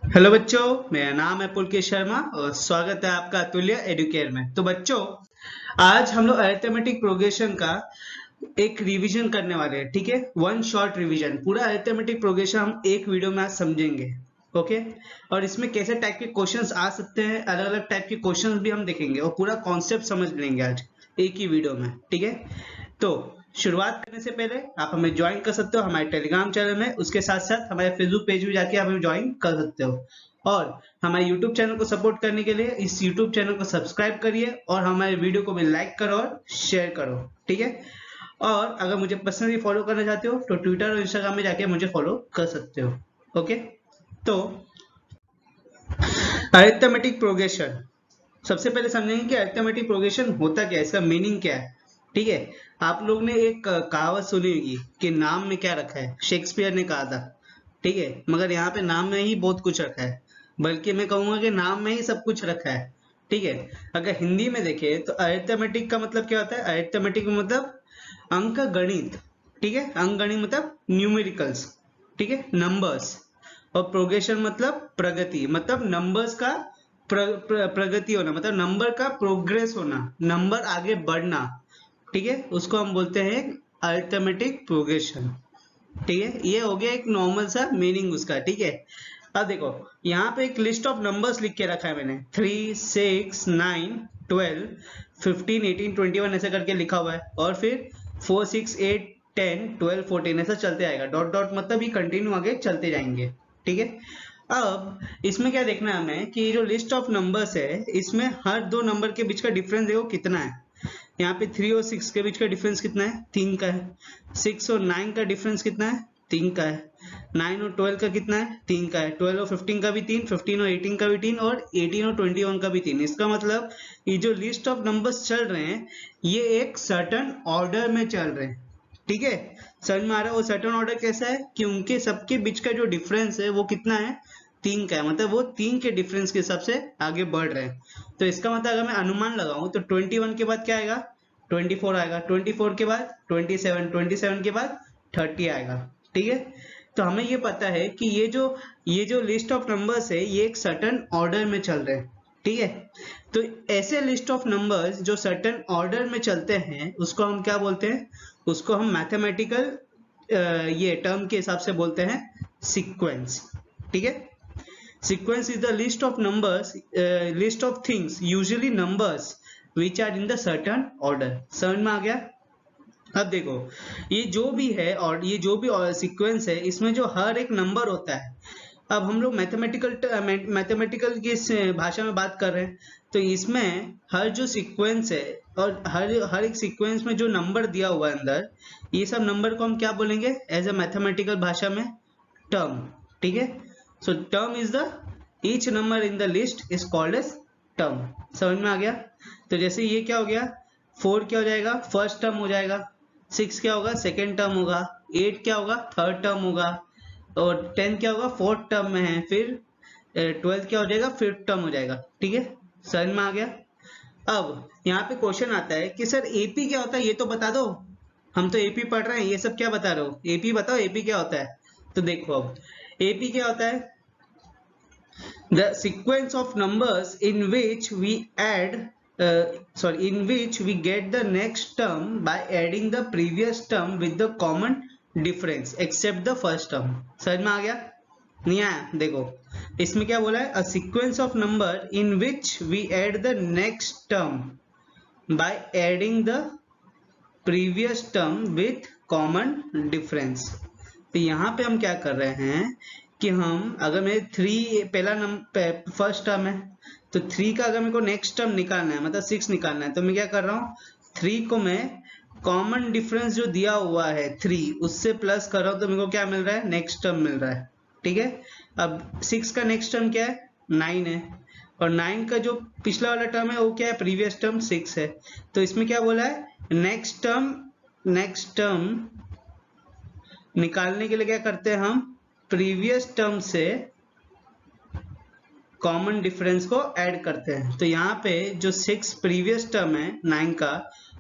Hello बच्चों, मेरा नाम है पुलकेश शर्मा और स्वागत है आपका अतुल्य एडुकेयर में। तो बच्चों, आज हम लोग अरिथमेटिक प्रोग्रेशन का एक रिवीजन करने वाले हैं। ठीक है, वन शॉर्ट रिवीजन। पूरा अरिथमेटिक प्रोग्रेशन हम एक वीडियो में आज समझेंगे। ओके, और इसमें कैसे टाइप के क्वेश्चंस आ सकते हैं, अलग अलग टाइप के क्वेश्चंस भी हम देखेंगे और पूरा कॉन्सेप्ट समझ लेंगे आज एक ही वीडियो में। ठीक है, तो शुरुआत करने से पहले आप हमें ज्वाइन कर सकते हो हमारे टेलीग्राम चैनल में। उसके साथ साथ हमारे फेसबुक पेज भी जाके आप हमें ज्वाइन कर सकते हो। और हमारे यूट्यूब चैनल को सपोर्ट करने के लिए इस यूट्यूब चैनल को सब्सक्राइब करिए और हमारे वीडियो को भी लाइक करो और शेयर करो। ठीक है, और अगर मुझे पर्सनली फॉलो करना चाहते हो तो ट्विटर और इंस्टाग्राम में जाके मुझे फॉलो कर सकते हो। ओके, तो अरिथमेटिक प्रोग्रेशन सबसे पहले समझेंगे कि अरिथमेटिक प्रोग्रेशन होता क्या है, इसका मीनिंग क्या है। ठीक है, आप लोग ने एक कहावत सुनी होगी कि नाम में क्या रखा है, शेक्सपियर ने कहा था। ठीक है, मगर यहाँ पे नाम में ही बहुत कुछ रखा है, बल्कि मैं कहूंगा कि नाम में ही सब कुछ रखा है। ठीक है, अगर हिंदी में देखें तो अरिथमेटिक का मतलब क्या होता है। अरिथमेटिक मतलब अंक गणित। ठीक है, अंक गणित मतलब न्यूमेरिकल्स। ठीक है, नंबर्स। और प्रोग्रेशन मतलब प्रगति, मतलब नंबर्स का प्रगति होना, मतलब नंबर का प्रोग्रेस होना, नंबर आगे बढ़ना। ठीक है, उसको हम बोलते हैं अरिथमेटिक प्रोग्रेशन। ठीक है, ये हो गया एक नॉर्मल सा मीनिंग उसका। ठीक है, अब देखो यहाँ पे एक लिस्ट ऑफ नंबर्स लिख के रखा है मैंने, 3, 6, 9, 12, 15, 18, 21 ऐसे करके लिखा हुआ है। और फिर 4, 6, 8, 10, 12, 14 ऐसा चलते आएगा। डॉट डॉट मतलब ये कंटिन्यू आगे चलते जाएंगे। ठीक है, अब इसमें क्या देखना है हमें कि ये जो लिस्ट ऑफ नंबर्स है इसमें हर दो नंबर के बीच का डिफरेंस देखो कितना है। यहाँ पे 3 और 6 के बीच का डिफरेंस कितना है, 3 का है। 6 और 9 का डिफरेंस कितना है, 3 का है। 9 और 12 का कितना है, 3 का है। 12 और 15 का भी 3, 15 और 18 का भी 3 और 18 और 21 का भी 3। इसका मतलब ये जो लिस्ट ऑफ नंबर्स चल रहे हैं ये एक सर्टन ऑर्डर में चल रहे हैं। ठीक है, समझ में आ रहा है वो सर्टन ऑर्डर कैसा है कि उनके सबके बीच का जो डिफरेंस है वो कितना है, 3 का है। मतलब वो 3 के डिफरेंस के हिसाब से आगे बढ़ रहे हैं। तो इसका मतलब अगर मैं अनुमान लगाऊं तो 21 के बाद क्या आएगा, 24 आएगा। 24 के बाद 27, 27 के बाद 30 आएगा। ठीक है, तो हमें ये पता है कि ये जो लिस्ट ऑफ नंबर्स है ये एक सर्टन ऑर्डर में चल रहे हैं। ठीक है, तो ऐसे लिस्ट ऑफ नंबर्स जो सर्टन ऑर्डर में चलते हैं उसको हम क्या बोलते हैं, उसको हम मैथमेटिकल ये टर्म के हिसाब से बोलते हैं सीक्वेंस। ठीक है, sequence is the list of numbers, list of things, usually numbers which are in the certain order। समझ में आ गया। अब देखो ये जो भी है और ये जो भी सीक्वेंस है इसमें जो हर एक नंबर होता है। अब हम लोग मैथमेटिकल की भाषा में बात कर रहे हैं, तो इसमें हर जो सीक्वेंस है और हर हर एक सीक्वेंस में जो नंबर दिया हुआ है अंदर, ये सब नंबर को हम क्या बोलेंगे एज अ मैथमेटिकल भाषा में, टर्म। ठीक है, so term is the each number in the list is called as term. समझ में आ गया। तो जैसे ये क्या हो गया, 4 क्या हो जाएगा, फर्स्ट टर्म हो जाएगा। 6 क्या होगा, सेकेंड टर्म होगा। 8 क्या होगा, थर्ड टर्म होगा। और 10 क्या होगा, फोर्थ टर्म में है। फिर 12 क्या हो जाएगा, फिफ्थ टर्म हो जाएगा। ठीक है, समझ में आ गया। अब यहाँ पे क्वेश्चन आता है कि सर एपी क्या होता है ये तो बता दो, हम तो एपी पढ़ रहे हैं, ये सब क्या बता रहे हो, एपी बताओ एपी क्या होता है। तो देखो अब एपी क्या होता है, the sequence of numbers in which we add in which we get the next term by adding the previous term with the common difference except the first term। समझ में आ गया, नहीं आया। देखो इसमें क्या बोला है, a sequence of number in which we add the next term by adding the previous term with common difference। तो यहाँ पे हम क्या कर रहे हैं कि हम अगर मेरे 3 पहला नंबर फर्स्ट टर्म है, तो 3 का अगर मेरे को नेक्स्ट टर्म निकालना है मतलब 6 निकालना है, तो मैं क्या कर रहा हूँ 3 को मैं कॉमन डिफरेंस जो दिया हुआ है 3 उससे प्लस कर रहा हूँ, तो मेरे को क्या मिल रहा है, नेक्स्ट टर्म मिल रहा है। ठीक है, अब 6 का नेक्स्ट टर्म क्या है, 9 है। और 9 का जो पिछला वाला टर्म है वो क्या है, प्रीवियस टर्म 6 है। तो इसमें क्या बोला है, नेक्स्ट टर्म निकालने के लिए क्या करते हैं हम, प्रीवियस टर्म से कॉमन डिफरेंस को ऐड करते हैं। तो यहाँ पे जो 6 प्रीवियस टर्म है 9 का,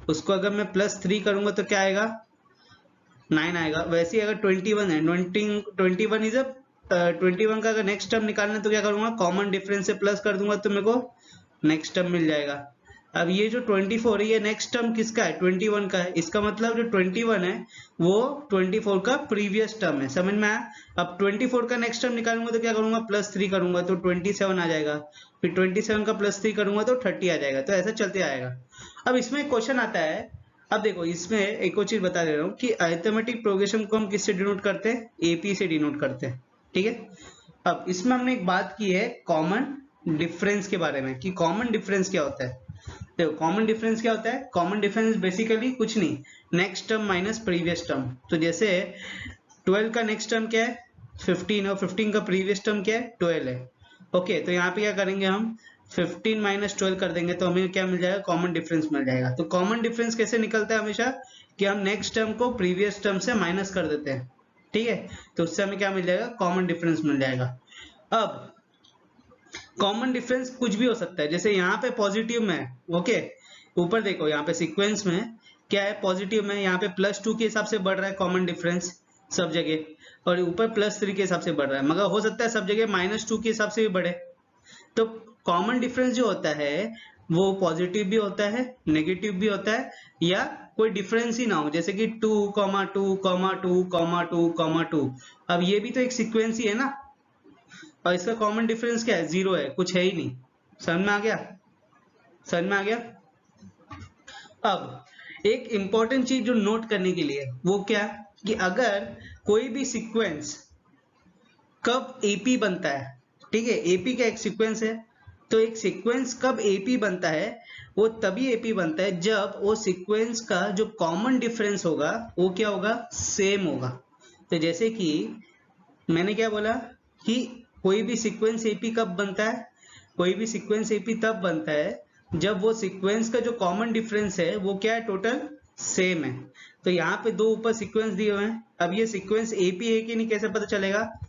उसको अगर मैं +3 करूंगा तो क्या आएगा, 9 आएगा। वैसे ही अगर 21 है, 21 इज अ 21 का अगर नेक्स्ट टर्म निकालना है तो क्या करूंगा, कॉमन डिफरेंस से प्लस कर दूंगा तो मेरे को नेक्स्ट टर्म मिल जाएगा। अब ये जो 24 है ये नेक्स्ट टर्म किसका है, 21 का है। इसका मतलब जो 21 है वो 24 का प्रीवियस टर्म है, समझ में आया। अब 24 का नेक्स्ट टर्म निकालूंगा तो क्या करूंगा, +3 करूंगा तो 27 आ जाएगा, फिर 27 का +3 करूंगा तो 30 आ जाएगा। तो ऐसा चलते आएगा। अब इसमें एक क्वेश्चन आता है, अब देखो इसमें एक और चीज बता दे रहा हूँ कि अरिथमेटिक प्रोग्रेशन को हम किससे डिनोट करते हैं, एपी से डिनोट करते हैं, ठीक है। अब इसमें हमने एक बात की है कॉमन डिफरेंस के बारे में कि कॉमन डिफरेंस क्या होता है। देखो कॉमन डिफरेंस क्या होता है, कॉमन डिफरेंस बेसिकली कुछ नहीं, next term minus previous term. तो जैसे 12 का नेक्स्ट टर्म क्या है, 15, और 15 का प्रीवियस टर्म क्या है, 12 है। ओके, तो यहाँ पे क्या करेंगे हम 15 माइनस 12 कर देंगे तो हमें क्या मिल जाएगा, कॉमन डिफरेंस मिल जाएगा। तो कॉमन डिफरेंस कैसे निकलता है हमेशा, कि हम नेक्स्ट टर्म को प्रीवियस टर्म से माइनस कर देते हैं, ठीक है। तो उससे हमें क्या मिल जाएगा, कॉमन डिफरेंस मिल जाएगा। अब कॉमन डिफरेंस कुछ भी हो सकता है, जैसे यहाँ पे पॉजिटिव में, ओके, ऊपर देखो यहाँ पे सीक्वेंस में क्या है, पॉजिटिव में यहाँ पे +2 के हिसाब से बढ़ रहा है कॉमन डिफरेंस सब जगह, और ऊपर +3 के हिसाब से बढ़ रहा है, मगर हो सकता है सब जगह -2 के हिसाब से भी बढ़े। तो कॉमन डिफरेंस जो होता है वो पॉजिटिव भी होता है, नेगेटिव भी होता है, या कोई डिफरेंस ही ना हो, जैसे कि 2,2,2,2,2,2। अब ये भी तो एक सीक्वेंस ही है ना, और इसका कॉमन डिफरेंस क्या है, 0 है, कुछ है ही नहीं। समझ में आ गया, समझ में आ गया। अब एक इंपॉर्टेंट चीज जो नोट करने के लिए वो क्या, कि अगर कोई भी सीक्वेंस कब एपी बनता है, ठीक है, एपी का एक सीक्वेंस है, तो एक सीक्वेंस कब एपी बनता है, वो तभी एपी बनता है जब वो सीक्वेंस का जो कॉमन डिफरेंस होगा वो क्या होगा, सेम होगा। तो जैसे कि मैंने क्या बोला कि कोई भी सीक्वेंस एपी कब बनता है, कोई भी सीक्वेंस एपी तब बनता है जब वो सीक्वेंस का जो कॉमन डिफरेंस है वो क्या है, टोटल सेम है। तो यहाँ पे दो ऊपर सीक्वेंस दिए हुए हैं, अब ये सीक्वेंस एपी है कि नहीं कैसे पता चलेगा,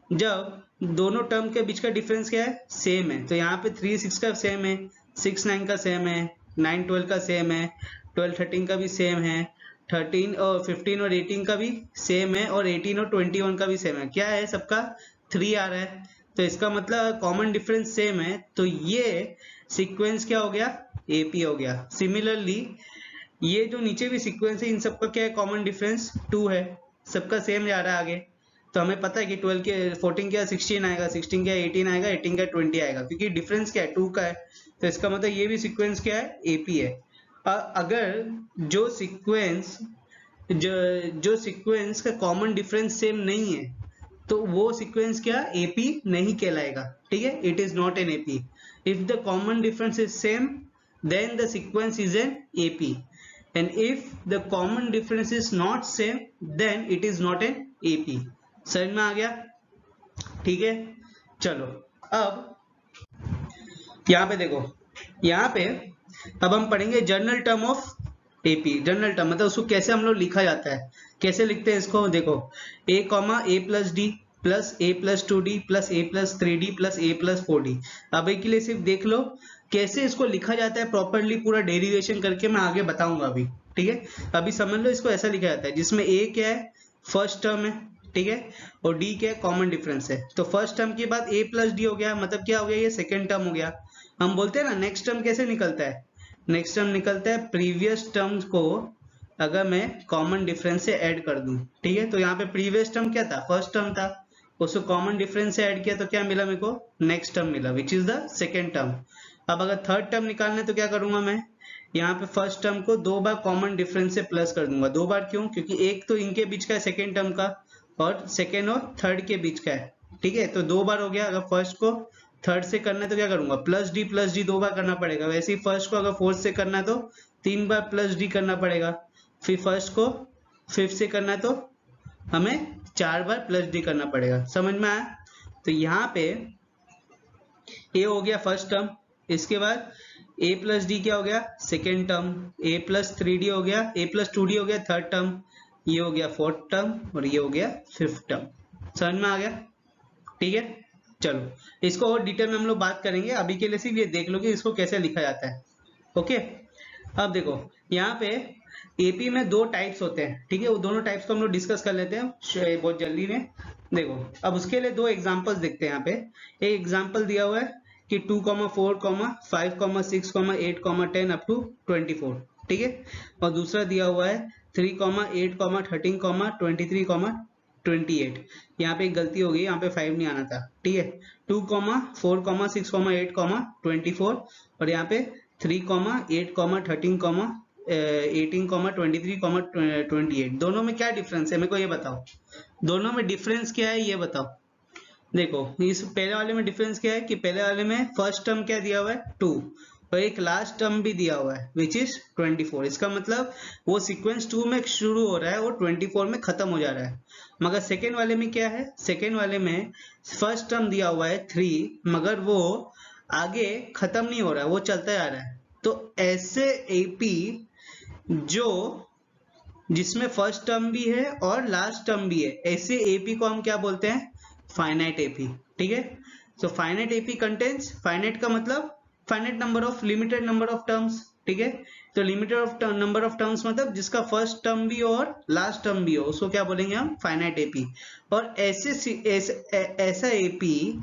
जब दोनों टर्म के बीच का डिफरेंस क्या है, सेम है। तो यहाँ पे 3 6 का सेम है, 6 9 का सेम है, 9 12 का सेम है, 12 13 का भी सेम है, 13 और 15 और 18 का भी सेम है, और 18 और 21 का भी सेम है। क्या है, सबका 3 आ रहा है, तो इसका मतलब कॉमन डिफरेंस सेम है, तो ये सीक्वेंस क्या हो गया, एपी हो गया। सिमिलरली ये जो नीचे भी सीक्वेंस है इन सबका क्या है, कॉमन डिफरेंस 2 है, सबका सेम जा रहा है आगे। तो हमें पता है कि 12 के 14 क्या 16 आएगा, 16 क्या 18 आएगा, 18 का 20 आएगा, क्योंकि डिफरेंस क्या है, 2 का है। तो इसका मतलब ये भी सीक्वेंस क्या है, एपी है। अगर जो सीक्वेंस जो सीक्वेंस का कॉमन डिफरेंस सेम नहीं है तो वो सीक्वेंस क्या, एपी नहीं कहलाएगा, ठीक है, it is not an AP. If the common difference is same then the sequence is an AP, and if the common difference is not same then it is not an AP। समझ में आ गया, ठीक है। चलो अब यहाँ पे देखो, यहाँ पे अब हम पढ़ेंगे general term of AP. General term मतलब उसको कैसे हम लोग लिखा जाता है, कैसे लिखते हैं इसको, देखो a comma a plus D plus a plus 2d plus a plus 3d plus a plus 4d। अब एक के लिए सिर्फ देख लो कैसे इसको लिखा जाता है प्रॉपरली, पूरा डेरिवेशन करके मैं आगे बताऊंगा अभी, ठीक है। अभी समझ लो इसको ऐसा लिखा जाता है जिसमें a क्या है, फर्स्ट टर्म है, ठीक है, और d क्या है, कॉमन डिफरेंस है। तो फर्स्ट टर्म के बाद a प्लस डी हो गया, मतलब क्या हो गया, ये सेकेंड टर्म हो गया। हम बोलते हैं ना नेक्स्ट टर्म कैसे निकलता है, नेक्स्ट टर्म निकलता है प्रीवियस टर्म्स को अगर मैं कॉमन डिफरेंस से ऐड कर दूं, ठीक है। तो यहाँ पे प्रीवियस टर्म क्या था, फर्स्ट टर्म था, उसको कॉमन डिफरेंस से ऐड किया तो क्या मिला मेरे को, नेक्स्ट टर्म मिला, which is the second term. अब अगर थर्ड टर्म निकालना है तो क्या करूंगा मैं, यहाँ पे फर्स्ट टर्म को 2 बार कॉमन डिफरेंस से प्लस कर दूंगा। 2 बार क्यों, क्योंकि एक तो इनके बीच का है सेकेंड टर्म का, और सेकेंड और थर्ड के बीच का है, ठीक है। तो 2 बार हो गया। अगर फर्स्ट को थर्ड से करना है तो क्या करूंगा, प्लस डी 2 बार करना पड़ेगा। वैसे ही फर्स्ट को अगर फोर्थ से करना है तो 3 बार प्लस डी करना पड़ेगा। फिर फर्स्ट को फिफ्थ से करना है तो हमें 4 बार प्लस डी करना पड़ेगा। समझ में आया। तो यहाँ पे ए हो गया फर्स्ट टर्म, इसके बाद a प्लस डी क्या हो गया, second term, a plus 3d हो गया, a प्लस 2d हो गया थर्ड टर्म, ये हो गया फोर्थ टर्म, और ये हो गया फिफ्थ टर्म। समझ में आ गया, ठीक है। चलो इसको और डिटेल में हम लोग बात करेंगे, अभी के लिए सिर्फ ये देख लो कि इसको कैसे लिखा जाता है, ओके। अब देखो यहाँ पे एपी में 2 टाइप्स होते हैं, ठीक है, वो दोनों टाइप्स को हम लोग डिस्कस कर लेते हैं बहुत जल्दी में। देखो अब उसके लिए दो एग्जांपल्स देखते हैं यहाँ पे। एक एग्जांपल दिया हुआ है कि 2, 4, 5, 6, 8, 10 अप टू 24, ठीक है। और दूसरा दिया हुआ है 3, 8, 13, 23, 28। यहाँ पे एक गलती हो गई, यहाँ पे 5 नहीं आना था, ठीक है। 2, 4, 6, 8, 24 और यहाँ पे 3, 8, 13, 18, 23, 28। दोनों में क्या डिफरेंस है, मेरे को ये बताओ। दोनों में डिफरेंस क्या है ये बताओ। देखो इस पहले वाले में डिफरेंस क्या है कि पहले वाले में फर्स्ट टर्म क्या दिया हुआ है 2 और एक लास्ट टर्म भी दिया हुआ है विच इज 24। इसका मतलब वो सीक्वेंस 2 में शुरू हो रहा है और 24 में खत्म हो जा रहा है। मगर सेकेंड वाले में क्या है, सेकेंड वाले में फर्स्ट टर्म दिया हुआ है 3 मगर वो आगे खत्म नहीं हो रहा है, वो चलता जा रहा है। तो ऐसे एपी जो जिसमें फर्स्ट टर्म भी है और लास्ट टर्म भी है, ऐसे एपी को हम क्या बोलते हैं, फाइनाइट एपी, ठीक है। So finite AP contains, finite का मतलब finite number of, limited number of terms, ठीक है। तो limited of number of terms मतलब जिसका फर्स्ट टर्म भी हो और लास्ट टर्म भी हो, उसको क्या बोलेंगे हम, फाइनाइट एपी। और ऐसा एपी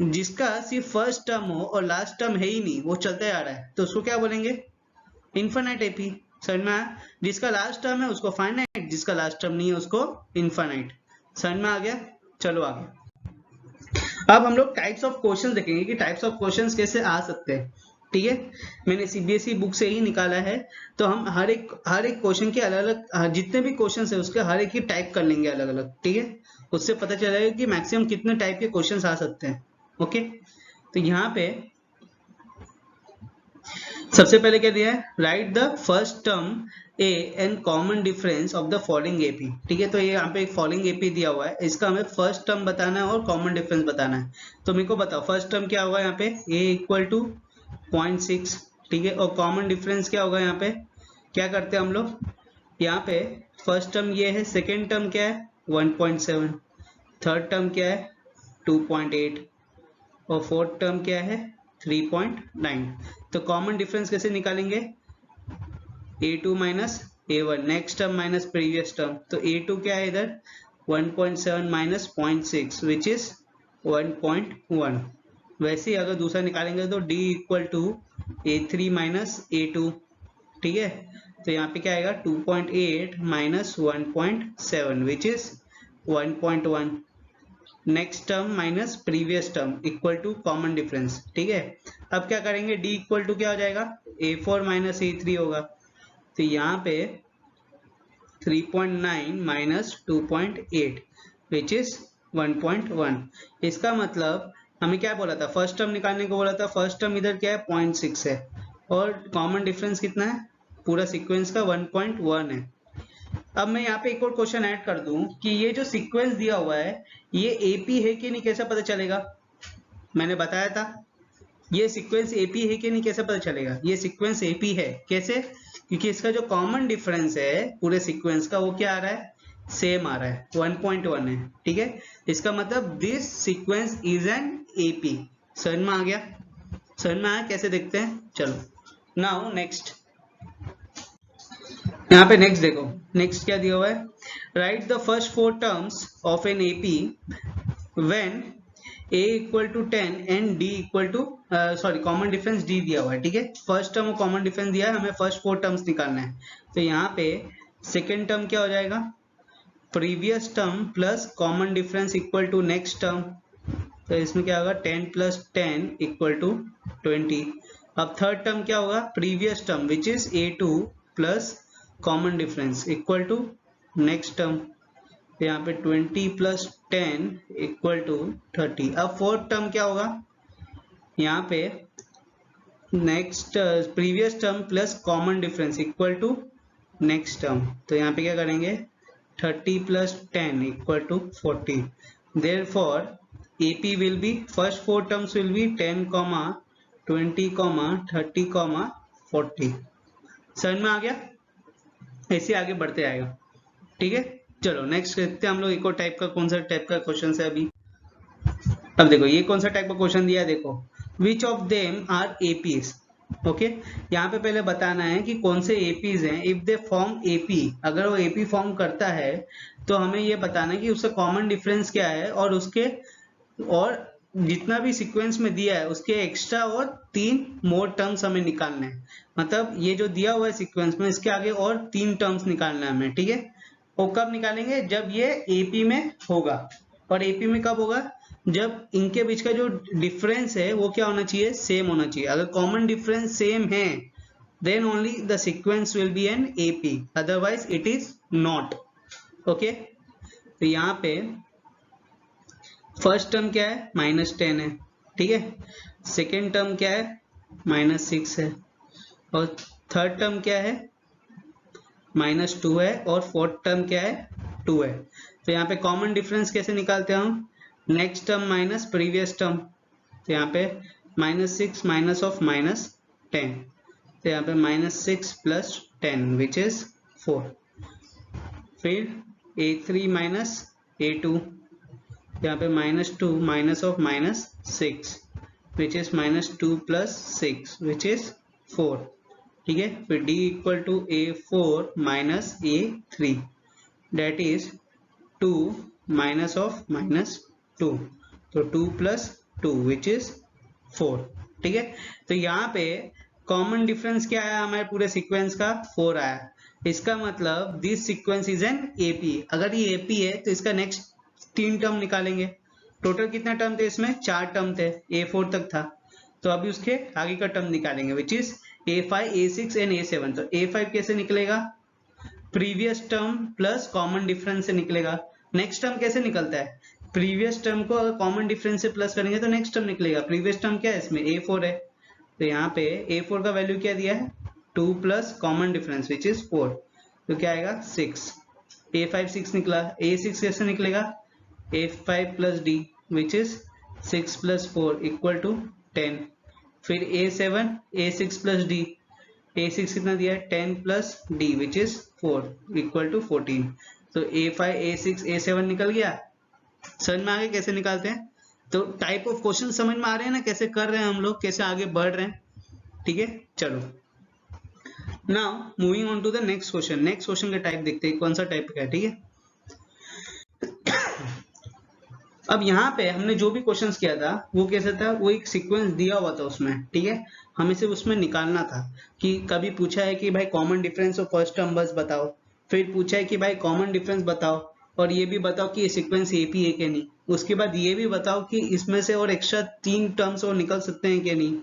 जिसका सिर्फ फर्स्ट टर्म हो और लास्ट टर्म है ही नहीं, वो चलता जा रहा है, तो उसको क्या बोलेंगे, इनफाइनाइट एपी। समझ में आया, जिसका लास्ट टर्म है उसको फाइनाइट, जिसका लास्ट टर्म नहीं है उसको इनफाइनाइट। समझ में आ गया, चलो आगे। अब हम लोग टाइप्स ऑफ क्वेश्चन देखेंगे कि टाइप्स ऑफ क्वेश्चंस कैसे आ सकते हैं, ठीक है। मैंने सीबीएसई बुक से ही निकाला है, तो हम हर एक क्वेश्चन के अलग अलग, जितने भी क्वेश्चंस है उसके हर एक की टाइप कर लेंगे अलग अलग, ठीक है। उससे पता चलेगा कि मैक्सिमम कितने टाइप के क्वेश्चंस आ सकते हैं। ओके, तो यहाँ पे सबसे पहले क्या दिया है, write the first term A and common difference of the following AP, ठीक है। तो ये यहाँ पे एक फॉलोइंग एपी दिया हुआ है, इसका हमें फर्स्ट टर्म बताना है और कॉमन डिफरेंस बताना है। तो मेरे को बताओ फर्स्ट टर्म क्या होगा यहाँ पे, ए इक्वल टू 0.6, ठीक है। और कॉमन डिफरेंस क्या होगा, यहाँ पे क्या करते हैं हम लोग, यहाँ पे फर्स्ट टर्म ये है, सेकेंड टर्म क्या है 1.7, थर्ड टर्म क्या है 2.8 और फोर्थ टर्म क्या है 3.9। तो कॉमन डिफरेंस कैसे निकालेंगे, a2 minus a1, next term minus previous term. तो a2 क्या है इधर 1.7 माइनस 0.6 विच इज 1.1। वैसे ही अगर दूसरा निकालेंगे तो d equal to a3 minus a2, ठीक है। तो यहाँ पे क्या आएगा 2.8 minus 1.7 which is 1.1, next term minus previous term equal to common difference, ठीक है। अब क्या करेंगे, d इक्वल टू क्या हो जाएगा a4 माइनस a3 होगा। तो यहाँ पे 3.9 माइनस 2.8 विच इज 1.1। इसका मतलब हमें क्या बोला था, फर्स्ट टर्म निकालने को बोला था, फर्स्ट टर्म इधर क्या है 0.6 है और कॉमन डिफरेंस कितना है, पूरा सीक्वेंस का 1.1 है। अब मैं यहाँ पे एक और क्वेश्चन ऐड कर दूं कि ये जो सीक्वेंस दिया हुआ है ये एपी है कि नहीं, कैसे पता चलेगा। मैंने बताया था ये सीक्वेंस एपी है कि नहीं, कैसे पता चलेगा, ये सीक्वेंस एपी है। कैसे, क्योंकि इसका जो कॉमन डिफरेंस है पूरे सीक्वेंस का वो क्या आ रहा है, सेम आ रहा है 1.1 है, ठीक है। इसका मतलब this sequence is an AP. समझ में आ गया, समझ में आया, कैसे देखते हैं, चलो नाउ नेक्स्ट। यहाँ पे नेक्स्ट देखो, नेक्स्ट क्या दिया हुआ है, write the first 4 terms of an AP when a equal to 10 and d equal to, sorry common difference d दिया हुआ है, ठीक है। फर्स्ट टर्म और कॉमन डिफरेंस दिया है, हमें फर्स्ट 4 टर्म्स निकालना है। तो यहाँ पे सेकेंड टर्म क्या हो जाएगा, previous term plus common difference equal to next term. तो इसमें क्या होगा 10 प्लस 10 इक्वल टू 20। अब थर्ड टर्म क्या होगा, previous term which is a2 plus common difference equal to next term. यहाँ पे 20 प्लस 10 इक्वल टू 30। अब फोर्थ टर्म क्या होगा, यहाँ पे next previous term plus common difference equal to next term. तो यहाँ पे क्या करेंगे 30 plus 10 equal to 40। Therefore AP will be, first 4 terms will be 10, 20, 30, 40। समझ में आ गया, ऐसे आगे बढ़ते आएगा, ठीक है। चलो नेक्स्ट देखते हैं हम लोग एक और टाइप का, कौन सा टाइप का क्वेश्चन है अभी। अब देखो ये कौन सा टाइप का क्वेश्चन दिया है, देखो which of them are APs, okay यहाँ पे पहले बताना है कि कौन से एपीज हैं। इफ दे फॉर्म एपी, अगर वो एपी फॉर्म करता है तो हमें ये बताना है कि उसका कॉमन डिफरेंस क्या है, और उसके और जितना भी सीक्वेंस में दिया है उसके एक्स्ट्रा और 3 मोर टर्म्स हमें निकालने हैं। मतलब ये जो दिया हुआ है सीक्वेंस में, इसके आगे और 3 टर्म्स निकालना है हमें, ठीक है। और कब निकालेंगे? जब ये एपी में होगा। और एपी में कब होगा? जब इनके बीच का जो डिफरेंस है वो क्या होना चाहिए? सेम होना चाहिए। अगर कॉमन डिफरेंस सेम है then only the sequence will be an AP, otherwise it is not। Okay तो यहाँ पे फर्स्ट टर्म क्या है? -10 है, ठीक है। सेकेंड टर्म क्या है? -6 है। और थर्ड टर्म क्या है? -2 है। और फोर्थ टर्म क्या है? 2 है। तो यहाँ पे कॉमन डिफरेंस कैसे निकालते हैं हम? Next term minus previous term. तो यहाँ पे -6 माइनस ऑफ -10, तो यहाँ पे -6 प्लस 10 विच इज 4। फिर A3 माइनस A2, यहाँ पे -2 minus of -6 which is -2 plus 6 which is 4, ठीक है। फिर D equal to A4 minus A3 that is 2 minus of -2, तो 2 प्लस 2 विच इज 4, ठीक है। तो यहाँ पे कॉमन डिफरेंस क्या आया हमारे पूरे सीक्वेंस का? 4 आया। इसका मतलब this sequence is an AP. अगर ये एपी है तो इसका नेक्स्ट 3 टर्म निकालेंगे। टोटल कितना टर्म थे इसमें? 4 टर्म थे, A4 तक था। तो अभी उसके आगे का टर्म निकालेंगे which is A5, A6 and A7। तो A5 कैसे निकलेगा? Previous term plus common difference से निकलेगा। नेक्स्ट टर्म कैसे निकलता है? प्रीवियस टर्म को अगर कॉमन डिफरेंस से प्लस करेंगे तो नेक्स्ट टर्म निकलेगा। प्रीवियस टर्म क्या है इसमें? A4 है। तो यहाँ पे A4 का वैल्यू क्या दिया है? 2 plus common difference which is 4, तो क्या आएगा? 6। A5 6 निकला। A6 कैसे निकलेगा? A5 plus D which is 6 plus 4 equal to 10। फिर A7, A6 plus D, A6 कितना दिया है? 10 plus D which is 4 equal to 14। तो A5, A6, A7 निकल गया। समझ में आ गया कैसे निकालते हैं? तो टाइप ऑफ क्वेश्चन समझ में आ रहे हैं ना, कैसे कर रहे हैं हम लोग, कैसे आगे बढ़ रहे हैं, ठीक है। चलो now moving on to the next question. Next question का टाइप देखते हैं कौन सा टाइप का है, ठीक है। अब यहाँ पे हमने जो भी क्वेश्चंस किया था वो कैसे था? वो एक सीक्वेंस दिया हुआ था उसमें, ठीक है। हमें सिर्फ उसमें निकालना था कि कभी पूछा है कि भाई common difference of first term बस बताओ, फिर पूछा है कि भाई कॉमन डिफरेंस बताओ, और ये भी बताओ कि ये सीक्वेंस एपी है कि नहीं। उसके बाद ये भी बताओ कि इसमें से और एक्स्ट्रा 3 टर्म्स और निकल सकते हैं कि नहीं,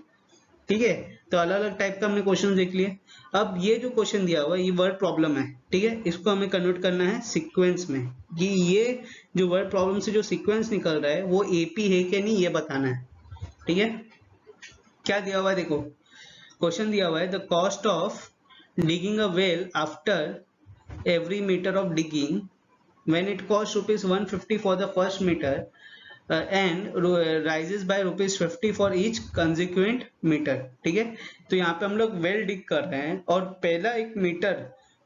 ठीक है। तो अलग अलग टाइप का हमने क्वेश्चन देख लिए। अब ये जो क्वेश्चन दिया हुआ है ये वर्ड प्रॉब्लम है, ठीक है। इसको हमें कन्वर्ट करना है सीक्वेंस में, कि ये जो वर्ड प्रॉब्लम से जो सीक्वेंस निकल रहा है वो एपी है कि नहीं, ये बताना है, ठीक है। क्या दिया हुआ है देखो, क्वेश्चन दिया हुआ है the cost of digging a well after every metre of digging when it costs ₹150 for the first meter and rises by ₹50 for each consequent meter, ठीक है। तो यहाँ पे हम लोग वेल डिग कर रहे हैं और पहला एक मीटर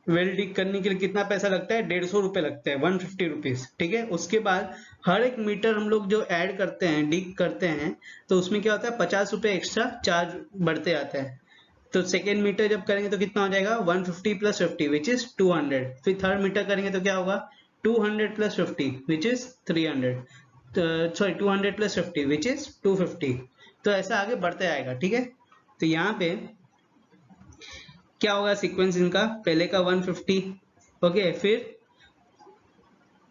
वेल डिग करने के लिए कितना पैसा लगता है? 150 रुपये लगता है, 150 रुपीज, ठीक है। उसके बाद हर एक मीटर हम लोग जो ऐड करते हैं, डिग करते हैं, तो उसमें क्या होता है? 50 रुपये एक्स्ट्रा चार्ज बढ़ते आते हैं। तो सेकेंड मीटर जब करेंगे तो कितना हो जाएगा? 150 प्लस 50 विच इज 200। फिर थर्ड मीटर करेंगे तो क्या होगा? 200 plus 50 which is 300, sorry 200 plus 50 which is 250। तो ऐसा आगे बढ़ते आएगा, ठीक है। तो यहाँ पे क्या होगा सीक्वेंस इनका? पहले का 150, ओके, फिर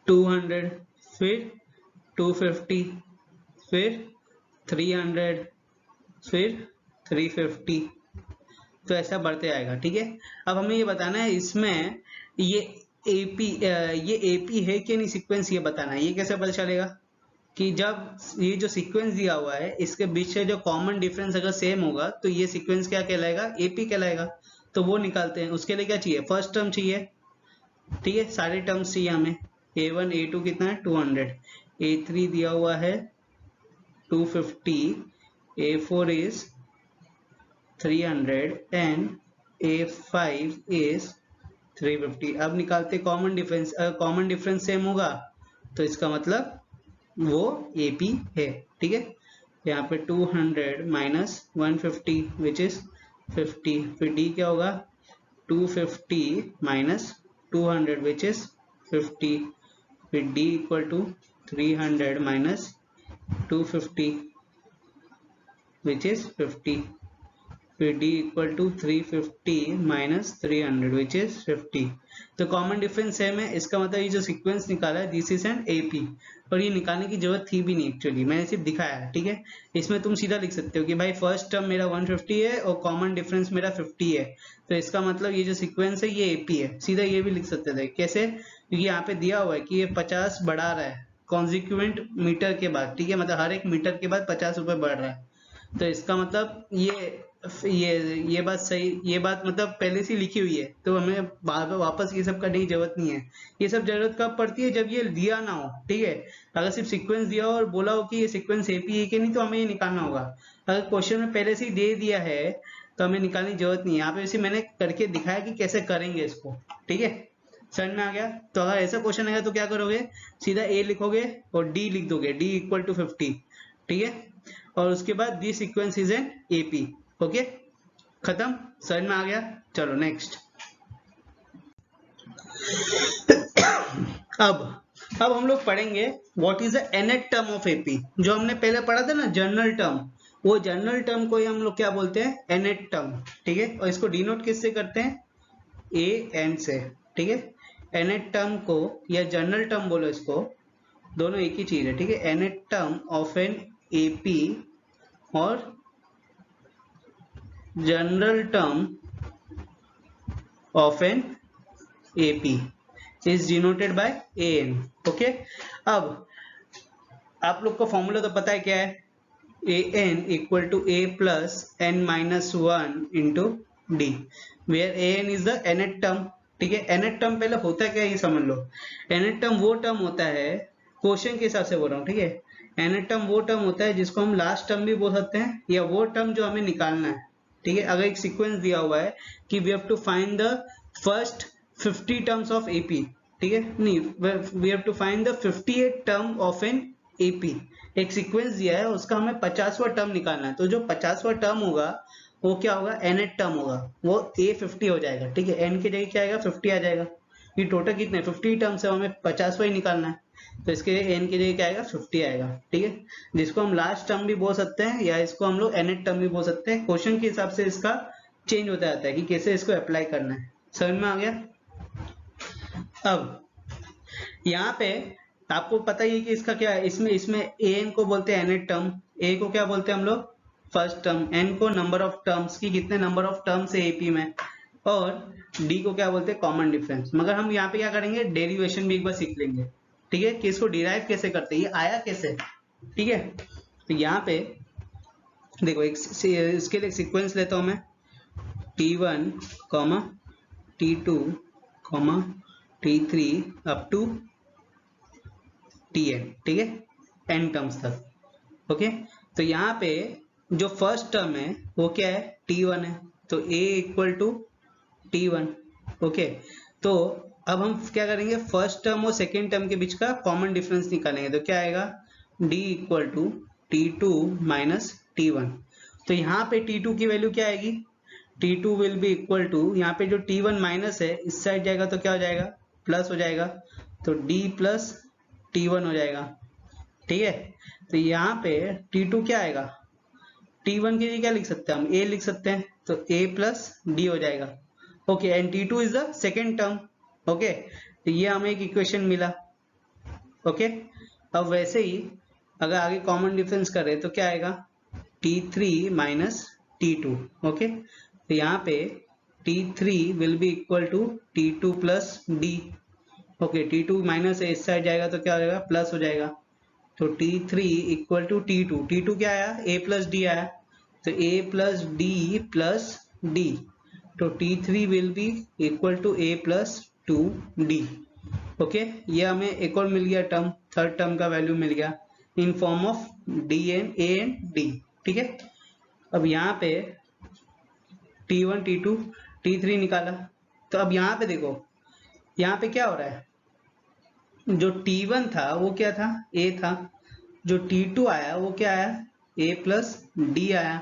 200, फिर 250, फिर 300, फिर 350। तो ऐसा बढ़ते आएगा, ठीक है। अब हमें ये बताना है इसमें ये एपी है कि नहीं सीक्वेंस, ये बताना है। ये कैसे पता चलेगा? कि जब ये जो सीक्वेंस दिया हुआ है इसके बीच से जो कॉमन डिफरेंस अगर सेम होगा तो ये सीक्वेंस क्या कहलाएगा? एपी कहलाएगा। तो वो निकालते हैं। उसके लिए क्या चाहिए? फर्स्ट टर्म चाहिए, ठीक है। सारे टर्म्स चाहिए हमें। A1 A2 कितना है? 200। A3 दिया हुआ है 250, A4 is 300 and A5 is 350। अब निकालते कॉमन डिफरेंस। अगर कॉमन डिफरेंस सेम होगा तो इसका मतलब वो AP है, ठीक है। यहाँ पे 200 माइनस 150 विच इज 50, फिर डी क्या होगा 250 माइनस 200 विच इज 50, फिर D equal to 300 minus 250 which is 50, फिर d equal to 350 minus 300 which is 50। तो कॉमन डिफरेंस सेम है, इसका मतलब ये जो सीक्वेंस निकाला है दिस इज एन AP, और ये निकालने की जरूरत थी भी नहीं एक्चुअली, मैंने सिर्फ दिखाया है। ठीक है, इसमें तुम सीधा लिख सकते हो कि भाई फर्स्ट टर्म मेरा 150 है और कॉमन डिफरेंस मेरा 50 है, तो इसका मतलब ये जो सीक्वेंस है ये AP है। सीधा ये भी लिख सकते थे, कैसे, क्योंकि यहाँ पे दिया हुआ है कि ये 50 बढ़ा रहा है कॉन्जिक्वेंट मीटर के बाद। ठीक है, मतलब हर एक मीटर के बाद 50 रुपए बढ़ रहा है, तो इसका मतलब ये बात सही, ये बात मतलब पहले से लिखी हुई है, तो हमें बार बार वापस ये सब करने की जरूरत नहीं है। ये सब जरूरत कब पड़ती है, जब ये दिया ना हो। ठीक है, अगर सिर्फ सीक्वेंस दिया हो और बोला हो कि ये सीक्वेंस AP है कि नहीं, तो हमें ये निकालना होगा। अगर क्वेश्चन में पहले से ही दे दिया है तो हमें निकालने की जरूरत नहीं है। यहाँ पे वैसे मैंने करके दिखाया कि कैसे करेंगे इसको। ठीक है, समझ में आ गया। तो अगर ऐसा क्वेश्चन आएगा तो क्या करोगे, सीधा A लिखोगे और D लिख दोगे, D इक्वल टू 50। ठीक है, और उसके बाद this sequence is an AP। Okay, खत्म, समझ में आ गया। चलो नेक्स्ट। अब हम लोग पढ़ेंगे what is the nth term of AP। जो हमने पहले पढ़ा था ना जनरल टर्म, वो जनरल टर्म को ही हम लोग क्या बोलते हैं, nth टर्म। ठीक है, और इसको डिनोट किससे करते हैं, AN से। ठीक है, nth टर्म को या जनरल टर्म बोलो इसको, दोनों एक ही चीज है। ठीक है, nth term of an AP और general term of an AP is denoted by AN। ओके, अब आप लोग को फॉर्मूला तो पता है क्या है, AN equal to A plus N minus 1 into D, where AN is the nth term. ठीक है, nth टर्म पहले होता क्या है ये समझ लो। nth टर्म वो टर्म होता है, क्वेश्चन के हिसाब से बोल रहा हूँ। ठीक है, nth टर्म वो टर्म होता है जिसको हम लास्ट टर्म भी बोल सकते हैं, या वो टर्म जो हमें निकालना है। ठीक है, अगर एक सीक्वेंस दिया हुआ है कि we have to find the first 50 terms of AP। ठीक है, नहीं, we have to find the 58 term of an AP। एक सीक्वेंस दिया है, उसका हमें 50वां टर्म निकालना है, तो जो 50वां टर्म होगा वो क्या होगा, nth टर्म होगा, वो A50 हो जाएगा। ठीक है, n की जगह क्या आएगा, 50 आ जाएगा। ये टोटल कितने 50 टर्म्स है, हमें 50वां ही निकालना है, तो इसके n की जगह क्या आएगा, 50 आएगा। ठीक है, जिसको हम लास्ट टर्म भी बोल सकते हैं, या इसको हम लोग nth टर्म भी बोल सकते हैं। क्वेश्चन के हिसाब से इसका चेंज होता जाता है कि कैसे इसको अप्लाई करना है। समझ में आ गया। अब यहाँ पे आपको पता ही है कि इसका क्या है, इसमें an को बोलते हैं nth टर्म, a को क्या बोलते हैं हम लोग, फर्स्ट टर्म, n को नंबर ऑफ टर्म्स की कितने नंबर ऑफ टर्म्स है AP में, और d को क्या बोलते हैं, कॉमन डिफरेंस। मगर हम यहाँ पे क्या करेंगे, डेरिवेशन भी एक बार सीख लेंगे। ठीक है, कि इसको डिराइव कैसे करते हैं, ये आया कैसे। ठीक है, तो यहाँ पे देखो इसके लिए सीक्वेंस लेता हूं मैं, T1 T2 T3 up to Tn। ठीक है, n टर्म्स तक। ओके, तो यहाँ पे जो फर्स्ट टर्म है वो क्या है, T1 है, तो A equal to T1। Okay, तो अब हम क्या करेंगे, फर्स्ट टर्म और सेकेंड टर्म के बीच का कॉमन डिफरेंस निकालेंगे, तो क्या आएगा, D equal to T2 minus T1। तो यहाँ पे T2 की वैल्यू क्या आएगी, T2 will be equal to, यहाँ पे जो T1 माइनस है इस साइड जाएगा तो क्या हो जाएगा, प्लस हो जाएगा, तो D प्लस T1 हो जाएगा। ठीक है, तो यहाँ पे T2 क्या आएगा, T1 के लिए क्या लिख सकते हैं हम, A लिख सकते हैं, तो A प्लस D हो जाएगा। Okay, and T2 is the second term. Okay, तो ये हमें एक इक्वेशन मिला। ओके, अब वैसे ही अगर आगे कॉमन डिफरेंस करें तो क्या आएगा, T3 माइनस T2। ओके, तो यहाँ पे T3 will be equal to T2 plus D। Okay, T2 minus इस साइड जाएगा तो क्या हो जाएगा, प्लस हो जाएगा, तो T3 equal to T2। T2 क्या आया, A प्लस D आया, तो A plus D plus D, तो T3 will be equal to A plus 2D। Okay, ये हमें एक और मिल गया टर्म, थर्ड टर्म का वैल्यू मिल गया in form of A and D। ठीक है, अब यहाँ पे T1 T2 T3 निकाला, तो अब यहाँ पे देखो, यहाँ पे क्या हो रहा है, जो T1 था वो क्या था, A था, जो T2 आया वो क्या आया, A प्लस D आया,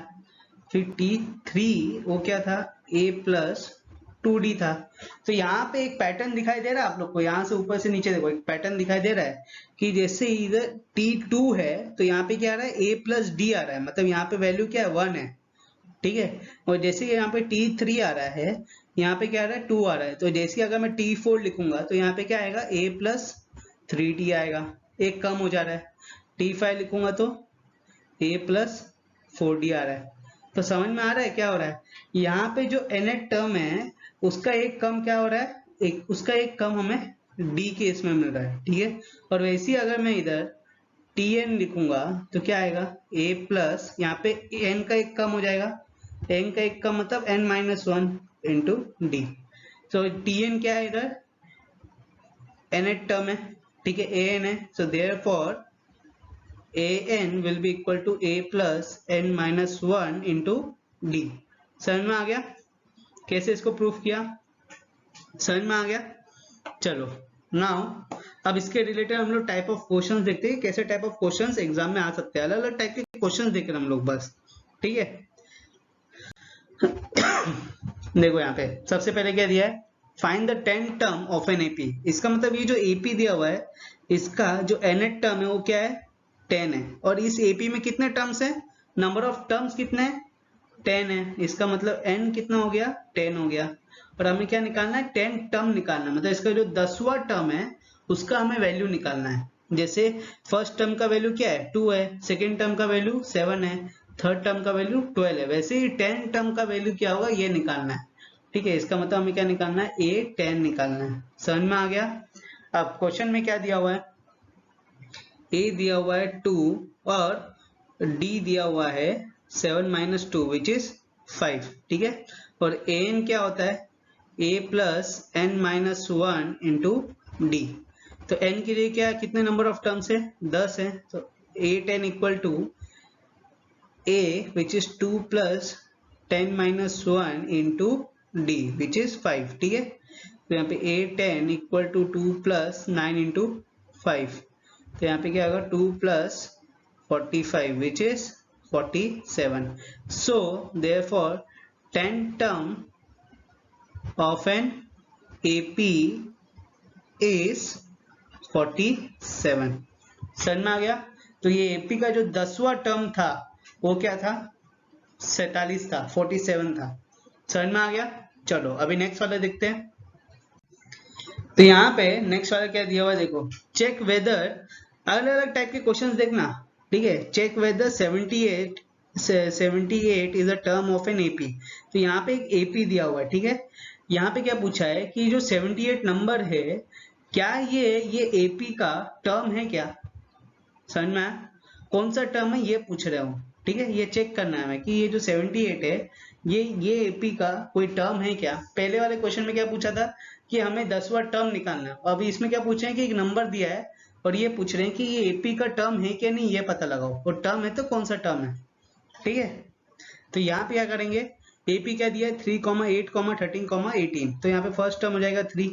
फिर T3 वो क्या था, A प्लस 2D था। तो यहाँ पे एक पैटर्न दिखाई दे रहा है आप लोग को, यहाँ से ऊपर से नीचे देखो एक पैटर्न दिखाई दे रहा है कि जैसे इधर T2 है तो यहाँ पे क्या आ रहा है, A प्लस D आ रहा है, मतलब यहाँ पे वैल्यू क्या है, 1 है, ठीक है। और जैसे यहाँ पे T3 आ रहा है, यहाँ पे क्या आ रहा है, 2 आ रहा है, तो जैसे अगर मैं T4 लिखूंगा तो यहाँ पे क्या आएगा, A प्लस 3D आएगा, एक कम हो जा रहा है। T5 लिखूंगा तो A प्लस 4D आ रहा है। तो समझ में आ रहा है क्या हो रहा है, यहाँ पे जो nth टर्म है उसका एक कम क्या हो रहा है, एक उसका एक कम हमें D के इसमें मिल रहा है, ठीक है। और वैसे ही अगर मैं इधर Tn लिखूंगा तो क्या आएगा, A प्लस यहाँ पे n का एक कम हो जाएगा, n का एक कम मतलब n माइनस 1 इंटू डी। तो Tn क्या है इधर, nth टर्म है, ठीक है, an है, so therefore an will be equal to a plus n minus 1 into d। समझ में आ गया कैसे इसको प्रूफ किया, समझ में आ गया। चलो नाउ अब इसके रिलेटेड हम लोग टाइप ऑफ क्वेश्चंस देखते हैं, कैसे टाइप ऑफ क्वेश्चंस एग्जाम में आ सकते हैं, अलग अलग टाइप के क्वेश्चंस देख रहे हैं हम लोग बस, ठीक है। देखो यहाँ पे सबसे पहले क्या दिया है, find the 10 term of an AP. इसका मतलब ये जो एपी दिया हुआ है इसका जो nth टर्म है वो क्या है, 10 है। और इस एपी में कितने टर्म्स हैं, नंबर ऑफ टर्म्स कितने हैं, 10 है। इसका मतलब n कितना हो गया, 10 हो गया। और हमें क्या निकालना है, 10 टर्म निकालना है, मतलब इसका जो 10वां टर्म है उसका हमें वैल्यू निकालना है। जैसे फर्स्ट टर्म का वैल्यू क्या है, 2 है, सेकेंड टर्म का वैल्यू 7 है, थर्ड टर्म का वैल्यू 12 है, वैसे ही 10 टर्म का वैल्यू क्या होगा ये निकालना है, ठीक है। इसका मतलब हमें क्या निकालना है, A10 निकालना है। समझ में आ गया। अब क्वेश्चन में क्या दिया हुआ है, A दिया हुआ है 2 और D दिया हुआ है 7 माइनस 2 विच इज 5, ठीक है। और an क्या होता है, A plus n minus 1 into D. तो n के लिए क्या, कितने नंबर ऑफ टर्म्स है, 10 है, तो A10 equal to A which is 2 plus 10 minus 1 into D which is 5, ठीक है। तो यहाँ पे A10 equal to 2 plus 9 into 5, तो यहाँ पे क्या होगा, 2 plus 45 which is 47। So therefore 10 term of an AP is 47। समझ में आ गया। तो ये AP का जो 10वां टर्म था वो क्या था, 47 था, 47 था। समझ में आ गया। चलो अभी नेक्स्ट वाला देखते हैं। तो यहाँ पे नेक्स्ट वाला क्या दिया हुआ है, देखो चेक वेदर, अलग अलग टाइप के क्वेश्चंस देखना, ठीक है। Check whether 78 is a term of an AP. तो यहाँ पे एक एपी दिया हुआ है, ठीक है। यहाँ पे क्या पूछा है कि जो 78 नंबर है क्या ये एपी का टर्म है क्या, समझ में आया, कौन सा टर्म है ये पूछ रहे हो, ठीक है। ये चेक करना है कि ये जो 78 है ये एपी का कोई टर्म है क्या। पहले वाले क्वेश्चन में क्या पूछा था कि हमें 10वां टर्म निकालना है, अभी इसमें क्या पूछ रहे हैं कि एक नंबर दिया है और ये पूछ रहे हैं कि ये एपी का टर्म है क्या नहीं, ये पता लगाओ, और टर्म है तो कौन सा टर्म है, ठीक है। तो यहाँ पे क्या करेंगे, एपी क्या दिया है, 3, 8, 13, 18। तो यहाँ पे फर्स्ट टर्म हो जाएगा 3,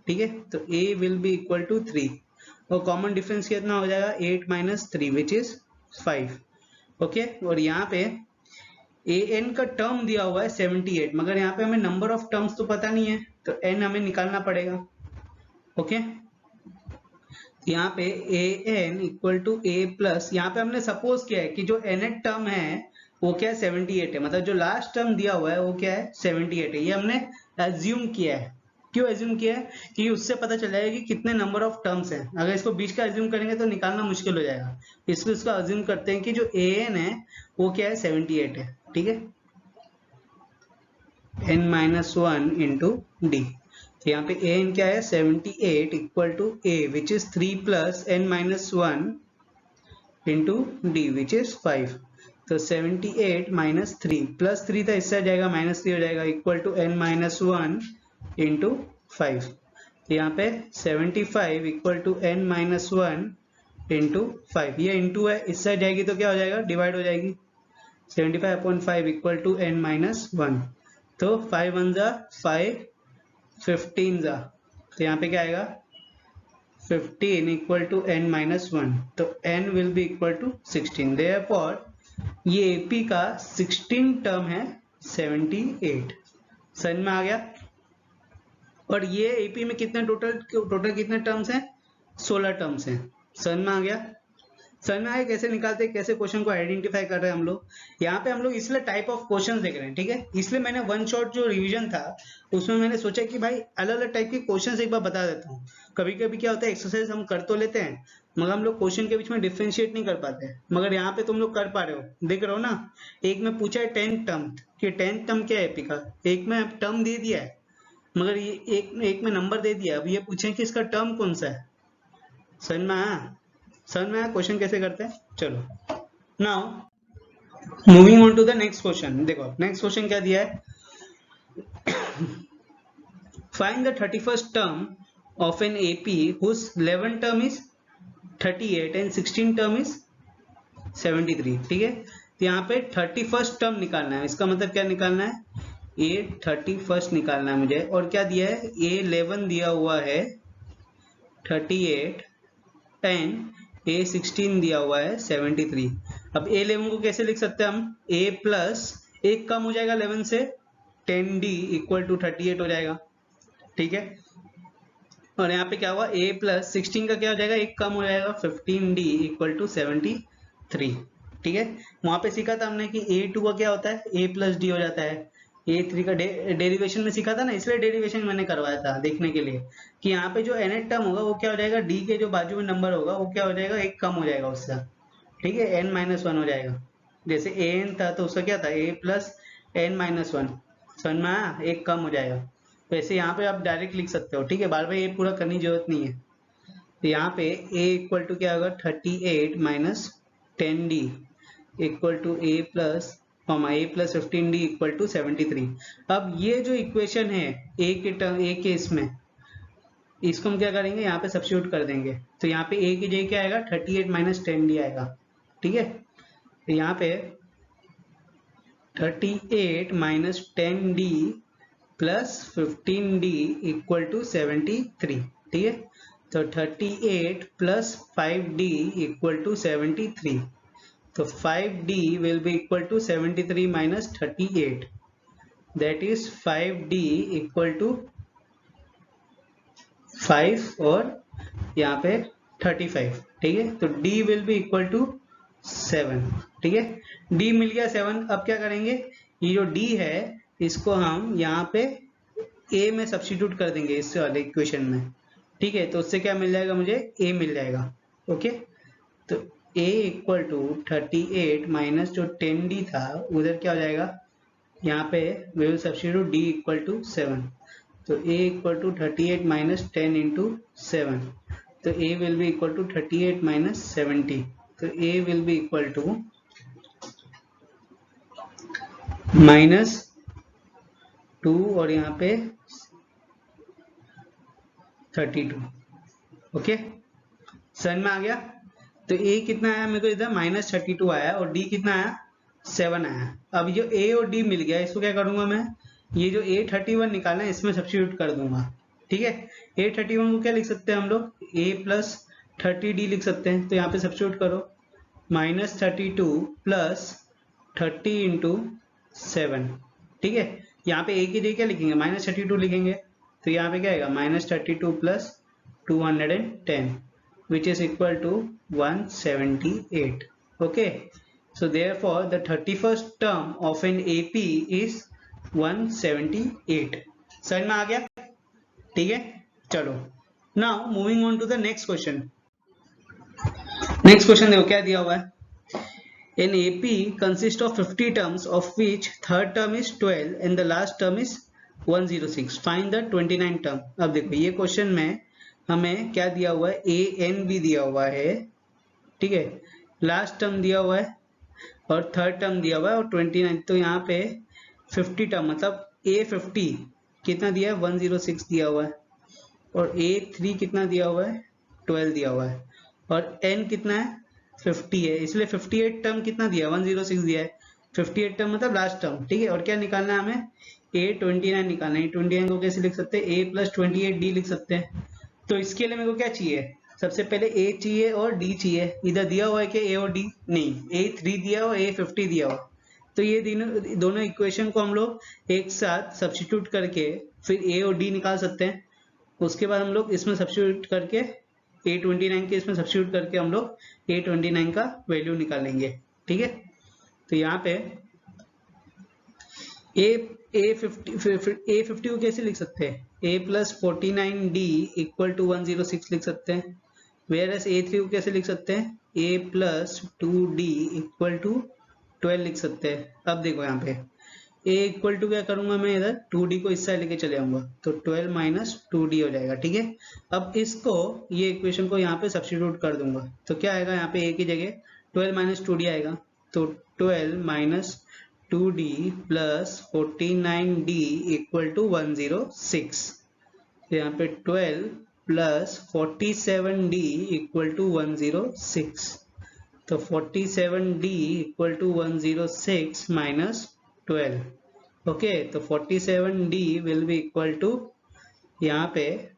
ठीक है। तो a will be equal to 3 और कॉमन डिफरेंस कितना हो जाएगा, 8 माइनस 3 विच इज 5, ओके। और यहाँ पे an का टर्म दिया हुआ है 78, मगर यहाँ पे हमें नंबर ऑफ टर्म्स तो पता नहीं है, तो n हमें निकालना पड़ेगा, ओके। यहाँ पे an equal to a plus, यहाँ पे हमने सपोज किया है कि जो nth टर्म है वो क्या है, 78 है, मतलब जो लास्ट टर्म दिया हुआ है वो क्या है, 78 है। ये हमने एज्यूम किया है। क्यों एज्यूम किया है, कि उससे पता चल जाएगा कि कितने नंबर ऑफ टर्म्स हैं। अगर इसको बीच का एज्यूम करेंगे तो निकालना मुश्किल हो जाएगा, इसलिए इसको एज्यूम करते हैं कि जो an है वो क्या है, 78 है, ठीक है। n minus 1 into D. तो यहाँ पे an क्या है, 78 equal to a which is 3 plus n minus 1 into D which is 5। तो 78 माइनस 3 प्लस 3 था, इससे आ जाएगा माइनस 3 हो जाएगा, equal to n minus 1 into 5। तो यहाँ पे 75 equal to n minus 1 into 5, ये इंटू है, इससे आ जाएगी तो क्या हो जाएगा, डिवाइड हो जाएगी। 75/5 इक्वल टू n माइनस 1। तो 5 1 जा 5, 15 जा, तो यहाँ पे क्या आएगा, 15 इक्वल टू n माइनस 1, तो n will be equal to 16। Therefore ये एपी का 16 टर्म है 78। समझ में आ गया? और ये एपी में कितने टोटल कितने टर्म्स हैं? 16 टर्म्स हैं। समझ में आ गया? समझ में आया कैसे निकालते हैं, कैसे क्वेश्चन को आइडेंटिफाई कर रहे हैं हम लोग? यहाँ पे हम लोग इसलिए टाइप ऑफ क्वेश्चन देख रहे हैं, ठीक है? इसलिए मैंने वन शॉट जो रिवीजन था उसमें मैंने सोचा कि भाई अलग अलग टाइप के क्वेश्चन एक बार बता देता हूँ। कभी कभी क्या होता है, एक्सरसाइज हम कर तो लेते हैं मगर हम लोग क्वेश्चन के बीच में डिफ्रेंशिएट नहीं कर पाते, मगर यहाँ पे तुम लोग कर पा रहे हो, देख रहे हो ना? एक में पूछा है 10 टर्म, कि 10 टर्म क्या है एपी का, एक में टर्म दे दिया है मगर ये एक में नंबर दे दिया, अब ये पूछे कि इसका टर्म कौन सा है। समझ में आया? समझ में आया क्वेश्चन कैसे करते हैं? चलो now moving on to the next question. देखो नेक्स्ट क्वेश्चन क्या दिया है, find the 31st term of an AP whose 11 term is 38 and 16 term is 73। ठीक है, तो यहाँ पे 31st टर्म निकालना है, इसका मतलब क्या निकालना है, ए 31st निकालना है मुझे। और क्या दिया है, ए 11 दिया हुआ है 38 एंड ए 16 दिया हुआ है 73। अब ए 11 को कैसे लिख सकते हैं हम, ए प्लस एक कम हो जाएगा 11 से, 10d इक्वल टू 38 हो जाएगा। ठीक है, और यहाँ पे क्या हुआ, a प्लस 16 का क्या हो जाएगा, एक कम हो जाएगा, 15d इक्वल टू 73। ठीक है, वहां पे सीखा था हमने कि a2 का क्या होता है, a प्लस डी हो जाता है। a3 का डेरिवेशन में सीखा था ना, इसलिए डेरिवेशन मैंने करवाया था देखने के लिए कि यहाँ पे जो nth टर्म होगा वो क्या हो जाएगा, d के जो बाजू में नंबर होगा वो क्या हो जाएगा, एक कम हो जाएगा उससे। ठीक है, n-1 हो जाएगा। जैसे an था तो उसका क्या था, a प्लस n-1, समझ में आया, एक कम हो जाएगा। वैसे यहाँ पे आप डायरेक्ट लिख सकते हो। ठीक है, बार बार ये पूरा करने की जरूरत नहीं है। तो यहाँ पे a इक्वल टू क्या होगा, 38 minus 10d equal to a plus 15d equal to 73। अब ये जो इक्वेशन है a के इसमें, इसको हम क्या करेंगे, यहाँ पे सब्स्टिट्यूट कर देंगे। तो यहाँ पे a की जगह क्या आएगा, 38 माइनस 10d आएगा। ठीक है, तो यहाँ पे 38 minus 10d plus 15d equal to 73। ठीक है, तो 38 प्लस 5d इक्वल टू 73। तो 5d will be equal to 73 minus 38, that is 5d equal to 5 और यहाँ पे 35। ठीक है, तो d will be equal to 7। ठीक है, d मिल गया 7। अब क्या करेंगे, ये जो d है इसको हम यहाँ पे a में सब्स्टिट्यूट कर देंगे इस वाले इक्वेशन में। ठीक है, तो उससे क्या मिल जाएगा, मुझे a मिल जाएगा। ओके, तो a इक्वल टू 38 माइनस जो 10d था उधर क्या हो जाएगा, यहाँ पे we will substitute d equal to 7। तो a equal to 38 minus 10 into 7, तो a will be equal to 38 minus 70। तो a will be equal to minus 2 और यहाँ पे 32। ओके, समझ में आ गया? तो a कितना आया मेरे को इधर, माइनस 32 आया, और d कितना आया, 7 आया। अब जो a और d मिल गया, इसको क्या करूंगा मैं, ये जो a31 निकालना है इसमें सब्स्टिट्यूट कर दूंगा। ठीक है, a31 को क्या लिख सकते हैं हम लोग, a प्लस 30d लिख सकते हैं। तो यहाँ पे सब्स्टिट्यूट करो, माइनस 32 प्लस 30 इंटू 7। ठीक है, यहाँ पे a की जगह क्या लिखेंगे, माइनस 32 लिखेंगे। तो यहाँ पे क्या आएगा, minus 32 plus 210 which is equal to 178. Okay, so therefore the 31st term of an AP is 178. समझ में आ गया? ठीक है, चलो now moving on to the next question. next question देखो क्या दिया हुआ है, an AP consists of 50 terms of which third term is 12 and the last term is 106. find the 29 term. अब देखो ये क्वेश्चन में हमें क्या दिया हुआ है, ए एन भी दिया हुआ है। ठीक है, लास्ट टर्म दिया हुआ है और थर्ड टर्म दिया हुआ है और 29। तो यहाँ पे 50 टर्म मतलब ए 50 कितना दिया है, 106 दिया हुआ है, और ए 3 कितना दिया हुआ है, 12 दिया हुआ है, और एन कितना है, 50 है, इसलिए 58 टर्म कितना दिया, 106 दिया है। 58 टर्म मतलब लास्ट टर्म। ठीक है, और क्या निकालना है हमें, A29 निकालना है। 29 को कैसे लिख सकते हैं, a प्लस 28d लिख सकते हैं। तो इसके लिए मेरे को क्या चाहिए, सबसे पहले ए चाहिए और डी चाहिए, इधर दिया हुआ है कि ए और डी, नहीं, A3 दिया हुआ, A50 दिया हुआ, तो ये दोनों इक्वेशन को हम लोग एक साथ सब्स्टिट्यूट करके फिर ए और डी निकाल सकते हैं। उसके बाद हम लोग इसमें सब्स्टिट्यूट करके A29 के इसमें सब्स्टिट्यूट करके हम लोग A29 का वैल्यू निकालेंगे, ठीक है। तो यहाँ पे A50 को कैसे लिख सकते हैं, A+49D = 106 लिख सकते हैं। वेयर एस A3 को कैसे लिख सकते हैं, A+2D = 12 लिख सकते हैं। अब देखो यहाँ पे A = क्या करूंगा मैं, इधर 2D को इस साइड लेके चले आऊंगा, तो 12 - 2D हो जाएगा, ठीक है। अब इसको, ये इक्वेशन को यहाँ पे सब्स्टिट्यूट कर दूंगा, तो क्या आएगा यहाँ पे A की जगह 12 - 2D आएगा, तो 12 - 2D + 49D = 106। तो यहाँ पे 12 + 47D = 106, तो 47D = 106 - 12, ओके। तो 47D will be equal to यहाँ पे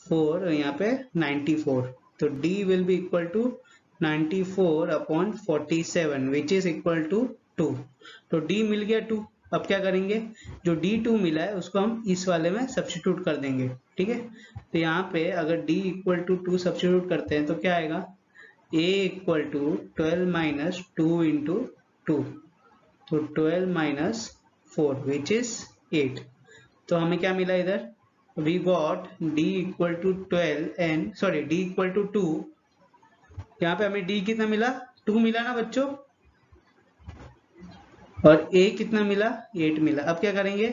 4 और यहाँ पे 94, तो D will be equal to 94/47 which is equal to 2। तो D मिल गया 2। अब क्या करेंगे, जो D2 मिला है उसको हम इस वाले में सब्स्टिट्यूट कर देंगे, ठीक है। तो यहाँ पे अगर D = 2 सब्स्टिट्यूट करते हैं तो क्या आएगा, A = 12 - 2 × 2, तो 12 - 4 विच इज 8। तो हमें क्या मिला इधर, we got D = 12 and sorry D = 2। यहाँ पे हमें D कितना मिला, 2 मिला ना बच्चों, और A कितना मिला, 8 मिला। अब क्या करेंगे,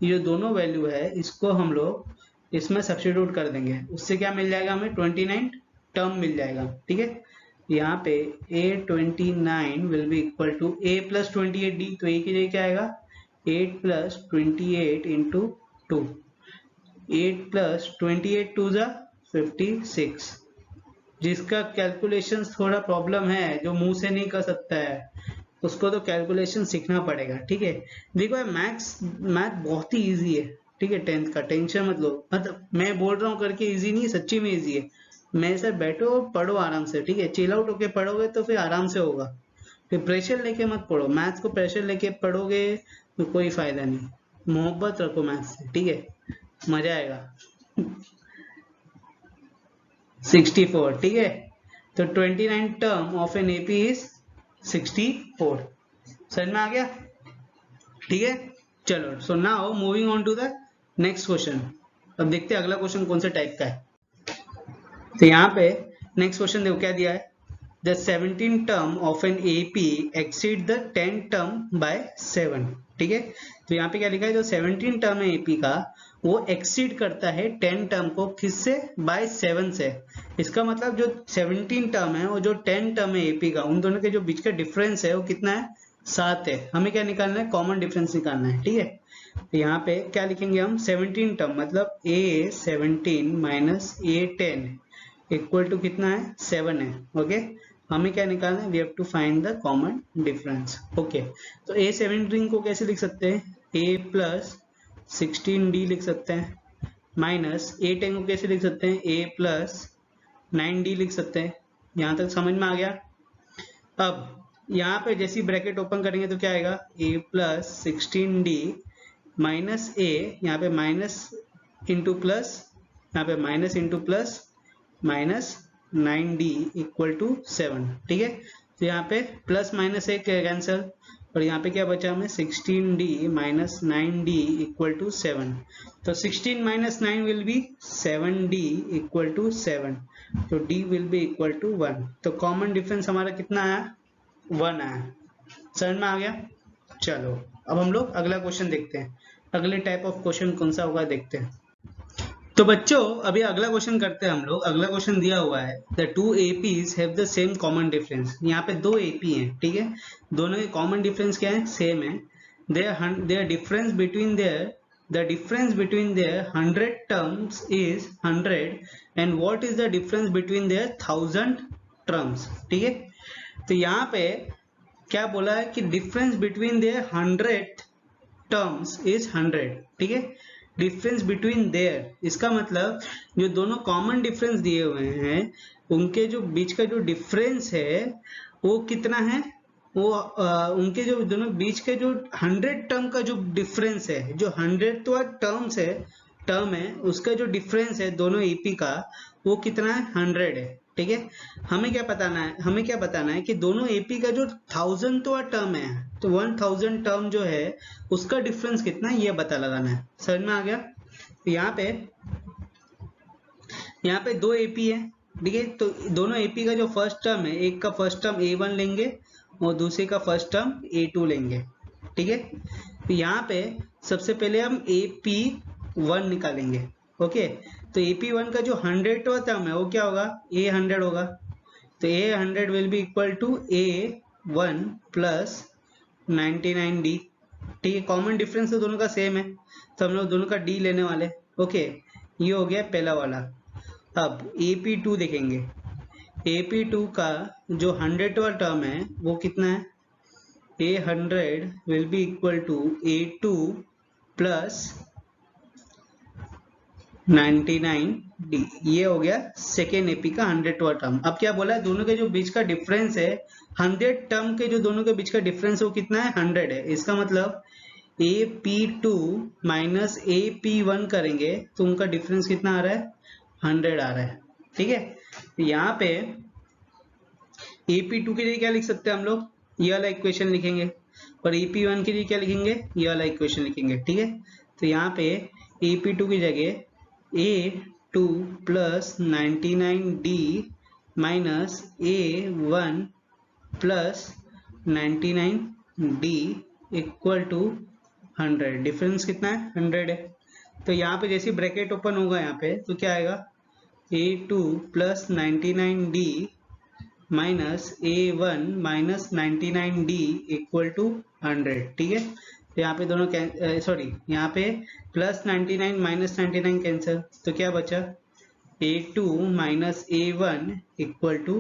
ये जो दोनों वैल्यू है इसको हम लोग इसमें सब्स्टिट्यूट कर देंगे, उससे क्या मिल जाएगा हमें, 29 टर्म मिल जाएगा, ठीक है। यहाँ पे A29 will be equal to A + 28D, तो A की जगह क्या आएगा, 8 + 28 × 2, 8 + 28 2 = 56। जिसका कैलकुलेशन थोड़ा प्रॉब्लम है, जो मुंह से नहीं कर सकता है, उसको तो कैलकुलेशन सीखना पड़ेगा, ठीक है। देखो मैथ बहुत ही इजी है, ठीक है, 10th का टेंशन मत लो, मतलब मैं बोल रहा हूँ करके इजी नहीं, सच्ची में इजी है। मेरे साथ बैठो पढ़ो आराम से, ठीक है, चिल आउट होके पढ़ोगे तो फिर आराम से होगा, फिर प्रेशर लेके मत पढ़ो, मैथ्स को प्रेशर लेके पढ़ोगे तो कोई फायदा नहीं। मोहब्बत रखो मैथ्स से, ठीक है, मजा आएगा। 64, ठीक है। तो 29 term of an AP is 64, समझ में आ गया, ठीक है। चलो, so now moving on to the next question. अब देखते हैं अगला क्वेश्चन कौन से टाइप का है। तो यहाँ पे नेक्स्ट क्वेश्चन देखो क्या दिया है, the 17 term of an AP exceed the 10 term by 7, ठीक है। तो यहाँ पे क्या लिखा है, जो 17 टर्म है एपी का वो एक्सीड करता है 10 टर्म को, किससे, बाय 7 से। इसका मतलब जो 17 टर्म है और जो 10 टर्म है एपी का, उन दोनों के जो बीच का डिफरेंस है वो कितना है, 7 है। हमें क्या निकालना है, कॉमन डिफरेंस निकालना है, ठीक है। तो यहाँ पे क्या लिखेंगे हम, 17 टर्म मतलब A17 - A10 इक्वल टू कितना है, 7 है, ओके। हमें क्या निकालना है, we have to find the common difference, okay. तो A17 को कैसे लिख सकते हैं, A + 16D लिख सकते हैं, माइनस A10 को कैसे लिख सकते हैं, A + 9D लिख सकते हैं। यहाँ तक समझ में आ गया। अब यहाँ पे जैसी ब्रैकेट ओपन करेंगे तो क्या आएगा, A + 16D माइनस A, यहाँ पे माइनस इंटू प्लस, यहाँ पे minus into plus minus 9D = 7, ठीक है। तो यहाँ पे प्लस माइनस एक कैंसिल, और यहाँ पे क्या बचा हमें, 16D - 9D = 7। तो 16 - 9 विल बी 7D = 7, तो D will be equal to 1। तो कॉमन डिफरेंस हमारा कितना आया, 1 आया। समझ में आ गया। चलो अब हम लोग अगला क्वेश्चन देखते हैं, अगले टाइप ऑफ क्वेश्चन कौन सा होगा देखते हैं। तो बच्चों अभी अगला क्वेश्चन करते हैं हम लोग। अगला क्वेश्चन दिया हुआ है, the 2 APs have the same common difference. यहाँ पे 2 AP हैं, ठीक है, दोनों के कॉमन डिफरेंस क्या है, सेम है। There difference between there the difference between their 100 terms is 100 and what is the difference between their 1000 terms, ठीक है। तो यहाँ पे क्या बोला है कि difference between their 100 terms is 100, ठीक है। डिफरेंस बिटवीन देयर, इसका मतलब जो दोनों कॉमन डिफरेंस दिए हुए हैं उनके जो बीच का जो डिफरेंस है वो कितना है, वो उनके जो दोनों बीच के जो 100 टर्म का जो डिफरेंस है, जो 100वां टर्म है उसका जो डिफरेंस है दोनों एपी का वो कितना है, 100 है। ठीक है, हमें क्या बताना है कि दोनों एपी का जो 1000वां टर्म है, तो 1000 टर्म जो है उसका डिफरेंस कितना है ये पता लगाना है। समझ में आ गया? तो यहाँ पे दो एपी है, ठीक है, तो दोनों एपी का जो फर्स्ट टर्म है, एक का फर्स्ट टर्म A1 लेंगे और दूसरे का फर्स्ट टर्म A2 लेंगे। ठीक है, तो यहाँ पे सबसे पहले हम AP1 निकालेंगे। ओके, तो AP1 का जो 100वां टर्म है वो क्या होगा, A100 होगा। तो A100 will be equal to A1 plus 99D। ठीक है, कॉमन डिफरेंस तो दोनों का सेम है तो हम लोग दोनों का D लेने वाले। ओके, ये हो गया पहला वाला। अब AP2 देखेंगे, AP2 का जो 100वां टर्म है वो कितना है, A100 will be equal to A2 plus 99D। ये हो गया सेकेंड एपी का 100वां टर्म। अब क्या बोला है, दोनों के जो बीच का डिफरेंस है 100 टर्म के जो दोनों के बीच का डिफरेंस है वो कितना है, 100 है। इसका मतलब AP2 माइनस AP1 करेंगे तो उनका डिफरेंस कितना आ रहा है, 100 आ रहा है। ठीक है, तो यहाँ पे AP2 के लिए क्या लिख सकते हैं हम लोग, ये वाला इक्वेशन लिखेंगे, और AP1 के लिए क्या लिखेंगे, ये वाला इक्वेशन लिखेंगे। ठीक है, तो यहाँ पे AP2 की जगह A2 plus 99D minus A1 plus 99D equal to 100। Difference कितना है, 100 है। तो यहाँ पे जैसे ब्रैकेट ओपन होगा यहाँ पे तो क्या आएगा, A2 plus 99D minus A1 minus 99D equal to 100। ठीक है, तो यहाँ पे दोनों यहाँ पे प्लस 99 माइनस 99 कैंसिल, तो क्या बचा, A2 minus A1 equal to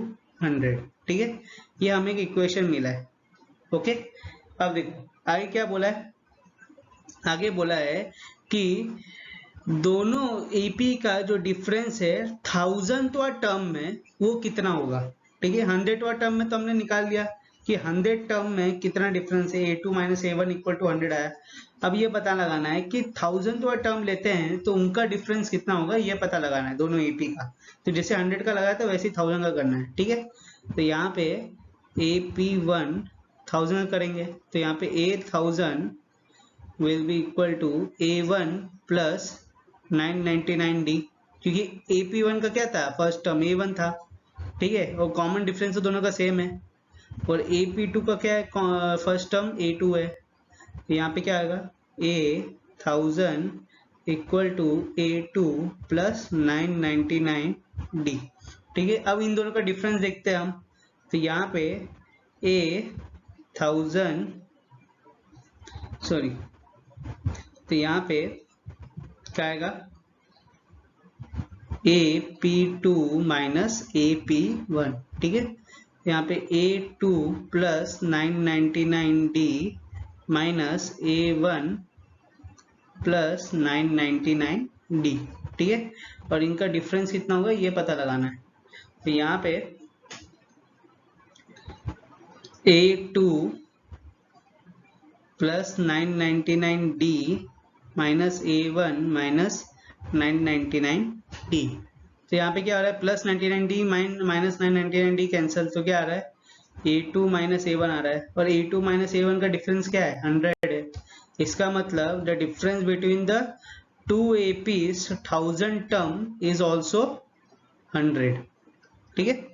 100। ठीक है, ये हमें एक इक्वेशन मिला है। ओके, अब देखो आगे क्या बोला है, आगे बोला है कि दोनों एपी का जो डिफरेंस है 1000वां टर्म में वो कितना होगा। ठीक है, 100वां टर्म में तो हमने निकाल लिया कि 100 टर्म में कितना डिफरेंस है, A2 minus A1 equal to 100 आया। अब ये पता लगाना है कि 1000वां टर्म लेते हैं तो उनका डिफरेंस कितना होगा, ये पता लगाना है दोनों एपी का। तो जैसे 100 का लगाया था वैसे ही 1000 का करना है। ठीक है, तो यहाँ पे AP1 1000 करेंगे तो यहाँ पे A1000 will be equal to A1 plus 999D, क्योंकि AP1 का क्या था, फर्स्ट टर्म A1 था। ठीक है, और कॉमन डिफरेंस तो दोनों का सेम है। और AP2 का क्या है, फर्स्ट टर्म A2 है। तो यहाँ पे क्या आएगा, A1000 equal to A2 plus 999D। ठीक है, अब इन दोनों का डिफरेंस देखते हैं हम। तो यहाँ पे तो यहाँ पे क्या आएगा, AP2 माइनस AP1। ठीक है, यहाँ पे A2 plus 999D minus A1 plus 999D। ठीक है, और इनका डिफरेंस कितना होगा ये पता लगाना है। तो यहाँ पे A2 plus 999D minus A1 minus 999D। तो यहाँ पे क्या आ रहा है, plus 99D minus 999D cancel, तो क्या आ रहा है, A2 माइनस A1 आ रहा है। और A2 माइनस A1 का डिफरेंस क्या है, 100 है। इसका मतलब the difference between the two APs 1000 term is also 100। ठीक है,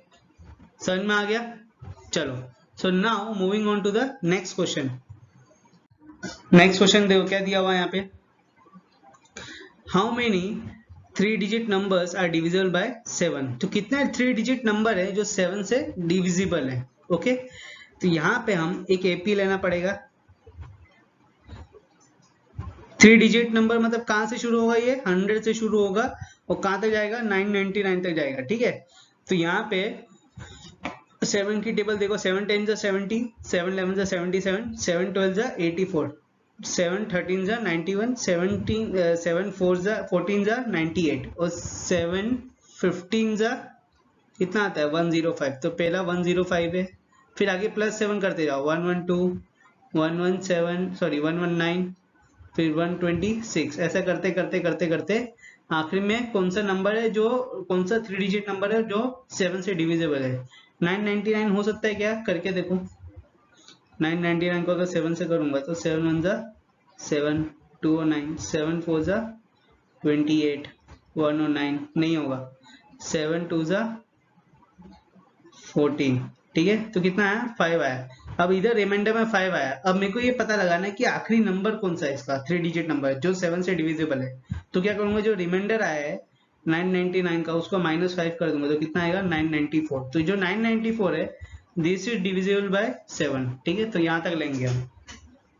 समझ में आ गया। चलो, so now moving on to the next question. Next question देखो क्या दिया हुआ है यहाँ पे, how many 3 digit numbers are divisible by 7। तो कितने 3 डिजिट नंबर है जो 7 से डिविजिबल है। ओके, तो यहाँ पे हम एक एपी लेना पड़ेगा। 3 डिजिट नंबर मतलब कहाँ से शुरू होगा, ये 100 से शुरू होगा और कहाँ तक जाएगा, 999 तक जाएगा। ठीक है, तो यहाँ पे 7 की टेबल देखो, 7 10 70, 7 11 77, 7 12 84। 7 13 जा 91, 17 7 4 जा 14 जा 98 और 7 15 जा कितना आता है 105। तो पहला 105 है, फिर आगे +7 करते जाओ 112 117 सॉरी 119 फिर 126, ऐसा करते करते करते करते आखिर में कौन सा नंबर है जो कौन सा 3 डिजिट नंबर है जो 7 से डिविजिबल है। 999 हो सकता है क्या, करके देखो। 999 को अगर 7 से करूंगा तो 7 1 जा 7 209 7 4 जा 28 109 नहीं होगा, 7 2 जा 14, ठीक है। तो कितना आया 5 आया। अब इधर रिमाइंडर में 5 आया। अब मेरे को ये पता लगाना है कि आखिरी नंबर कौन सा है इसका 3 डिजिट नंबर जो 7 से डिविजिबल है। तो क्या करूंगा, जो रिमाइंडर आया है 999 का उसको -5 कर दूंगा तो कितना आएगा 994। तो जो 994 है दिस इज डिविजिबल बाय 7, ठीक है। तो यहाँ तक लेंगे हम।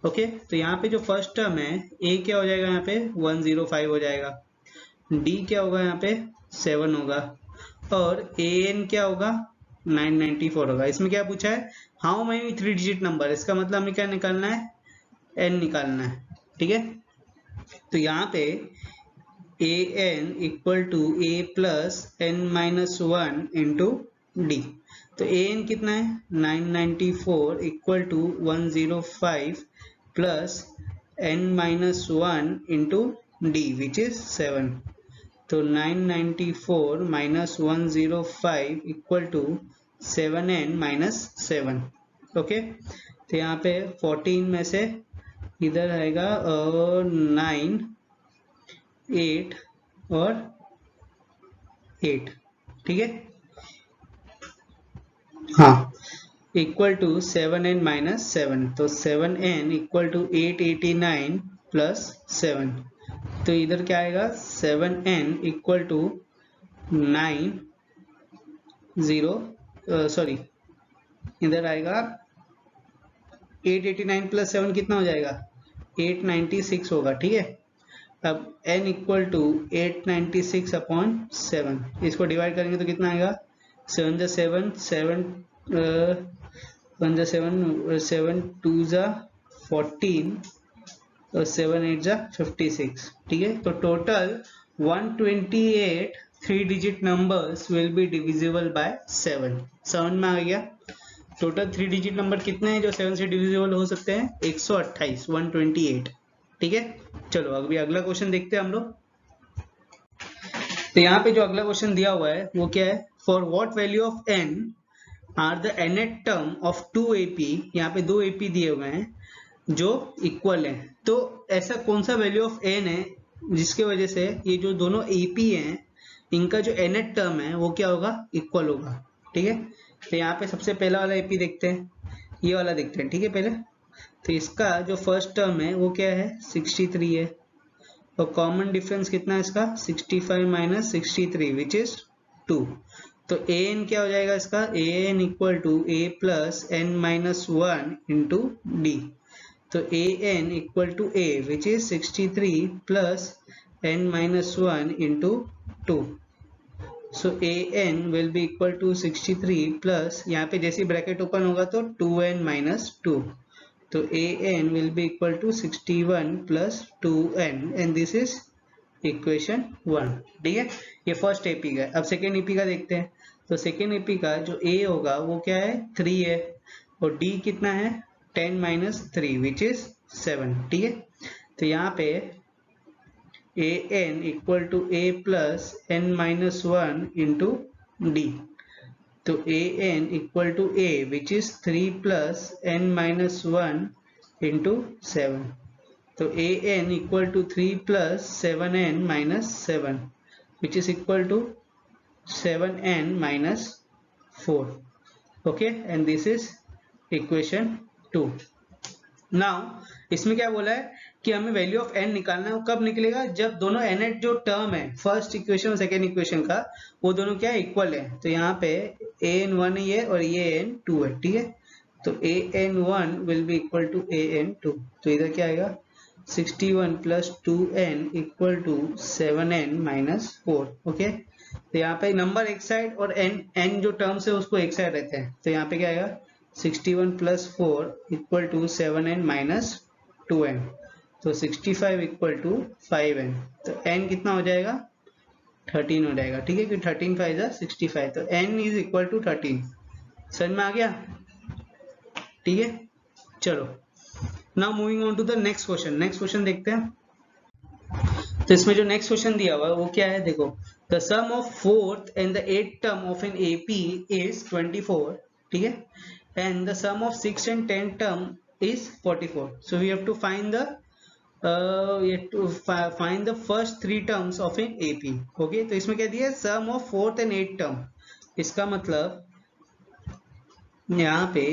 ओके, तो यहाँ पे जो फर्स्ट टर्म है ए क्या हो जाएगा, यहाँ पे 105 हो जाएगा, डी क्या होगा यहाँ पे 7 होगा, और ए एन क्या होगा 994 होगा। इसमें क्या पूछा है, हाउ मेनी 3 डिजिट नंबर, इसका मतलब हमें क्या निकालना है, एन निकालना है, ठीक है। तो यहाँ पे a N equal to a plus N minus 1 into D. तो ए एन कितना है 994 equal to 105 plus N minus 1 into D which is 7। तो 994 minus 105 equal to 7n minus 7। Okay, तो यहाँ पे 14 में से इधर आएगा 9 8 और 8, ठीक है। हाँ, इक्वल टू 7n माइनस 7। तो 7n इक्वल टू 889 प्लस 7। तो इधर क्या आएगा 7n इक्वल टू 9 0 सॉरी इधर आएगा 889 प्लस 7 कितना हो जाएगा 896 होगा, ठीक है। अब n इक्वल टू 896 अपॉन 7, इसको डिवाइड करेंगे तो कितना आएगा 7 जा 7 7 1 जा 7 7 2 जा 14 और 7 8 जा 56, ठीक है। तो total 128 3 digit numbers will be divisible by 7। समझ में आ गया। टोटल 3 डिजिट नंबर कितने हैं जो 7 से डिविजिबल हो सकते हैं 128 128, ठीक है। चलो अभी अगला क्वेश्चन देखते हैं हम लोग। तो यहाँ पे जो अगला क्वेश्चन दिया हुआ है वो क्या है, for what value of n are the nth term of 2 AP, यहाँ पे 2 AP दिए हुए हैं जो इक्वल है। तो ऐसा कौन सा वैल्यू ऑफ n है जिसके वजह से ये जो दोनों AP हैं इनका जो nth टर्म है वो क्या होगा, इक्वल होगा, ठीक है। तो यहाँ पे सबसे पहला वाला AP देखते हैं, ये वाला देखते हैं, ठीक है पहले। तो इसका जो फर्स्ट टर्म है वो क्या है 63 है, और कॉमन डिफरेंस कितना है इसका 65 माइनस 63 विच इज 2। तो ए एन क्या हो जाएगा इसका, a N equal to a plus N minus 1 into D. तो a N equal to a which is 63 plus N minus 1 into 2। So a n will be equal to 63 plus, यहाँ पे जैसे bracket open होगा तो 2n minus 2। तो a n will be equal to 61 plus 2n and this is equation 1, ठीक है। ये first AP का है। अब सेकेंड एपी का देखते हैं। तो सेकेंड एपी का जो a होगा वो क्या है 3 है, और d कितना है 10 माइनस 3 विच इज 7, ठीक है। तो यहाँ पे a n equal to a plus n minus 1 into D. तो a n equal to a which is 3 plus n minus 1 into 7। तो a n equal to 3 plus 7n minus 7 which is equal to 7n minus 4। Okay, and this is equation 2। नाउ इसमें क्या बोला है कि हमें value of n निकालना है। वो कब निकलेगा, जब दोनों nth जो टर्म है फर्स्ट इक्वेशन और सेकेंड इक्वेशन का वो दोनों क्या इक्वल है। तो यहाँ पे an1 है और ये an2 है, ठीक है। तो an1 will be equal to an2। तो इधर क्या आएगा 61 plus 2n equal to 7n minus 4। Okay, तो यहाँ पे नंबर एक साइड और n जो टर्म्स है उसको एक साइड रहते हैं। तो यहाँ पे क्या आएगा 61 plus 4 equal to 7n minus 2n। तो 65 इक्वल टू 5n, तो n कितना हो जाएगा 13 हो जाएगा, ठीक है, कि 13 5 65, तो n इज इक्वल टू 13। समझ में आ गया, ठीक है। चलो now moving on to the next question. Next question देखते हैं। तो इसमें जो नेक्स्ट क्वेश्चन दिया हुआ है वो क्या है, देखो, the sum of fourth and the eight term of an AP is 24, ठीक है, and the sum of six and 10 term is 44, so we have to find the first three terms of an AP. Okay, तो इसमें क्या दिया है, sum of fourth and eight term, इसका मतलब यहाँ पे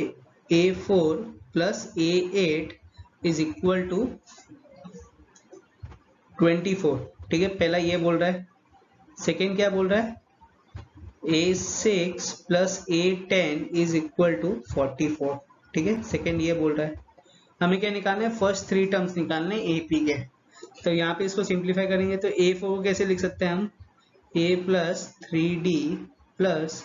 a4 plus a8 is equal to 24, ठीक है, पहला ये बोल रहा है। सेकेंड क्या बोल रहा है, a6 plus a10 is equal to 44, ठीक है, सेकेंड ये बोल रहा है। हमें क्या निकालना है, फर्स्ट थ्री टर्म्स निकालने AP के। तो यहाँ पे इसको सिंप्लीफाई करेंगे तो a4 को कैसे लिख सकते हैं हम, a plus 3d plus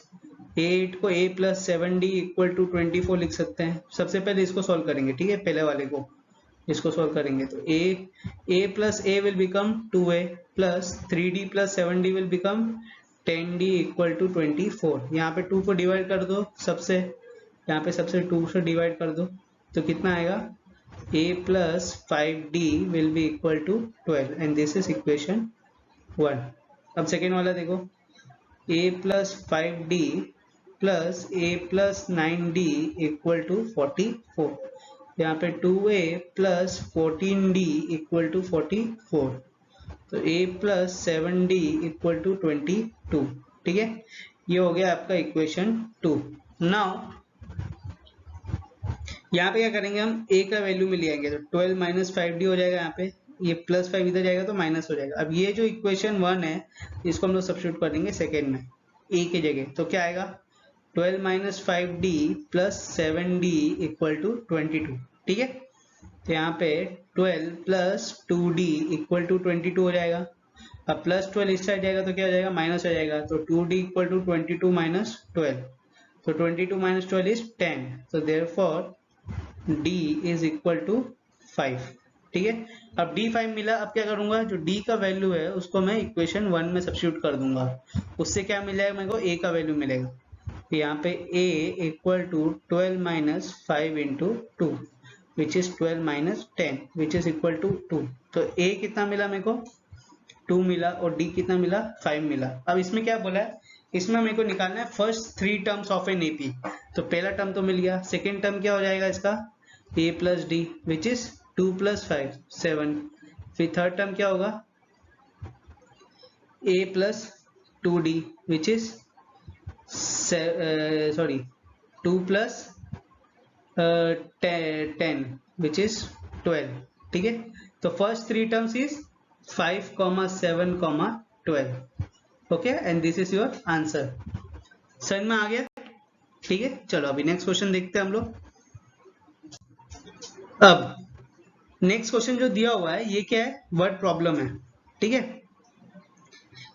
a8 को a plus 7d equal to 24 लिख सकते हैं। सबसे पहले इसको सॉल्व करेंगे, ठीक है, पहले वाले को इसको सॉल्व करेंगे तो a plus a will become 2a plus 3d plus 7d will become 10d equal to 24। यहाँ पे 2 को डिवाइड कर दो सबसे, यहाँ पे सबसे 2 से डिवाइड कर दो तो कितना आएगा, a plus 5d will be equal to 12 and this is equation 1। अब सेकेंड वाला देखो, a plus 5d plus a plus 9d equal to 44, यहाँ पे 2a plus 14d equal to 44, तो a plus 7d equal to 22, ठीक है, ये हो गया आपका इक्वेशन 2। नाउ यहाँ पे क्या करेंगे हम, a का वैल्यू में ले आएंगे तो 12 माइनस 5d हो जाएगा, यहाँ पे ये प्लस 5 इधर जाएगा तो माइनस हो जाएगा। अब ये जो इक्वेशन 1 है इसको हम लोग सब्स्टिट्यूट कर देंगे सेकेंड में a की जगह, तो क्या आएगा 12 minus 5d plus 7d equal to 22, ठीक है, तो यहाँ पे 12 प्लस 2d इक्वल टू 22 हो जाएगा। अब प्लस 12 इस साइड जाएगा तो क्या हो जाएगा, माइनस हो जाएगा, तो 2d इक्वल टू 22 माइनस 12, तो 22 माइनस 12 इज 10, तो therefore d is equal to 5, ठीक है। अब d5 मिला, अब क्या करूंगा, जो d का वैल्यू है उसको मैं इक्वेशन 1 में सब्स्टिट्यूट कर दूंगा, उससे क्या मिलेगा मेरे को, a का वैल्यू मिलेगा। यहाँ पे a equal to 12 minus 5 into 2 which is 12 minus 10 which is equal to 2, तो a कितना मिला मेरे को 2 मिला और d कितना मिला 5 मिला। अब इसमें क्या बोला है, इसमें मेरे को निकालना है first three terms of an AP। तो पहला टर्म तो मिल गया, सेकेंड टर्म क्या हो जाएगा इसका, a plus d which is 2 plus 5 7, फिर थर्ड टर्म क्या होगा, a plus 2d which is 2 plus 10 which is 12, ठीक है। तो first three terms is 5, 7, 12, okay, and this is your answer. समझ में आ गया, ठीक है। चलो अभी नेक्स्ट क्वेश्चन देखते हैं हम लोग। अब नेक्स्ट क्वेश्चन जो दिया हुआ है ये क्या है, वर्ड प्रॉब्लम है, ठीक है।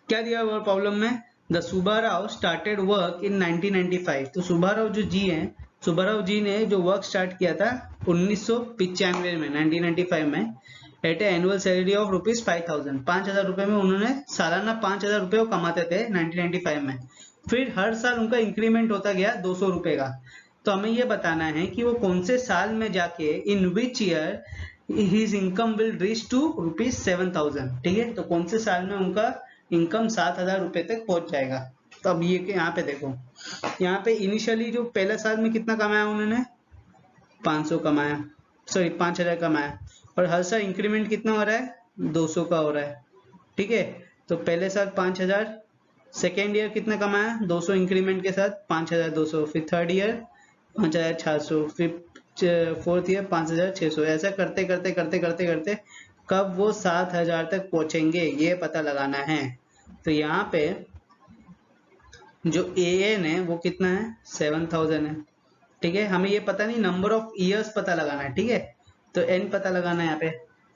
क्या दिया हुआ प्रॉब्लम में, the Subbarao started work in 1995। तो सुब्बाराव जो जी हैं, सुब्बाराव जी ने जो वर्क स्टार्ट किया था 1995 में, 1995 में, at a annual salary of ₹5000, 5000 रुपए में उन्होंने सालाना 5000 रुपए वो कमाते थे 1995 में। फिर हर साल उनका इंक्रीमेंट होता गया 200 रुपए का। तो हमें ये बताना है कि वो कौन से साल में जाके, in which year his income will reach to ₹7000, ठीक है, तो कौन से साल में उनका इनकम 7000 रुपए तक पहुंच जाएगा। तो अब ये यहाँ पे देखो, यहाँ पे इनिशियली जो पहला साल में कितना कमाया उन्होंने, 500 कमाया, सॉरी 5000 कमाया, और हर साल इंक्रीमेंट कितना हो रहा है, 200 का हो रहा है, ठीक है। तो पहले साल 5000, सेकेंड ईयर कितना कमाया, 200 इंक्रीमेंट के साथ 5200, फिर थर्ड ईयर 5600, फिर फोर्थ ईयर 5600, ऐसा करते करते करते करते करते कब वो 7000 तक पहुंचेंगे ये पता लगाना है। तो यहाँ पे जो AN है वो कितना है, 7000 है, ठीक है। हमें ये पता नहीं, नंबर ऑफ ईयर्स पता लगाना है, ठीक है, तो N पता लगाना है यहाँ पे,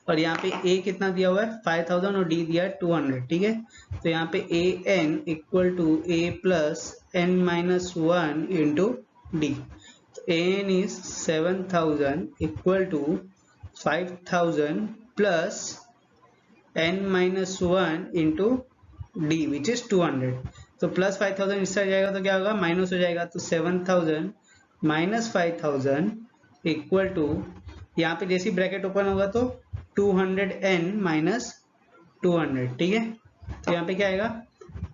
और यहाँ पे A कितना दिया हुआ है 5000 और D दिया है 200, ठीक है। तो यहाँ पे AN equal to A plus N minus 1 into D। AN is 7000 equal to 5000 plus n minus 1 into D which is 200। तो प्लस 5000 इससे आ जाएगा तो क्या होगा, माइनस हो जाएगा, तो 7000 माइनस 5000 इक्वल टू, यहाँ पे जैसी ब्रैकेट ओपन होगा तो 200n माइनस 200, ठीक है। तो यहाँ पे क्या आएगा,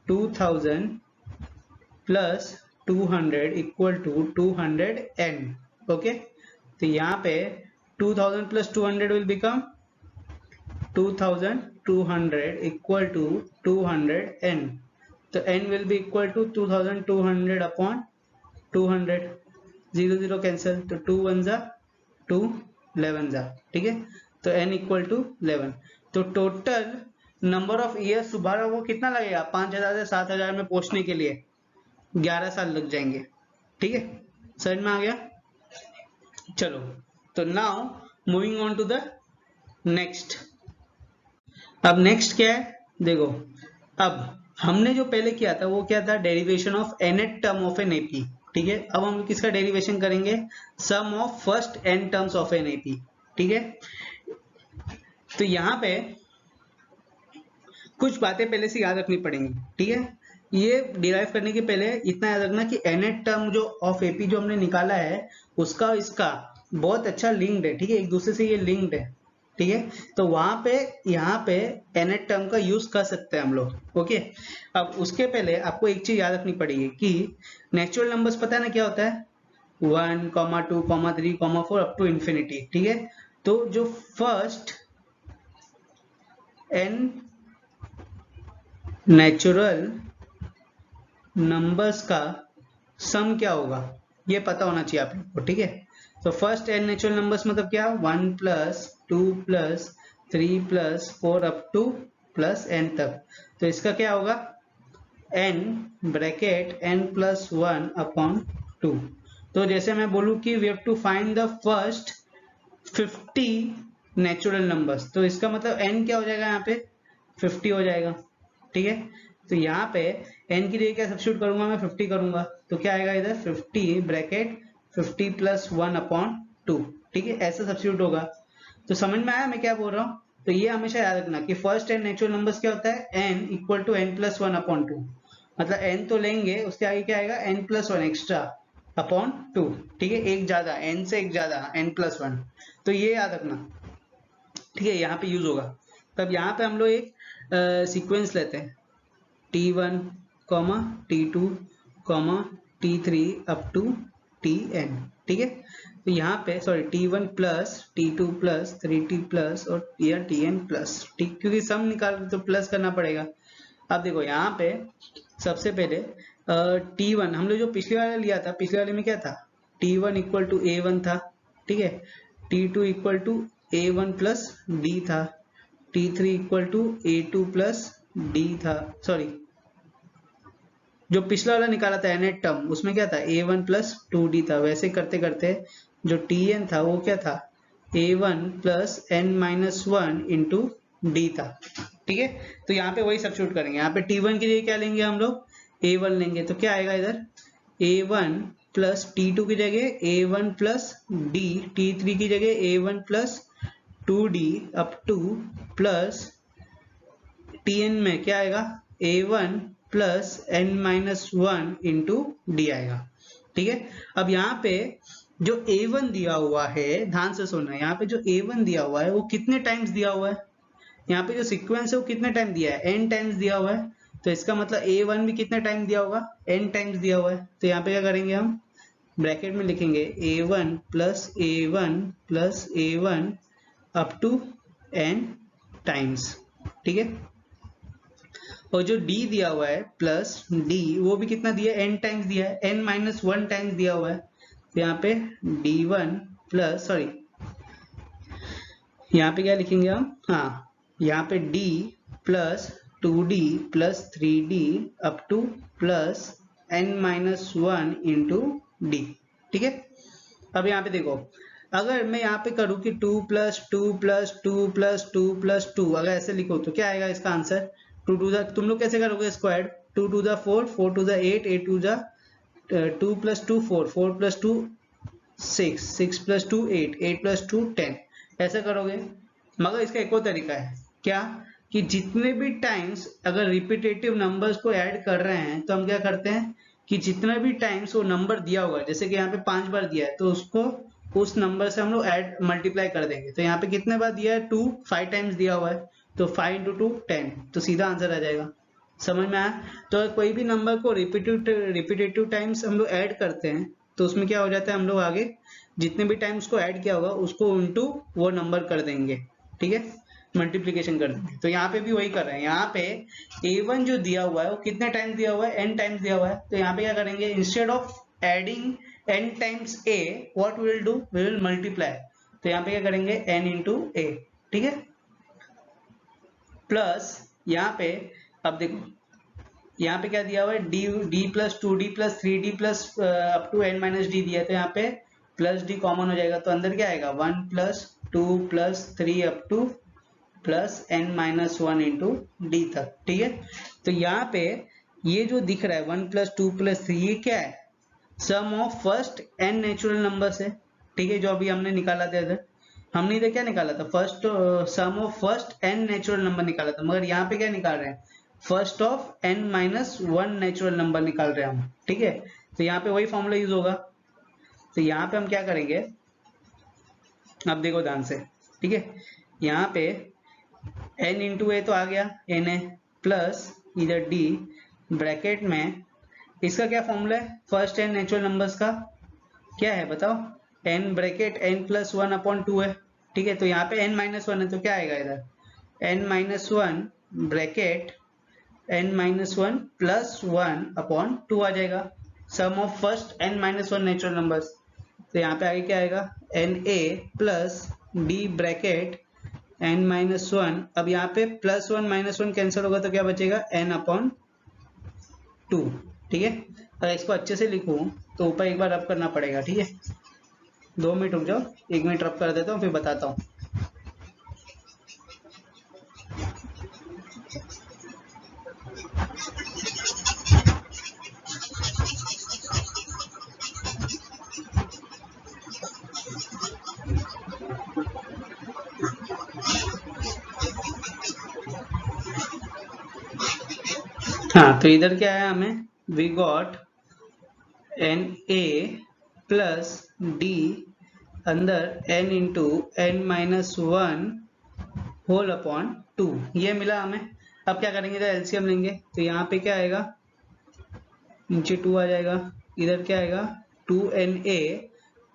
2000 plus 200 equal to 200n, okay. तो यहाँ पे 2000 plus 200 will become 2200 equal to 200n। तो n will be equal to 2200 upon 200, 0 0 cancel, तो 2 1 जा 2 11 जा, ठीक है। तो n इक्वल टू 11। तो टोटल नंबर ऑफ ईयर्स दोबारा वो कितना लगेगा, 5000 से 7000 में पहुंचने के लिए 11 साल लग जाएंगे, ठीक है। समझ में आ गया। चलो, तो now moving on to the next. अब नेक्स्ट क्या है, देखो, अब हमने जो पहले किया था वो क्या था, derivation of nth term of an AP, ठीक है। अब हम किसका डेरिवेशन करेंगे, sum of first n terms of an AP, ठीक है। तो यहाँ पे कुछ बातें पहले से याद रखनी पड़ेंगी, ठीक है। ये डिराइव करने के पहले इतना याद रखना कि nth टर्म जो ऑफ एपी जो हमने निकाला है उसका इसका बहुत अच्छा लिंक्ड है, ठीक है, एक दूसरे से ये लिंक्ड है, ठीक है। तो वहां पे यहाँ पे nth टर्म का यूज कर सकते हैं हम लोग, ओके। अब उसके पहले आपको एक चीज याद रखनी पड़ेगी कि नेचुरल नंबर्स पता है ना क्या होता है, 1, 2, 3, 4 अप टू इंफिनिटी, ठीक है। तो जो फर्स्ट n नेचुरल नंबर्स का सम क्या होगा ये पता होना चाहिए आप लोग को, ठीक है। तो फर्स्ट n नेचुरल नंबर्स मतलब क्या, 1 plus 2 plus 3 plus 4 up to plus n तक। तो इसका क्या होगा, n bracket n plus 1 upon 2। तो जैसे मैं बोलूं कि we have to find the first 50 natural numbers, तो इसका मतलब n क्या हो जाएगा, यहाँ पे 50 हो जाएगा, ठीक है। तो यहाँ पे n की जगह क्या सब्स्टिट्यूट करूंगा, मैं 50 करूंगा, तो क्या आएगा इधर 50 ब्रैकेट 50 प्लस 1 अपॉन 2, ठीक है, ऐसा सब्स्टिट्यूट होगा। तो समझ में आया मैं क्या बोल रहा हूँ। तो ये हमेशा याद रखना कि फर्स्ट n नेचुरल नंबर्स क्या होता है, n equal to n plus 1 upon 2, मतलब n तो लेंगे उसके आगे क्या आएगा, n प्लस 1 एक्स्ट्रा अपॉन 2, ठीक है, एक ज्यादा, n से एक ज्यादा, n प्लस 1। तो ये याद रखना, ठीक है, यहाँ पे यूज होगा। तब यहाँ पे हम लोग एक सीक्वेंस लेते हैं, T1, T2, T3 up to Tn, ठीक है। तो यहाँ पे sorry T1 plus T2 plus 3T plus और या Tn प्लस, ठीक, क्योंकि सम निकाल तो प्लस करना पड़ेगा। अब देखो यहाँ पे सबसे पहले T1 हम लोग जो पिछले वाले लिया था, पिछले वाले में क्या था, T1 इक्वल टू A1 था, ठीक है। T2 equal to A1 plus D था, T3 equal to A2 plus D था, सॉरी जो पिछला वाला निकाला था nth टर्म उसमें क्या था, A1 प्लस 2D था। वैसे करते करते जो Tn था वो क्या था, A1 plus n minus 1 into D था, ठीक है। तो यहाँ पे वही सब्स्टिट्यूट करेंगे, यहाँ पे T1 की जगह क्या लेंगे हम लोग, A1 लेंगे, तो क्या आएगा इधर A1 प्लस T2 की जगह A1 प्लस D, T3 की जगह A1 plus 2D up to plus Tn में क्या आएगा, A1 plus n minus 1 into D आएगा, ठीक है। अब यहाँ पे जो A1 दिया हुआ है, ध्यान से सुनना, यहाँ पे जो A1 दिया हुआ है वो कितने टाइम्स दिया हुआ है, यहाँ पे जो सीक्वेंस है वो कितने टाइम दिया है, n टाइम्स दिया हुआ है। तो इसका मतलब A1 भी कितने टाइम दिया होगा, n टाइम्स दिया हुआ है। तो यहाँ पे क्या करेंगे हम, ब्रैकेट में लिखेंगे A1 plus A1 plus A1 up to n times, ठीक है। और जो d दिया हुआ है प्लस d वो भी कितना दिया है, n टाइम्स दिया है, n माइनस 1 टाइम्स दिया हुआ है। तो यहाँ पे d1 प्लस सॉरी यहाँ पे क्या लिखेंगे हम, हाँ यहाँ पे d plus 2d plus 3d up to plus n minus 1 into D, ठीक है। अब यहाँ पे देखो, अगर मैं यहाँ पे करूँ कि 2 प्लस 2 प्लस 2 प्लस 2 प्लस 2, अगर ऐसे लिखो तो क्या आएगा इसका आंसर, 2 टू द, तुम लोग कैसे करोगे square, 2 to the 4, 4 to the 8, 8 to the 2 plus 2 4, 4 plus 2 6, 6 plus 2 8, 8 plus 2 10, ऐसा करोगे। मगर इसका एक और तरीका है, क्या कि जितने भी टाइम्स अगर रिपीटेटिव नंबर्स को ऐड कर रहे हैं तो हम क्या करते हैं कि जितना भी टाइम्स वो नंबर दिया हुआ है, जैसे कि यहाँ पे 5 बार दिया है तो उसको उस नंबर से हम लोग ऐड मल्टीप्लाई कर देंगे। तो यहाँ पे कितने बार दिया है 2, 5 टाइम्स दिया हुआ है तो 5 इंटू 2 10, तो सीधा आंसर आ जाएगा। समझ में आया? तो कोई भी नंबर को रिपीटेटिव टाइम्स हम लोग ऐड करते हैं तो उसमें क्या हो जाता है, हम लोग आगे जितने भी टाइम्स को ऐड किया होगा उसको इंटू वो नंबर कर देंगे, ठीक है, मल्टीप्लीकेशन कर देंगे। तो यहाँ पे भी वही कर रहे हैं। यहाँ पे a1 जो दिया हुआ है वो कितने टाइम्स दिया हुआ है, n टाइम्स दिया हुआ है। तो यहाँ पे क्या करेंगे, instead of adding n times a what we will do, we will multiply. तो यहाँ पे क्या करेंगे n इंटू a, ठीक है, प्लस यहाँ पे अब देखो यहाँ पे क्या दिया हुआ है d plus 2d plus 3d plus up to n minus d दिया है। तो यहाँ पे प्लस d कॉमन हो जाएगा तो अंदर क्या आएगा 1 plus 2 plus 3 up to plus n minus 1 into D तक, ठीक है। तो यहाँ पे ये जो दिख रहा है 1 प्लस 2 प्लस 3 ये क्या है, sum of first n natural number है, ठीक है, जो अभी हमने निकाला था इधर। हमने इधर क्या निकाला था, first sum of first n natural number निकाला था, मगर यहाँ पे क्या निकाल रहे हैं, first of n minus 1 natural number निकाल रहे हैं हम, ठीक है। तो यहाँ पे वही फॉर्मूला यूज होगा। तो यहाँ पे हम क्या करेंगे, अब देखो ध्यान से, ठीक है, यहाँ पे n इंटू ए तो आ गया n है, प्लस इधर d ब्रैकेट में इसका क्या फॉर्मूला है, फर्स्ट n नेचुरल नंबर्स का क्या है बताओ, n bracket n plus 1 upon 2 है, ठीक है। तो यहाँ पे n माइनस 1 है तो क्या आएगा इधर n minus 1 bracket n minus 1 plus 1 upon 2 आ जाएगा, sum of first n minus 1 natural numbers. तो यहाँ पे आगे क्या आएगा n a plus d bracket n minus 1, अब यहाँ पे प्लस 1 माइनस 1 कैंसिल होगा तो क्या बचेगा n अपॉन 2, ठीक है। अगर इसको अच्छे से लिखूं तो ऊपर एक बार रब करना पड़ेगा, ठीक है। 2 मिनट रुक जाओ, 1 मिनट रब कर देता हूँ फिर बताता हूँ। हाँ तो इधर क्या है हमें, we got N A plus D अंदर n into N minus 1 whole upon 2 ये मिला हमें। अब क्या करेंगे, इधर एलसीएम लेंगे तो यहाँ पे क्या आएगा, नीचे 2 आ जाएगा, इधर क्या आएगा 2na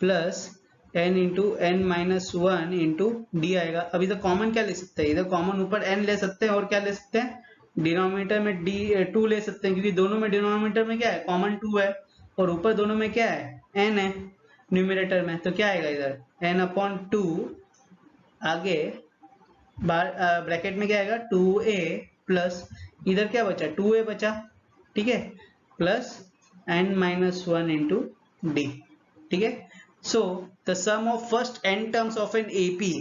plus n into N minus 1 into D आएगा। अब इधर कॉमन क्या ले सकते हैं, इधर कॉमन ऊपर n ले सकते हैं और क्या ले सकते हैं, डिनोमिनेटर में d 2 ले सकते हैं, क्योंकि दोनों में डिनोमिनेटर में क्या है कॉमन 2 है और ऊपर दोनों में क्या है n है न्यूमरेटर में। तो क्या आएगा इधर n अपॉन 2, आगे ब्रैकेट में क्या आएगा 2a प्लस इधर क्या बचा 2a बचा, ठीक है, plus n minus 1 into D, ठीक है। So the sum of first n terms of an AP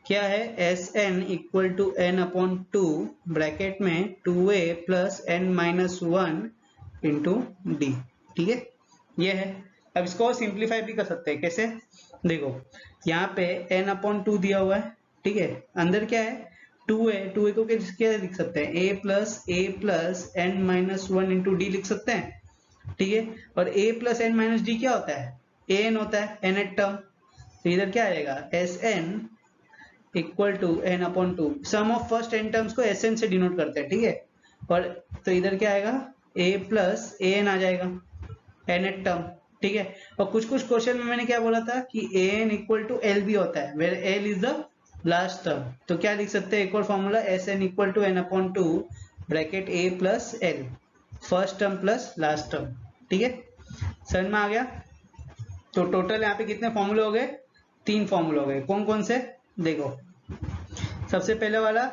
क्या है, S N equal to N upon 2 bracket में 2a plus n minus 1 into D, ठीक है, ये है। अब इसको सिंप्लीफाई भी कर सकते हैं, कैसे, देखो यहाँ पे n अपॉन 2 दिया हुआ है, ठीक है, अंदर क्या है 2 है, 2a को क्या लिख सकते हैं a plus n minus 1 into D लिख सकते हैं, ठीक है। और a plus n minus D क्या होता है, an होता है nth टर्म। तो इधर क्या आएगा S N equal to N upon 2, sum of first n terms को एस एन से डिनोट करते हैं, ठीक है। और तो इधर क्या आएगा a प्लस ए एन आ जाएगा nth टर्म, ठीक है। और कुछ कुछ क्वेश्चन में मैंने क्या बोला था कि A N equal to L भी होता है, where L is the last term. तो क्या लिख सकते हैं एक और formula S N equal to N upon 2 bracket A plus L, first term plus last term, ठीक है, समझ में आ गया। तो टोटल यहाँ पे कितने फॉर्मूले हो गए, 3 फॉर्मूले हो गए। कौन कौन से, देखो सबसे पहले वाला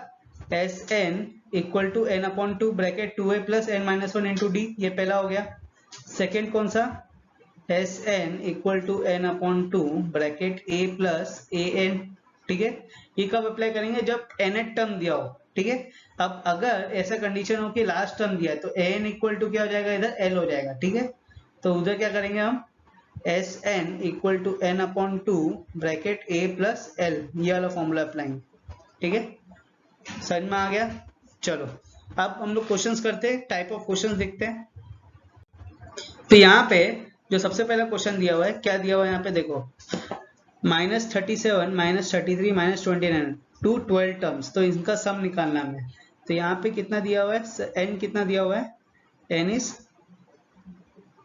S N equal to N upon 2 bracket 2a plus N minus 1 into D, ये पहला हो गया। सेकेंड कौन सा, S N equal to N upon 2 bracket A plus A N, ठीक है। ये कब अप्लाई करेंगे, जब nth टर्म दिया हो, ठीक है। अब अगर ऐसा कंडीशन हो कि लास्ट टर्म दिया है तो एन इक्वल टू क्या हो जाएगा, इधर एल हो जाएगा, ठीक है। तो उधर क्या करेंगे हम S N equal to N upon two bracket A plus L, ये वाला फॉर्मूला अप्लाइंग। ठीक है, समझ में आ गया। चलो अब हम लोग क्वेश्चंस करते हैं, टाइप ऑफ क्वेश्चंस देखते हैं। तो यहाँ पे जो सबसे पहला क्वेश्चन दिया हुआ है, क्या दिया हुआ है यहाँ पे देखो, -37 -33 -29 टू 12 टर्म्स, तो इनका सम निकालना है। तो यहाँ पे कितना दिया हुआ है, n कितना दिया हुआ है, n इज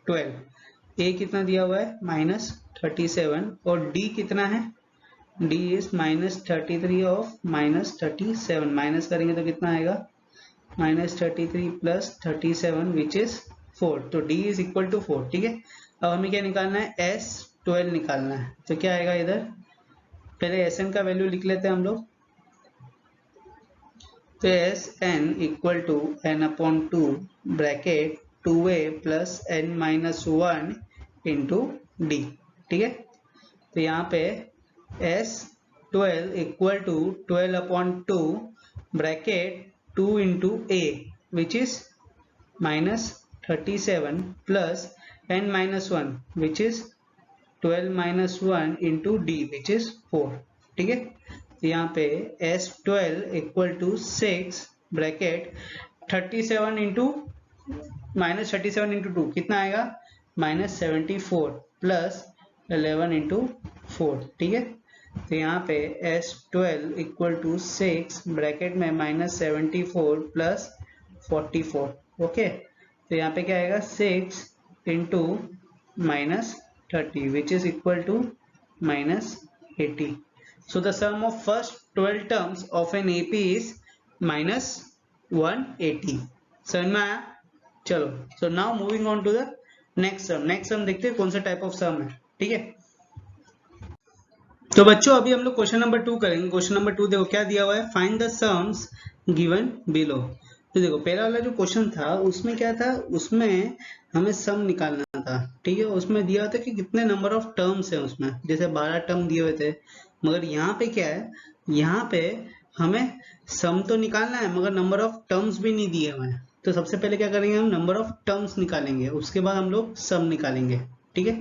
12, a कितना दिया हुआ है -37 और d कितना है, d इज -33 ऑफ -37, माइनस करेंगे तो कितना आएगा -33 प्लस 37 विच इज 4, तो d इज इक्वल टू 4। ठीक है, अब हमें क्या निकालना है, S12 निकालना है। तो क्या आएगा इधर, पहले Sn का वैल्यू लिख लेते हैं हम लोग। तो Sn equal to n upon two bracket 2a plus n minus 1 into D. ठीक है, तो यहाँ पे S12 equal to 12 upon two bracket 2 into a which is -37 plus n minus 1 which is 12 minus 1 into D which is 4। ठीक है, तो यहाँ पे S12 equal to 6 bracket 37 into -37 into 2 कितना आएगा -74 प्लस 11 इंटू 4। ठीक है, तो यहाँ पे S12 इक्वल टू 6 ब्रैकेट में -74 प्लस 44। ओके, तो यहाँ पे क्या आएगा 6 into -30 which is equal to -80। So the sum of first 12 terms of an AP is -180। समझ में आया। चलो, so now moving on to the next sum। next sum देखते हैं कौन सा टाइप ऑफ सम है। ठीक है, तो बच्चों अभी हम लोग क्वेश्चन नंबर 2 करेंगे। क्वेश्चन नंबर 2 देखो क्या दिया हुआ है, find the sums given below. तो देखो पहला वाला जो क्वेश्चन था उसमें क्या था, उसमें हमें सम निकालना था। ठीक है, उसमें दिया हुआ था कि कितने नंबर ऑफ टर्म्स हैं उसमें, जैसे 12 टर्म दिए हुए थे। मगर यहाँ पे क्या है, यहाँ पे हमें सम तो निकालना है मगर नंबर ऑफ टर्म्स भी नहीं दिए हुए हैं। तो सबसे पहले क्या करेंगे, हम नंबर ऑफ टर्म्स निकालेंगे, उसके बाद हम लोग सम निकालेंगे। ठीक है,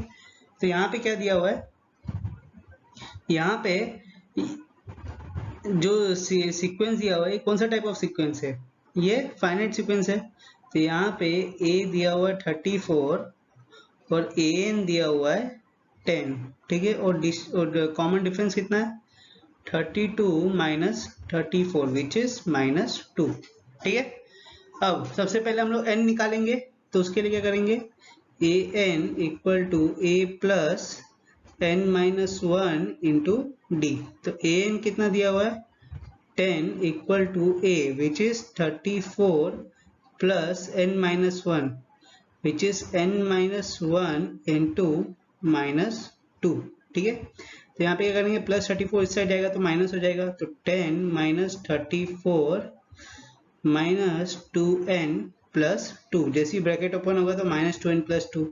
तो यहाँ पे क्या दिया हुआ है, यहाँ पे जो सीक्वेंस दिया हुआ है कौन सा टाइप ऑफ सीक्वेंस है, ये फाइनाइट सीक्वेंस है। तो यहाँ पे a दिया हुआ है 34 और an दिया हुआ है 10। ठीक है, और कॉमन डिफरेंस कितना है 32 माइनस 34 विच इज -2। ठीक है, अब सबसे पहले हम लोग n निकालेंगे। तो उसके लिए क्या करेंगे, an equal to a plus n minus 1 into D. तो an कितना दिया हुआ है 10 equal to a which is 34 plus n minus 1 which is n minus 1 into -2। ठीक है, तो यहाँ पे क्या करेंगे, प्लस 34 इस साइड जाएगा तो माइनस हो जाएगा। तो 10 माइनस 34 माइनस 2n प्लस 2, जैसे ही ब्रैकेट ओपन होगा तो -2n प्लस 2।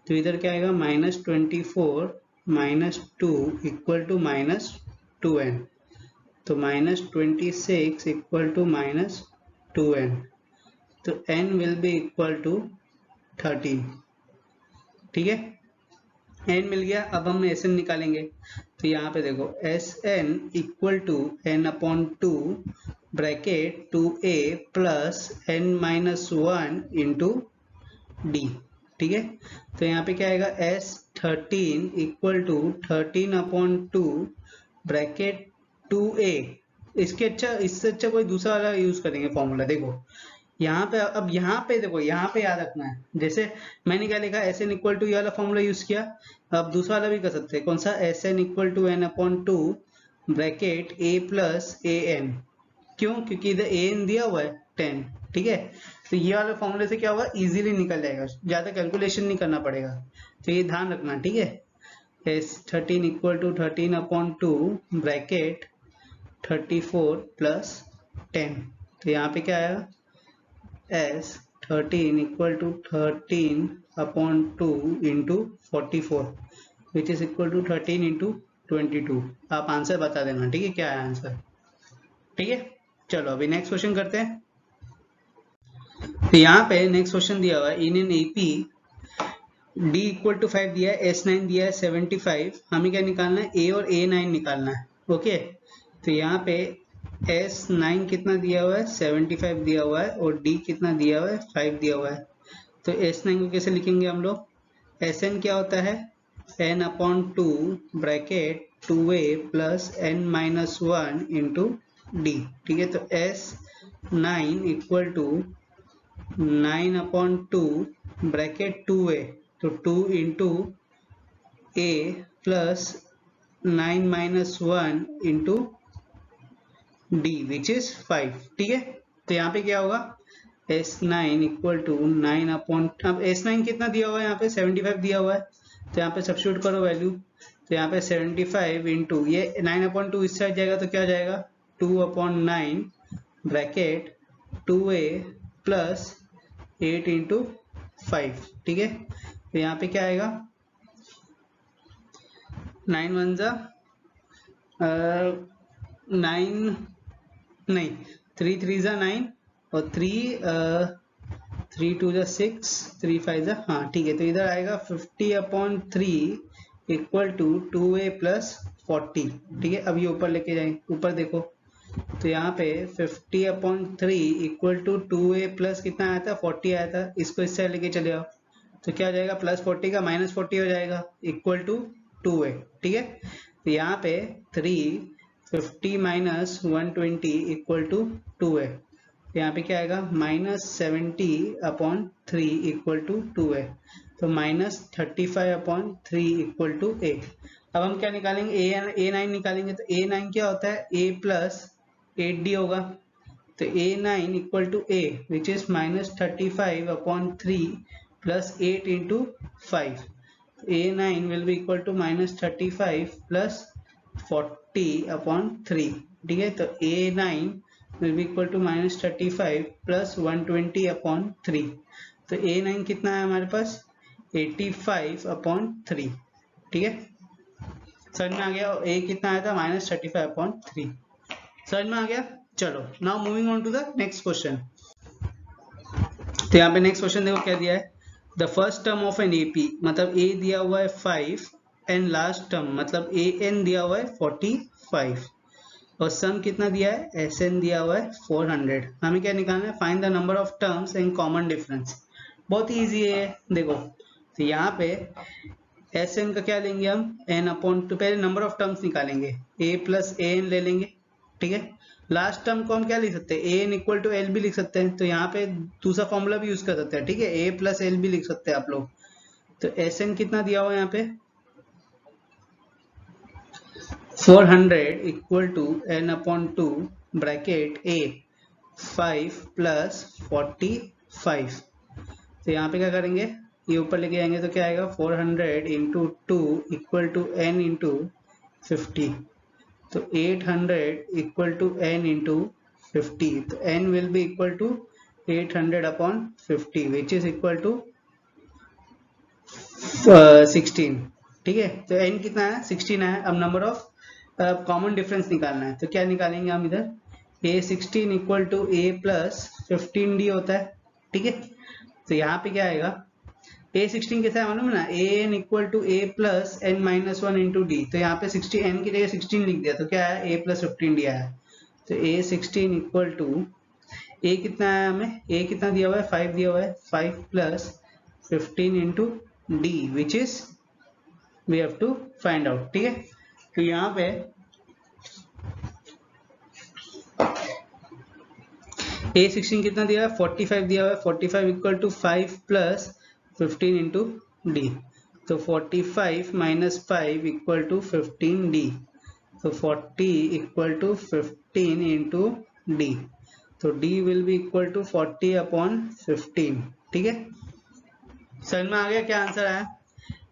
तो इधर क्या आएगा -24 माइनस 2 इक्वल टू -2n। तो -26 इक्वल टू -2n। तो n will be equal to 13। ठीक है, n मिल गया। अब हम Sn निकालेंगे। तो यहाँ पे देखो Sn equal to n upon 2 bracket 2a plus n minus 1 into D. ठीक है, तो यहाँ पे क्या आएगा S13 equal to 13 upon 2 bracket 2a। इसके इससे अच्छा कोई दूसरा वाला यूज करेंगे फॉर्मूला। देखो यहाँ पे, अब यहाँ पे देखो, यहाँ पे याद रखना है, जैसे मैंने क्या लिखा Sn इक्वल टू ये वाला फॉर्मूला यूज किया। अब दूसरा वाला भी कर सकते हैं, कौन सा, Sn equal to n upon 2 bracket a plus an। क्यों, क्योंकि इधर an दिया हुआ है 10। ठीक है, तो ये वाले फॉर्मूले से क्या होगा, इजीली निकल जाएगा, ज्यादा कैलकुलेशन नहीं करना पड़ेगा। तो ये ध्यान रखना। ठीक है, S13 equal to 13 upon 2 bracket 34 plus 10। तो यहाँ पे क्या आएगा S13 equal to 13 upon 2 into 44 which is equal to 13 into 22। आप आंसर बता देना। ठीक है, क्या है आंसर। ठीक है, चलो अभी नेक्स्ट क्वेश्चन करते हैं। तो यहाँ पे नेक्स्ट क्वेश्चन दिया हुआ है, in an AP d equal to 5 दिया है, S9 दिया है 75, हमें क्या निकालना है, a और A9 निकालना है। ओके, तो यहाँ पे S9 कितना दिया हुआ है, 75 दिया हुआ है, और d कितना दिया हुआ है, 5 दिया हुआ है। तो S9 को कैसे लिखेंगे हम लोग, Sn क्या होता है, n upon 2 bracket 2a plus n minus 1 into D. ठीक है, तो S9 equal to 9 upon 2 bracket 2a, तो 2 into a plus 9 minus 1 into d which is 5। ठीक है, तो यहाँ पे क्या होगा, S9 इक्वल टू 9 अपॉन, अब S9 कितना दिया हुआ है, यहाँ पे 75 दिया हुआ है, तो यहाँ पे सब्स्टिट्यूट करो वैल्यू। तो यहाँ पे 75 इंटू ये 9 अपॉन 2 इस साइड जाएगा तो क्या जाएगा, 2 upon 9 bracket 2a plus 8 into 5। ठीक है, तो यहाँ पे क्या आएगा, 9 वन जा 9 नहीं, 3 3 जा 9 और 3 2 जा 6, 3 5 जा, हाँ ठीक है, तो इधर आएगा 50 upon 3 equal to 2a plus 40। ठीक है, अब ये ऊपर लेके जाएंगे, ऊपर देखो, तो यहाँ पे 50 upon 3 equal to 2a plus कितना आया था, 40 आया था, इसको इस साइड लेके चले आओ, तो क्या हो जाएगा, प्लस 40 का माइनस 40 हो जाएगा इक्वल टू 2a। ठीक है, तो यहाँ पे 350 माइनस 120 इक्वल टू 2a, तो यहाँ पे क्या आएगा, minus 70 upon 3 equal to 2a, तो minus 35 upon 3 equal to a। अब हम क्या निकालेंगे, A9 निकालेंगे, तो A9 क्या होता है, a प्लस 8d होगा, तो A9 equal to a which is minus 35 upon 3 plus 8 into 5। A9 will be equal to minus 35 plus 40 upon 3। ठीक है, तो A9 will be equal to minus 35 plus 120 upon 3। तो A9 कितना है हमारे पास, 85 upon 3। ठीक है, समझ में आ गया, A कितना आया था, माइनस 35 upon 3। समझ में आ गया, चलो now moving on to the next question. तो यहाँ पे नेक्स्ट क्वेश्चन देखो क्या दिया है, the first term of an AP, मतलब a दिया हुआ है 5 एंड लास्ट टर्म मतलब an दिया हुआ है 45, और सम कितना दिया है, Sn दिया हुआ है 400। हमें क्या निकालना है, find the number of terms and common difference. बहुत इजी है, देखो तो यहाँ पे Sn का क्या लेंगे हम, n अपॉन, तो पहले नंबर ऑफ टर्म्स निकालेंगे, a प्लस an ले लेंगे। ठीक है, लास्ट टर्म को हम क्या लिख सकते हैं, an इक्वल टू एल भी लिख सकते हैं, तो यहाँ पे दूसरा फॉर्मूला भी यूज कर सकते हैं। ठीक है, a प्लस एल भी लिख सकते हैं आप लोग। तो Sn कितना दिया हुआ है यहाँ पे, 400 equal to n upon 2 bracket a 5 plus 45। तो यहाँ पे क्या करेंगे, ये ऊपर लेके जाएंगे तो क्या आएगा, 400 into 2 equal to n into 50, तो 800 इक्वल टू n इंटू 50, तो n will be equal to 800 upon 50 which is equal to 16। ठीक है, तो n कितना है, 16 है। अब नंबर ऑफ कॉमन डिफरेंस निकालना है, तो क्या निकालेंगे हम इधर, a16 equal to a plus 15d होता है। ठीक है, तो यहाँ पे क्या आएगा, a16 कैसा है मालूम है ना, an equal to a plus n minus 1 into D, तो यहाँ पे 16 n की जगह 16 लिख दिया, तो क्या है, a प्लस 15d आया। तो a16 इक्वल टू a कितना है, हमें a कितना दिया हुआ है, 5 दिया हुआ है, 5 plus 15 into D which is we have to find out. ठीक है, तो यहाँ पे a16 कितना दिया है, 45 दिया हुआ है, 45 equal to 5 plus 15 into D, तो 45 माइनस 5 इक्वल टू 15d, तो 40 इक्वल टू 15 इंटू डी, तो d will be equal to 40 upon 15। ठीक है, समझ में आ गया क्या आंसर आया।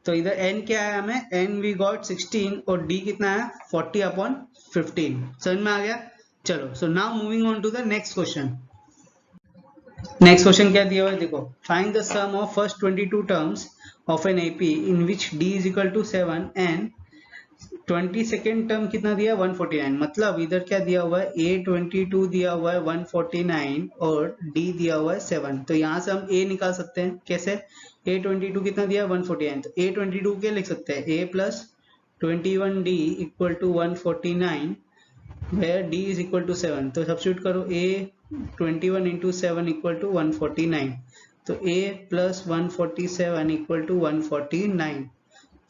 तो इधर n क्या है, हमें n वी गॉट 16 और d कितना है, 40 अपॉन 15। समझ में आ गया, चलो so now moving on to the next question. Next question क्या दिया हुआ है, देखो find the sum of first 22 terms of an AP in which d is equal to 7 and 22nd term कितना दिया, 149। मतलब इधर क्या दिया हुआ है, a22 दिया हुआ है 149 और d दिया हुआ है 7। तो यहाँ से हम a निकाल सकते हैं, कैसे, A22 कितना दिया 149, तो A22 क्या लिख सकते हैं A plus 21D equal to 149 where D is equal to 7, तो सब्स्टिट्यूट करो A21 into 7 इक्वल टू 149, तो A प्लस 147 इक्वल टू 149,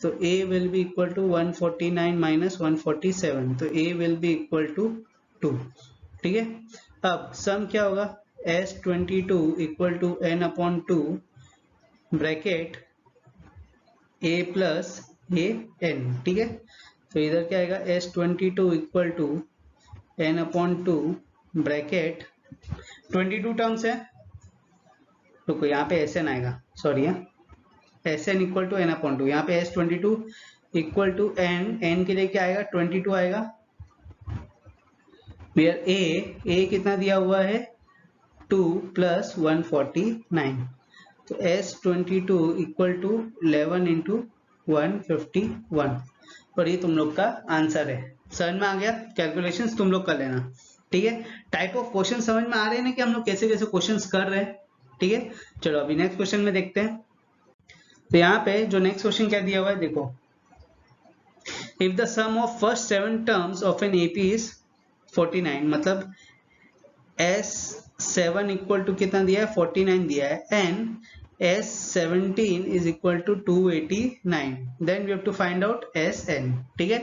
तो A will be equal to 149 minus 147, तो A will be equal to 2, ठीक है। अब सम क्या होगा S22 equal to n upon 2 bracket A plus A N, ठीक है। तो इधर क्या आएगा S22 equal to n upon 2 bracket 22 terms है, रुको यहाँ पे Sn आएगा, सॉरी है, Sn equal to n upon 2, यहाँ पे S22 इक्वल टू n के लिए क्या आएगा 22 आएगा, वेयर A कितना दिया हुआ है 2 प्लस 149, तो S22 इक्वल टू 11 इंटू 151, और ये तुम लोग का आंसर है। समझ में आ गया, कैलकुलेशंस तुम लोग कर लेना, ठीक है। टाइप ऑफ क्वेश्चन समझ में आ रहे हैं ना कि हम लोग कैसे कैसे क्वेश्चंस कर रहे हैं, ठीक है। चलो अभी नेक्स्ट क्वेश्चन में देखते हैं। तो यहाँ पे जो नेक्स्ट क्वेश्चन क्या दिया हुआ है देखो, if the sum of first 7 terms of an AP is 49, मतलब S7 इक्वल टू कितना दिया है 49 दिया है, and S17 is equal to 289, then we have to find out Sn, ठीक है।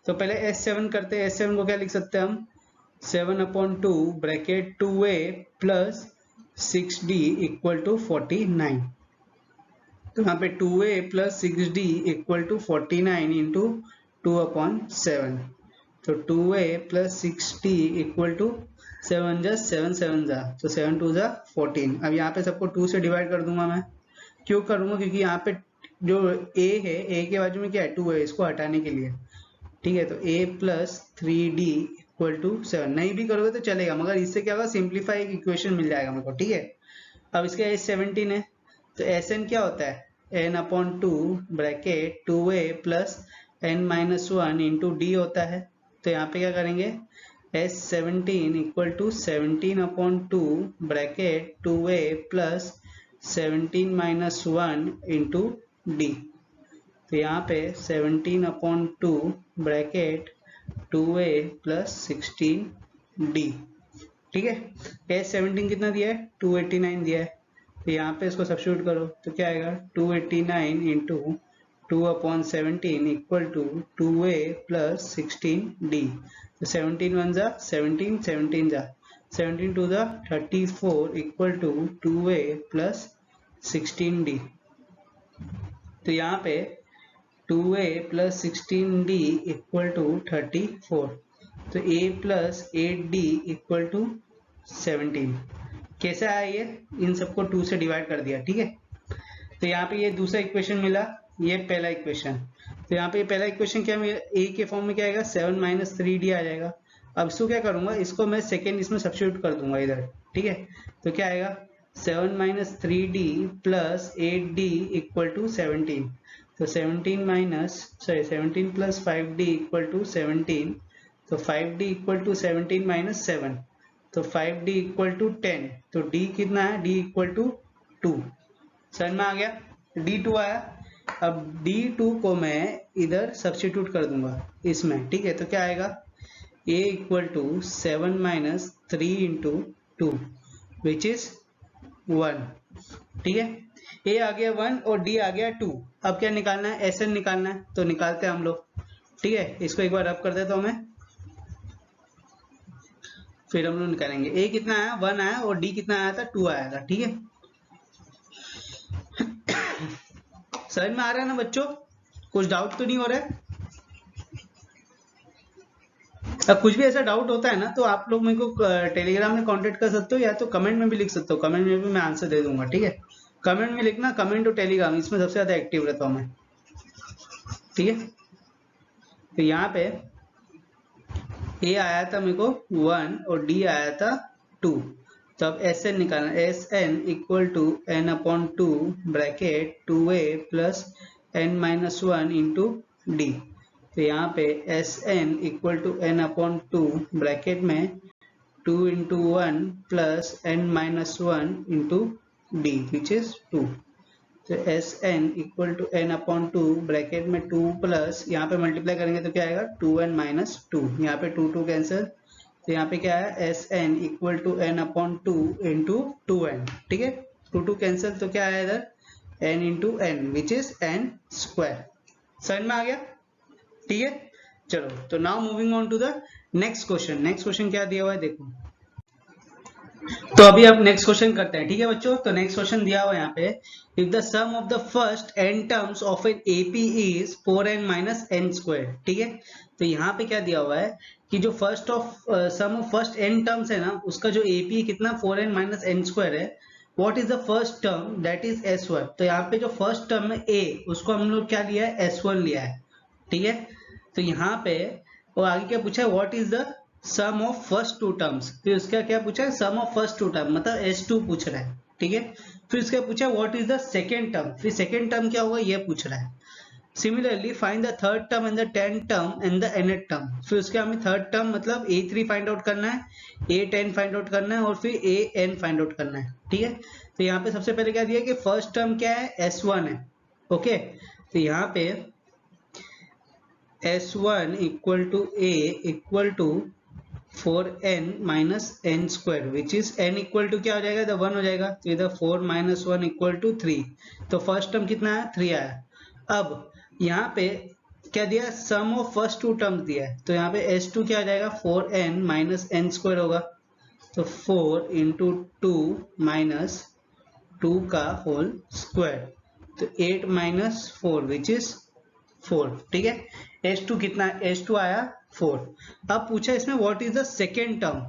तो पहले S7 करते हैं, S7 को क्या लिख सकते हैं हम 7 upon 2 bracket 2a plus 6d equal to 49, तो यहाँ पे 2a plus 6d equal to 49 into 2 upon 7, तो 2a plus 6d equal to 7 जा 7 7 जा, तो 7 2 जा 14। अब यहाँ पे सबको 2 से डिवाइड कर दूंगा मैं, क्यों करूंगा क्योंकि यहाँ पे जो a है, a के बाजू में क्या है 2 है, इसको हटाने के लिए, ठीक है। तो a plus 3d equal to 7, नहीं भी करोगे तो चलेगा, मगर इससे क्या होगा सिंप्लीफाई एक इक्वेशन मिल जाएगा मेरे को, ठीक है। अब इसका एज 17 है, तो Sn क्या होता है n upon 2 bracket 2a plus n minus 1 into d होता है, तो यहाँ पे क्या करेंगे S17 equal to 17 upon 2 bracket 2a plus 17 minus 1 into D, तो यहाँ पे 17 upon 2 bracket 2a plus 16d, ठीक है। S17 कितना दिया है 289 दिया है, तो यहाँ पे इसको सब्स्टिट्यूट करो तो क्या आएगा 289 into 2 upon 17 equal to 2a plus 16d, तो 17 1 जा 17 17 जा 17 2 जा 34 equal to 2a plus 16d, तो यहाँ पे 2a plus 16d equal to 34, तो a plus 8d equal to 17। कैसे आया ये, इन सबको 2 से डिवाइड कर दिया, ठीक है। तो यहाँ पे ये दूसरा इक्वेशन मिला, ये पहला इक्वेशन, तो यहाँ पे पहला इक्वेशन क्या मिला a के फॉर्म में क्या आएगा 7 माइनस 3d आ जाएगा। अब इसको क्या करूंगा, इसको मैं सेकेंड इसमें सब्स्टिट्यूट कर दूंगा इधर, ठीक है। तो क्या आएगा 7 minus 3d plus 8d equal to 17, तो 17 प्लस 5d इक्वल टू 17, तो 5d इक्वल टू 17 माइनस 7, तो 5d इक्वल टू 10, तो d कितना है d इक्वल टू 2, समझ में आ गया, d2 आया। अब d2 को मैं इधर सब्स्टिट्यूट कर दूंगा इसमें, ठीक है। तो क्या आएगा a equal to 7 minus 3 into 2 which is 1, ठीक है। a आ गया 1 और d आ गया 2, अब क्या निकालना है Sn निकालना है, तो निकालते हैं हम लोग, ठीक है। इसको एक बार रब कर देता हूं मैं, फिर हम लोग निकालेंगे। a कितना आया 1 आया और d कितना आया था 2 आया था, ठीक है। समझ में आ रहा है ना बच्चों, कुछ डाउट तो नहीं हो रहा है। अब कुछ भी ऐसा डाउट होता है ना तो आप लोग मेरे को टेलीग्राम में कांटेक्ट कर सकते हो, या तो कमेंट में भी लिख सकते हो, कमेंट में भी मैं आंसर दे दूंगा, ठीक है। कमेंट में लिखना, कमेंट और टेलीग्राम, इसमें सबसे ज्यादा एक्टिव रहता हूं मैं, ठीक है। तो यहाँ पे a आया था मेरे को 1 और d आया था 2, तो अब Sn निकालना, Sn equal to n upon 2 bracket 2a plus n minus 1 into D, तो यहाँ पे Sn equal to n upon 2 bracket में 2 into 1 plus n minus 1 into D which is 2, तो s N equal to N upon two, bracket में 2 plus, यहाँ पे multiply करेंगे तो क्या आएगा 2n माइनस 2, यहाँ पे 2 कैंसिल, तो यहाँ पे क्या है S N equal to N upon 2 into 2n, ठीक है, 2 कैंसिल, तो क्या आया इधर n into n which is n square. समझ में आ गया, ठीक है। चलो तो now moving on to the next question. Next question क्या दिया हुआ है देखो, तो अभी आप नेक्स्ट क्वेश्चन करते हैं, ठीक है बच्चों। तो नेक्स्ट क्वेश्चन दिया हुआ है यहाँ पे, if the sum of the first n terms of an AP is 4n minus n square, ठीक है। तो यहाँ पे क्या दिया हुआ है कि जो first of sum of first n terms है ना, उसका जो एपी कितना 4n माइनस n स्क्वायर है, what is the first term that is s1। तो यहाँ पे जो फर्स्ट टर्म है a, उसको हम लोग क्या लिया है s1 लिया है, ठीक है। तो यहाँ पे और आगे क्या पूछा है, what is the sum of first 2 terms, फिर उसका क्या पूछा है सम ऑफ फर्स्ट 2 टर्म, मतलब s2 पूछ रहा है, ठीक है। फिर उसका पूछा है what is the second term, फिर सेकेंड टर्म क्या होगा ये पूछ रहा है। Similarly find the third term and the 10th term and the nth term, फिर उसके हमें थर्ड टर्म मतलब a3 फाइंड आउट करना है, a10 फाइंड आउट करना है और फिर an फाइंड आउट करना है, ठीक है। तो यहाँ पे सबसे पहले क्या दिया कि फर्स्ट टर्म क्या है s1 है, ओके। तो यहाँ पे s1 equal to a equal to 4n minus n square which is n equal to क्या हो जाएगा, इधर 1 हो जाएगा, तो इधर 4 माइनस 1 इक्वल टू 3, तो फर्स्ट टर्म कितना है 3 आया। अब यहाँ पे क्या दिया, सम ऑफ फर्स्ट 2 टर्म्स दिया है, तो यहाँ पे s2 क्या आ जाएगा 4n माइनस n स्क्वायर होगा, तो 4 इंटू 2 माइनस 2 का होल स्क्वायर, तो 8 माइनस 4 विच इज 4, ठीक है। s2 कितना है, s2 आया 4। अब पूछा इसमें what is the second term,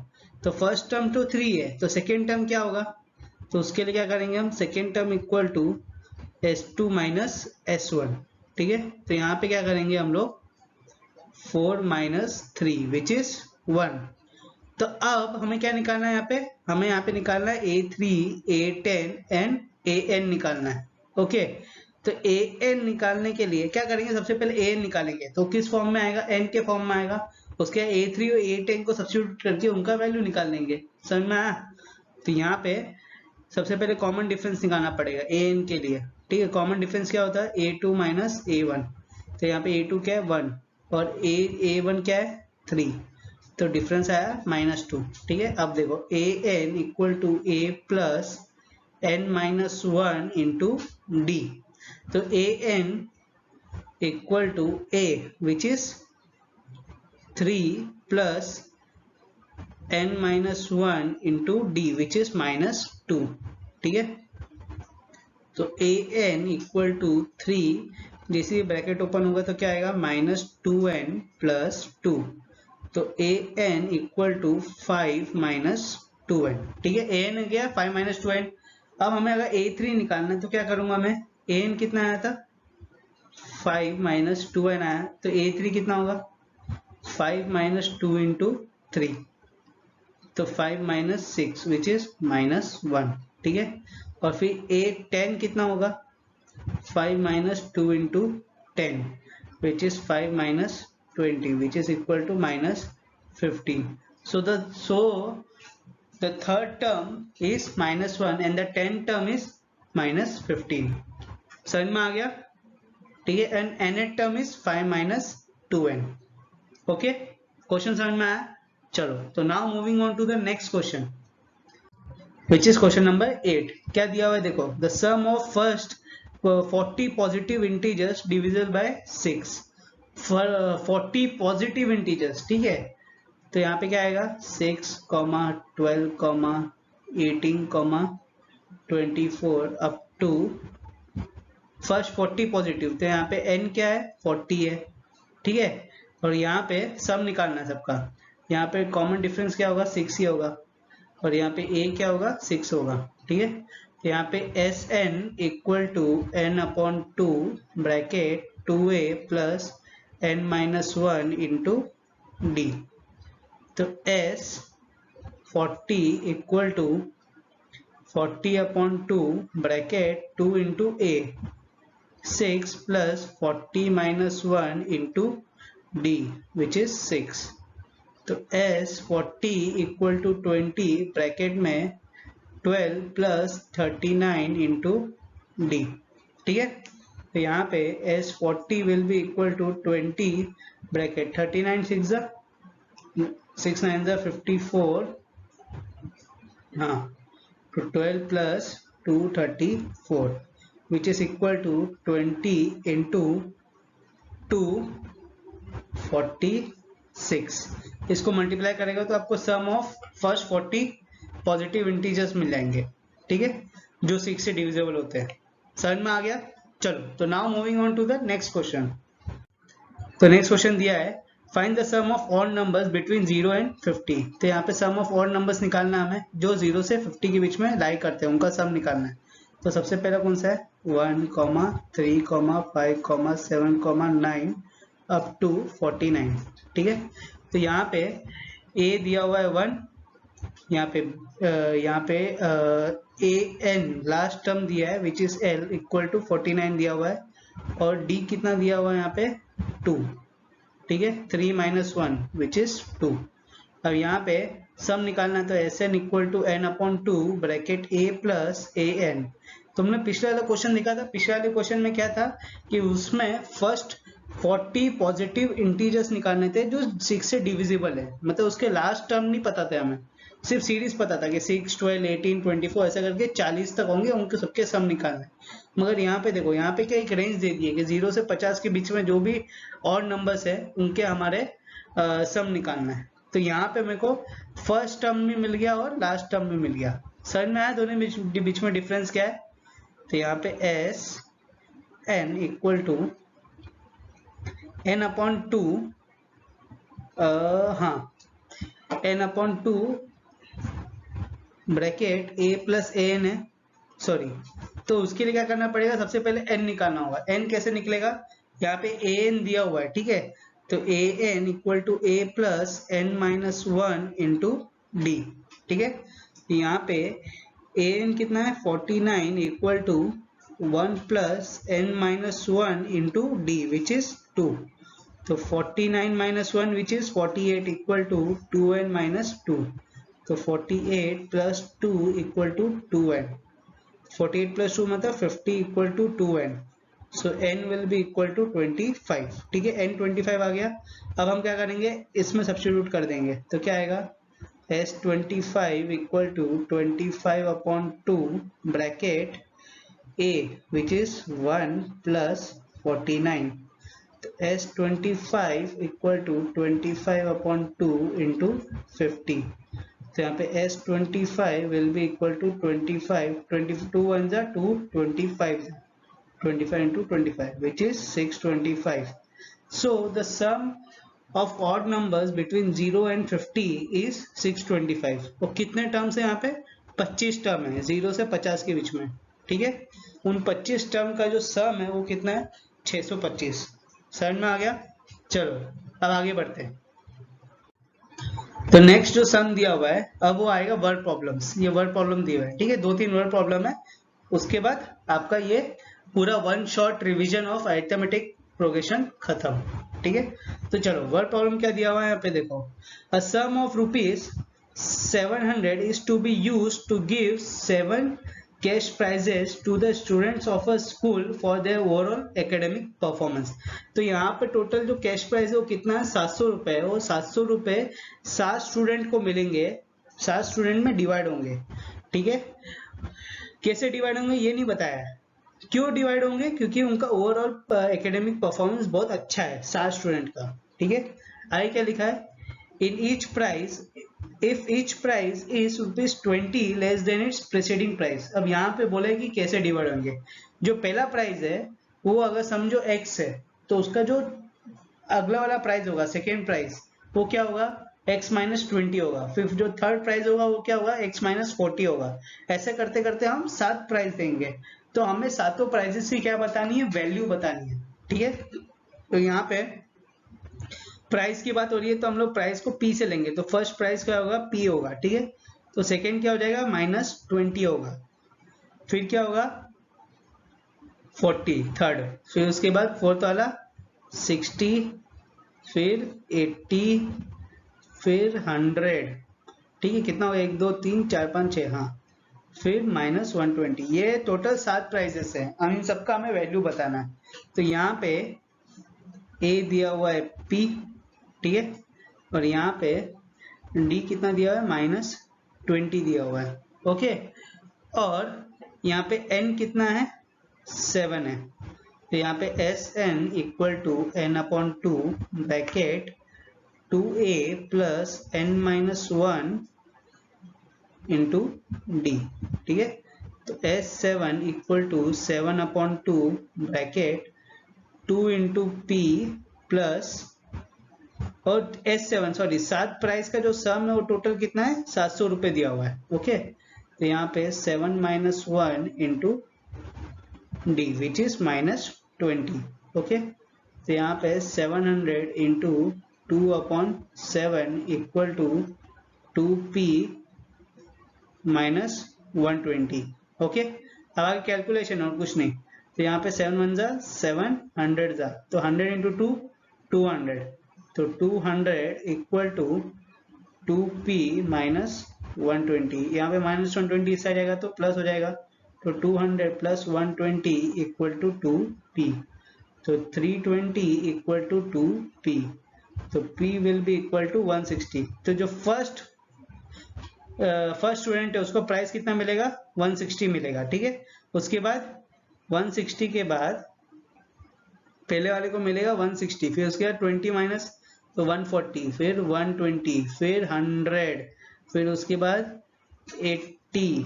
तो फर्स्ट टर्म तो 3 है, तो सेकेंड टर्म क्या होगा, तो उसके लिए क्या करेंगे हम, second term equal to s2 minus s1, ठीक है। तो यहाँ पे क्या करेंगे हम लोग 4 माइनस 3 विच इज 1। तो अब हमें क्या निकालना है, यहाँ पे हमें यहाँ पे निकालना है a3 a10 एंड an निकालना है, ओके। तो an निकालने के लिए क्या करेंगे, सबसे पहले an निकालेंगे, तो किस फॉर्म में आएगा, n के फॉर्म में आएगा, उसके a3 और a10 को सब्स्टिट्यूट करके उनका वैल्यू निकाल लेंगे, समझ में आया। तो यहाँ पे सबसे पहले कॉमन डिफरेंस निकालना पड़ेगा an के लिए, ठीक है। कॉमन डिफरेंस क्या होता है a2 माइनस a1, तो यहाँ पे a2 क्या है 1 और a1 क्या है 3, तो डिफरेंस आया -2, ठीक है। अब देखो an equal to a plus n minus 1 into D, तो an equal to a which is 3 plus n minus 1 into D which is -2, ठीक है। तो an इक्वल टू 3, जैसे ब्रैकेट ओपन होगा तो क्या आएगा -2n प्लस 2, तो an equal to 5 minus 2n, ठीक है। an गया 5 माइनस 2n। अब हमें अगर a3 निकालना है तो क्या करूंगा मैं, an कितना आया था 5 माइनस 2n आया, तो a3 कितना होगा 5 माइनस 2 इंटू 3, तो 5 माइनस 6 विच इज -1, ठीक है। और फिर a10 कितना होगा 5 minus 2 into 10 which is 5 minus 20 which is equal to -15. So the third term is -1 and the 10th term is -15. समझ में आ गया, ठीक है। and nth term is 5 minus 2n. Okay, question समझ में आया। चलो तो now moving on to the next question which is question number 8। क्या दिया हुआ है देखो, the sum of first 40 positive integers divisible by 6, 40 positive integers, ठीक है। तो यहाँ पे क्या आएगा 6, 12, 18, 24 अप टू फर्स्ट 40 पॉजिटिव, तो यहाँ पे n क्या है 40 है, ठीक है। और यहाँ पे सम निकालना है सबका, यहाँ पे कॉमन डिफरेंस क्या होगा 6 ही होगा, और यहाँ पे a क्या होगा 6 होगा, ठीक है। तो यहाँ पे Sn equal to n upon 2 bracket 2a plus n minus 1 into D, तो S 40 equal to 40 upon 2 bracket 2 into a 6 plus 40 minus 1 into D which is 6, तो S 40 इक्वल टू 20 ब्रैकेट में 12 प्लस 39 इंटू डी, ठीक है। तो यहाँ पे S40 will be equal to 20 bracket 39 6 9 54, हाँ, तो 12 plus 234 which is equal to 20 into 246। इसको मल्टीप्लाई करेगा तो आपको sum of first 40 positive integers मिल जाएंगे, ठीक है, जो 6 से डिविजिबल होते हैं। समझ में आ गया? चलो, तो now moving on to the next question. तो नेक्स्ट क्वेश्चन दिया है find the sum of odd numbers between 0 and 50। तो यहाँ पे सम ऑफ ऑड नंबर्स निकालना है हमें, जो 0 से 50 के बीच में लाई करते हैं, उनका सम निकालना है। तो सबसे पहला कौन सा है? 1, 3, 5, 7, 9 अप टू 49, ठीक है। तो यहाँ पे a दिया हुआ है 1, यहाँ पे a n लास्ट टर्म दिया है which is l equal to 49 दिया हुआ है, और d कितना दिया हुआ है यहाँ पे 2, ठीक है, 3 - 1 विच इज 2। अब यहाँ पे सम निकालना है, तो Sn equal to n/2 bracket a plus an। तुमने पिछले वाला क्वेश्चन देखा था, पिछले वाले क्वेश्चन में क्या था कि उसमें फर्स्ट 40 पॉजिटिव इंटीजर्स निकालने थे जो 6 से डिविजिबल है, मतलब उसके लास्ट टर्म नहीं पता था हमें, सिर्फ सीरीज पता था कि 6, 12, 18, 24 ऐसा करके 40 तक होंगे, उनके सबके सम निकालना है। मगर यहाँ पे देखो, यहाँ पे क्या एक रेंज दे दी है कि 0 से 50 के बीच में जो भी और नंबर्स है उनके हमारे सम निकालना है। तो यहाँ पे मेरे को फर्स्ट टर्म भी मिल गया और लास्ट टर्म भी मिल गया। समझ में आया दोनों बीच में डिफरेंस क्या है? तो यहाँ पे S N equal to n/2, हाँ, n/2 bracket a plus an है, सॉरी। तो उसके लिए क्या करना पड़ेगा? सबसे पहले n निकालना होगा। n कैसे निकलेगा? यहाँ पे an दिया हुआ है, ठीक है, तो an equal to a plus n-1 into D, ठीक है। यहाँ पे an कितना है? 49 equal to 1 plus n-1 into D which is 2। तो 49 - 1 which is 48 equal to 2n-2। तो 48 plus 2 equal to 2n। 48 plus 2 मतलब 50 equal to 2n। So n will be equal to 25, ठीक है, n 25 आ गया। अब हम क्या करेंगे? इसमें सब्स्टिट्यूट कर देंगे, तो क्या आएगा? S25 equal to 25/2 bracket a which is 1 plus 49। तो S25 इक्वल टू 25/2 इंटू 50। तो यहाँ पे S25 will be equal to 25, 22 1 जा 2, 25 into 25 which is 625. So the sum of odd numbers between 0 and 50 is 625. और कितने टर्म्स है यहाँ पे? 25 टर्म है 0 से 50 के बीच में, ठीक है। उन 25 टर्म का जो सम है वो कितना है? 625। समझ में आ गया? चलो अब आगे बढ़ते हैं। तो नेक्स्ट जो सम दिया हुआ है, अब वो आएगा वर्ड प्रॉब्लम्स। ये वर्ड प्रॉब्लम दिया हुआ है, ठीक है, 2-3 वर्ड प्रॉब्लम है। उसके बाद आपका ये पूरा one shot revision of arithmetic progression खत्म, ठीक है। तो चलो वर्ड प्रॉब्लम क्या दिया हुआ है यहाँ पे देखो। A sum of ₹700 is to be used to give 7 cash prizes to the students of a school for their overall academic performance. तो यहाँ पे टोटल जो कैश प्राइज है वो कितना है? 700 रुपए। और 700 रुपए 7 स्टूडेंट को मिलेंगे, 7 स्टूडेंट में डिवाइड होंगे, ठीक है। कैसे डिवाइड होंगे ये नहीं बताया है। क्यों डिवाइड होंगे? क्योंकि उनका ओवरऑल एकेडमिक परफॉर्मेंस बहुत अच्छा है 7 स्टूडेंट का, ठीक है। आगे क्या लिखा है? In each price if each price is ₹20 less than it's preceding price. अब यहाँ पे बोले कि कैसे डिवाइड होंगे। जो पहला प्राइस है वो अगर समझो x है, तो उसका जो अगला वाला प्राइस होगा, सेकेंड प्राइस, वो क्या होगा? x - 20 होगा। फिर जो थर्ड प्राइस होगा वो क्या होगा? x - 40 होगा। ऐसे करते करते हम 7 प्राइस देंगे। तो हमें सातों प्राइजेस की क्या बतानी है? वैल्यू बतानी है, ठीक है। तो यहाँ पे प्राइस की बात हो रही है, तो हम लोग प्राइस को p से लेंगे। तो फर्स्ट प्राइस क्या होगा? p होगा, ठीक है। तो सेकेंड क्या हो जाएगा? -20 होगा। फिर क्या होगा? 40 थर्ड। फिर उसके बाद फोर्थ वाला 60, फिर 80, फिर 100, ठीक है। कितना होगा? 1 2 3 4 5 6, हाँ फिर -120। ये टोटल 7 प्राइजेस है, अब इन सबका हमें वैल्यू बताना है। तो यहाँ पे ए दिया हुआ है P, ठीक है, और यहाँ पे D कितना दिया हुआ है, -20 दिया हुआ है, ओके। और यहाँ पे N कितना है, 7 है। तो यहाँ पे Sn equal to n/2 bracket 2a plus n-1 into D, ठीक है। तो S7 equal to 7/2 bracket 2 into p plus, और S7 सॉरी 7 प्राइस का जो सम है वो टोटल कितना है, 700 रुपये दिया हुआ है, ओके। तो यहाँ पे 7-1 into D which is -20, okay. तो यहाँ पे 700 into 2/7 equal to 2p -120, okay. अब आगे कैलकुलेशन और कुछ नहीं। तो यहाँ पे 7 × 7 100 तो 100 इंटू 2 200, तो 200 इक्वल टू 2p -120। यहाँ पे -120 इस साइड आएगा तो प्लस हो जाएगा, तो 200 प्लस 120 इक्वल टू 2p, तो 320 इक्वल टू 2p, तो p will be equal to 160। तो जो फर्स्ट स्टूडेंट है उसको प्राइस कितना मिलेगा, 160 मिलेगा, ठीक है। उसके बाद 160 के बाद पहले वाले को मिलेगा 160, फिर उसके बाद 20 माइनस तो 140, फिर 120, फिर 100, फिर उसके बाद 80,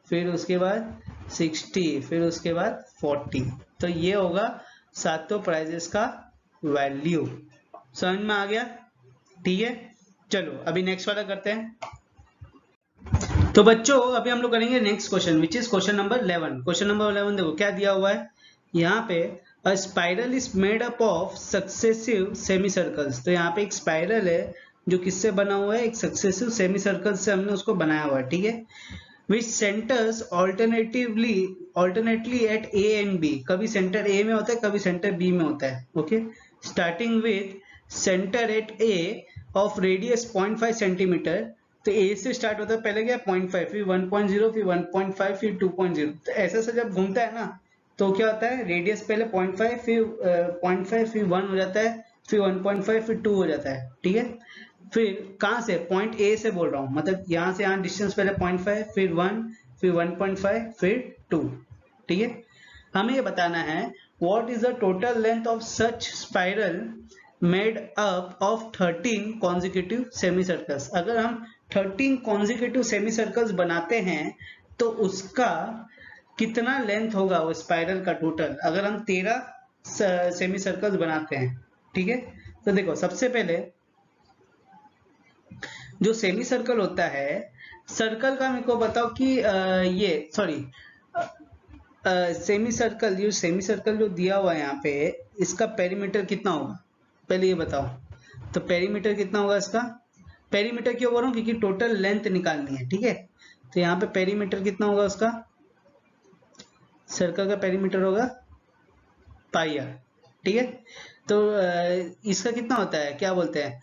फिर उसके बाद 60, फिर उसके बाद 40। तो ये होगा सातों प्राइजेस का वैल्यू। समझ में आ गया, ठीक है। चलो अभी नेक्स्ट वाला करते हैं। तो बच्चों अभी हम लोग करेंगे next question which is question number 11। Question number 11 देखो क्या दिया हुआ है यहाँ पे, अ spiral is made up of successive semi circles. तो यहाँ पे एक स्पाइरल है जो किससे बना हुआ है, एक सक्सेसिव सेमी सर्कल से हमने उसको बनाया हुआ है, ठीक है। Which centres alternately at A and B, कभी सेंटर ए में होता है कभी सेंटर बी में होता है, okay. Starting with centre at A of radius 0.5 centimetre. तो ए से स्टार्ट होता है, पहले क्या 0.5, फिर 1.0, फिर 1.5, फिर 2.0। तो ऐसा से जब घूमता है ना तो क्या होता है, रेडियस पहले 0.5, फिर 0.5, फिर 1 हो जाता है, फिर 1.5, फिर 2 हो जाता है, ठीक है। फिर कहाँ से, पॉइंट ए से बोल रहा हूँ, मतलब यहाँ से यहाँ डिस्टेंस पहले 0.5, फिर 1, फिर 1.5, फिर 2, ठीक है। हमें ये बताना है what is the total length of such spiral made up of 13 consecutive semi circles. अगर हम 13 कॉन्जिक्यूटिव सेमी सर्कल्स बनाते हैं तो उसका कितना लेंथ होगा वो स्पाइरल का टोटल, अगर हम 13 सेमी सर्कल्स बनाते हैं, ठीक है। तो देखो सबसे पहले जो सेमी सर्कल होता है, सर्कल का मेरे को बताओ कि ये सॉरी सेमी सर्कल जो दिया हुआ है यहाँ पे, इसका पेरीमीटर कितना होगा पहले ये बताओ। तो पेरीमीटर कितना होगा इसका, पेरीमीटर क्यों बोल रहा हूँ, क्योंकि टोटल लेंथ निकालनी है, ठीक है। तो यहाँ पे पेरीमीटर कितना होगा उसका, सर्कल का पेरीमीटर होगा पाई आर, ठीक है। तो इसका कितना होता है, क्या बोलते हैं,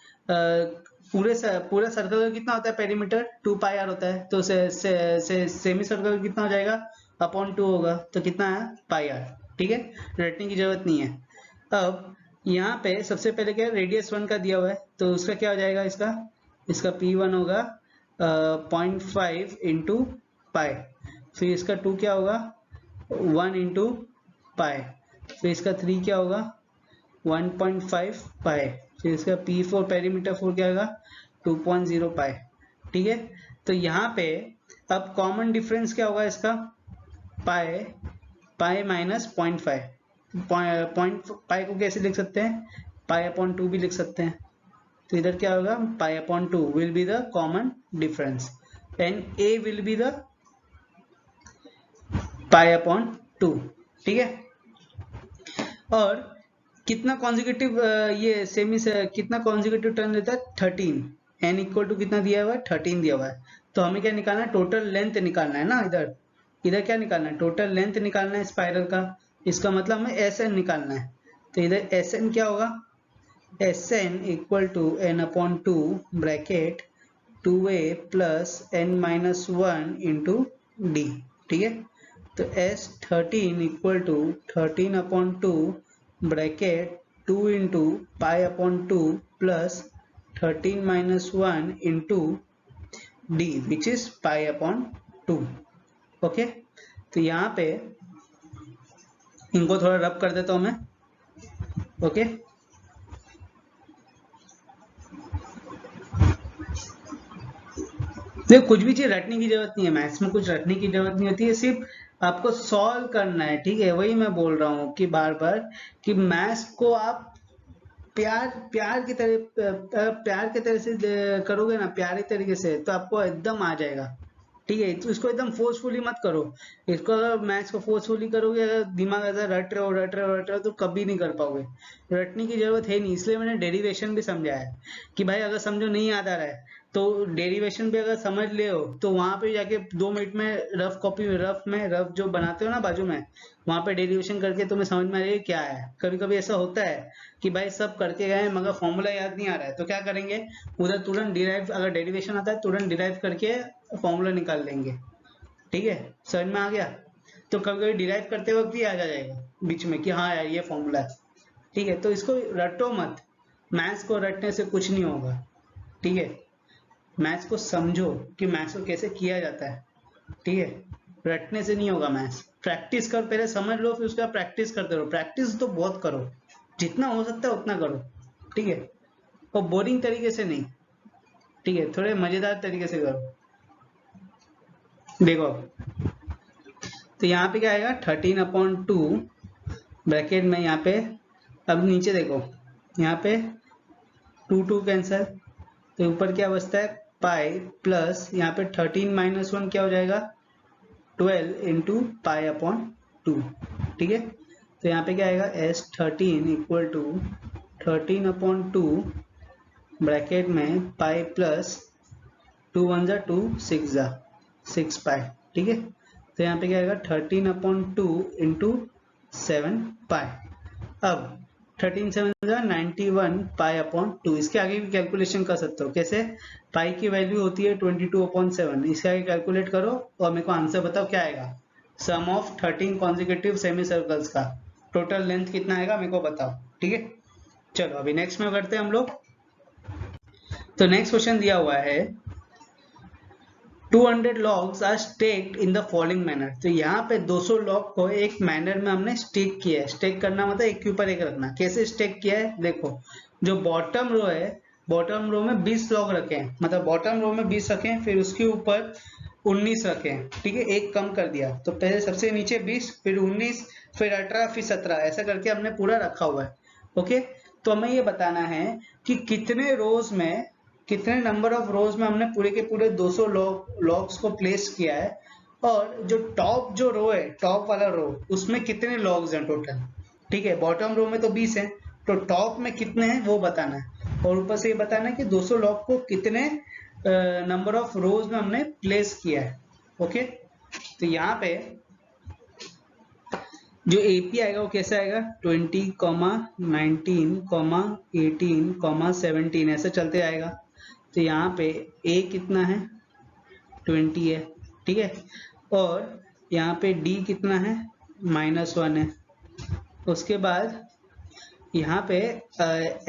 पूरे सर्कल का कितना होता है पेरीमीटर, 2 पाई आर होता है। तो सेमी सर्कल कितना हो जाएगा, /2 होगा, तो कितना है पाई आर, ठीक है। रटने की जरूरत नहीं है। अब यहाँ पे सबसे पहले क्या रेडियस 1 का दिया हुआ है, तो उसका क्या हो जाएगा, इसका P1 होगा 0.5 इंटू पाई, फिर इसका 2 क्या होगा 1 इंटू पाई, फिर इसका 3 क्या होगा 1.5 पाई, फिर इसका P4 पेरीमीटर 4 क्या होगा 2.0 पाई, ठीक है। तो यहाँ पे अब कॉमन डिफरेंस क्या होगा इसका, पाई माइनस 0.5, पाई को कैसे लिख सकते हैं, π/2 भी लिख सकते हैं। तो इधर क्या होगा, π/2 will be the common difference and a will be the π/2, ठीक है। और कितना कॉन्जिक्यूटिव ये सेमी से कितना कॉन्जिक्यूटिव टर्म देता है 13, n इक्वल टू कितना दिया हुआ है 13 दिया हुआ है। तो हमें क्या निकालना है, टोटल लेंथ निकालना है ना, इधर क्या निकालना है, टोटल लेंथ निकालना है स्पाइरल का। इसका मतलब हमें Sn निकालना है। तो इधर Sn क्या होगा, Sn equal to n/2 bracket 2a plus n-1 into D. ठीक है, तो S13 equal to 13/2 bracket 2 into π/2 plus 13 - 1 into D which is π/2। Okay, तो यहाँ पे इनको थोड़ा रब कर देता हूँ मैं। ओके, देखो कुछ भी चीज रटने की जरूरत नहीं है, मैथ्स में कुछ रटने की जरूरत नहीं होती है, सिर्फ आपको सॉल्व करना है। ठीक है, वही मैं बोल रहा हूँ कि बार बार कि मैथ्स को आप प्यार प्यार की तरह से करोगे ना, प्यारे तरीके से, तो आपको एकदम आ जाएगा। ठीक है, तो इसको एकदम फोर्सफुली मत करो। इसको अगर मैथ्स को फोर्सफुली करोगे, अगर दिमाग ऐसा रट रहे हो तो कभी नहीं कर पाओगे। रटने की जरूरत है नहीं, इसलिए मैंने डेरिवेशन भी समझाया है कि भाई अगर समझो नहीं याद आ रहा है तो डेरिवेशन भी अगर समझ ले हो तो वहां पे जाके 2 मिनट में रफ कॉपी में रफ जो बनाते हो ना बाजू में, वहां पे डेरिवेशन करके तुम्हें समझ में आ जाएगा क्या है। कभी कभी ऐसा होता है कि भाई सब करके गए मगर फॉर्मूला याद नहीं आ रहा है, तो क्या करेंगे, उधर तुरंत डिराइव, अगर डेरिवेशन आता है तुरंत डिराइव करके फॉर्मूला निकाल लेंगे। ठीक है, समझ में आ गया। तो कभी कभी डिराइव करते वक्त भी आ जाएगा बीच में कि हाँ यार ये फॉर्मूला है। ठीक है, तो इसको रटो मत, मैथ्स को रटने से कुछ नहीं होगा। ठीक है, मैथ्स को समझो कि मैथ्स को कैसे किया जाता है। ठीक है, रटने से नहीं होगा मैथ्स, प्रैक्टिस कर, पहले समझ लो फिर उसके बाद प्रैक्टिस करते रहो। प्रैक्टिस तो बहुत करो, जितना हो सकता है उतना करो। ठीक है, और बोरिंग तरीके से नहीं। ठीक है, थोड़े मजेदार तरीके से करो। देखो तो यहाँ पे क्या आएगा, 13/2 ब्रैकेट में, यहाँ पे अब नीचे देखो, यहाँ पे 2 कैंसर, तो ऊपर क्या बचता है पाई, प्लस यहाँ पे 13 - 1 क्या हो जाएगा 12 इंटू π/2। ठीक है, तो यहाँ पे क्या आएगा S13 इक्वल टू 13/2 ब्रैकेट में पाई प्लस 2 1 जा 2 6 जा 6 पाई। ठीक है, तो यहाँ पे क्या आएगा 13/2 इंटू 7 पाई। अब 13 7 जा 91 π/2, इसके आगे भी कैलकुलेशन कर सकते हो। कैसे, पाई की वैल्यू होती है 22/7, इसके आगे कैलकुलेट करो और मेरे को आंसर बताओ क्या आएगा। सम ऑफ 13 कॉन्जिक्यूटिव सेमी सर्कल्स का टोटल लेंथ कितना आएगा मेरे को बताओ। ठीक है, चलो अभी नेक्स्ट में करते हैं हम लोग। तो नेक्स्ट क्वेश्चन दिया हुआ है 200 logs are staked in the following manner। तो यहाँ पे 200 लॉग को एक मैनर में हमने स्टेक किया है। स्टेक करना मतलब एक के ऊपर एक रखना। कैसे स्टेक किया है, देखो जो बॉटम रो है, बॉटम रो में 20 लॉग रखे हैं, मतलब बॉटम रो में 20 रखे हैं, फिर उसके ऊपर 19 रखे हैं। ठीक है, एक कम कर दिया, तो पहले सबसे नीचे 20, फिर 19, फिर 18, फिर 17, ऐसा करके हमने पूरा रखा हुआ है। ओके, तो हमें ये बताना है कि कितने रोज में, कितने नंबर ऑफ रोज में हमने पूरे के पूरे 200 लॉग्स को प्लेस किया है, और जो टॉप जो रो है, टॉप वाला रो, उसमें कितने लॉग्स हैं टोटल। ठीक है, बॉटम रो में तो 20 हैं, तो टॉप में कितने हैं वो बताना है, और ऊपर से ये बताना है कि 200 लॉग को कितने नंबर ऑफ रोज में हमने प्लेस किया है। ओके, तो यहाँ पे जो AP आएगा वो कैसा आएगा 20, 19, 18, 17, ऐसे चलते आएगा। तो यहाँ पे A कितना है 20 है। ठीक है, और यहाँ पे D कितना है -1 है। उसके बाद यहाँ पे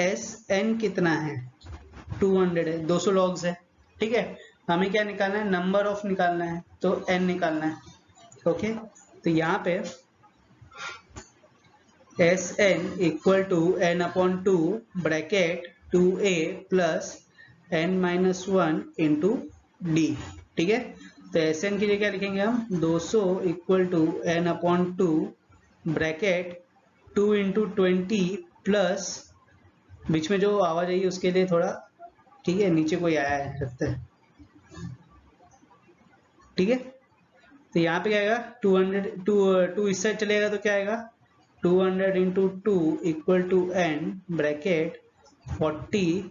SN कितना है 200 है, 200 लॉग्स है। ठीक है, हमें क्या निकालना है, नंबर ऑफ निकालना है, तो N निकालना है। ओके, तो यहाँ पे Sn equal to n/2 bracket 2a plus n-1 into D. ठीक है, तो Sn के लिए क्या लिखेंगे हम 200 equal to n/2 bracket 2 into 20 plus, बीच में जो आवाज आई उसके लिए थोड़ा, ठीक है, नीचे कोई आया है लगता है। ठीक है, तो यहाँ पे क्या आएगा 200, 2 इस साइड चलेगा तो क्या आएगा 200 into 2 equal to n bracket 40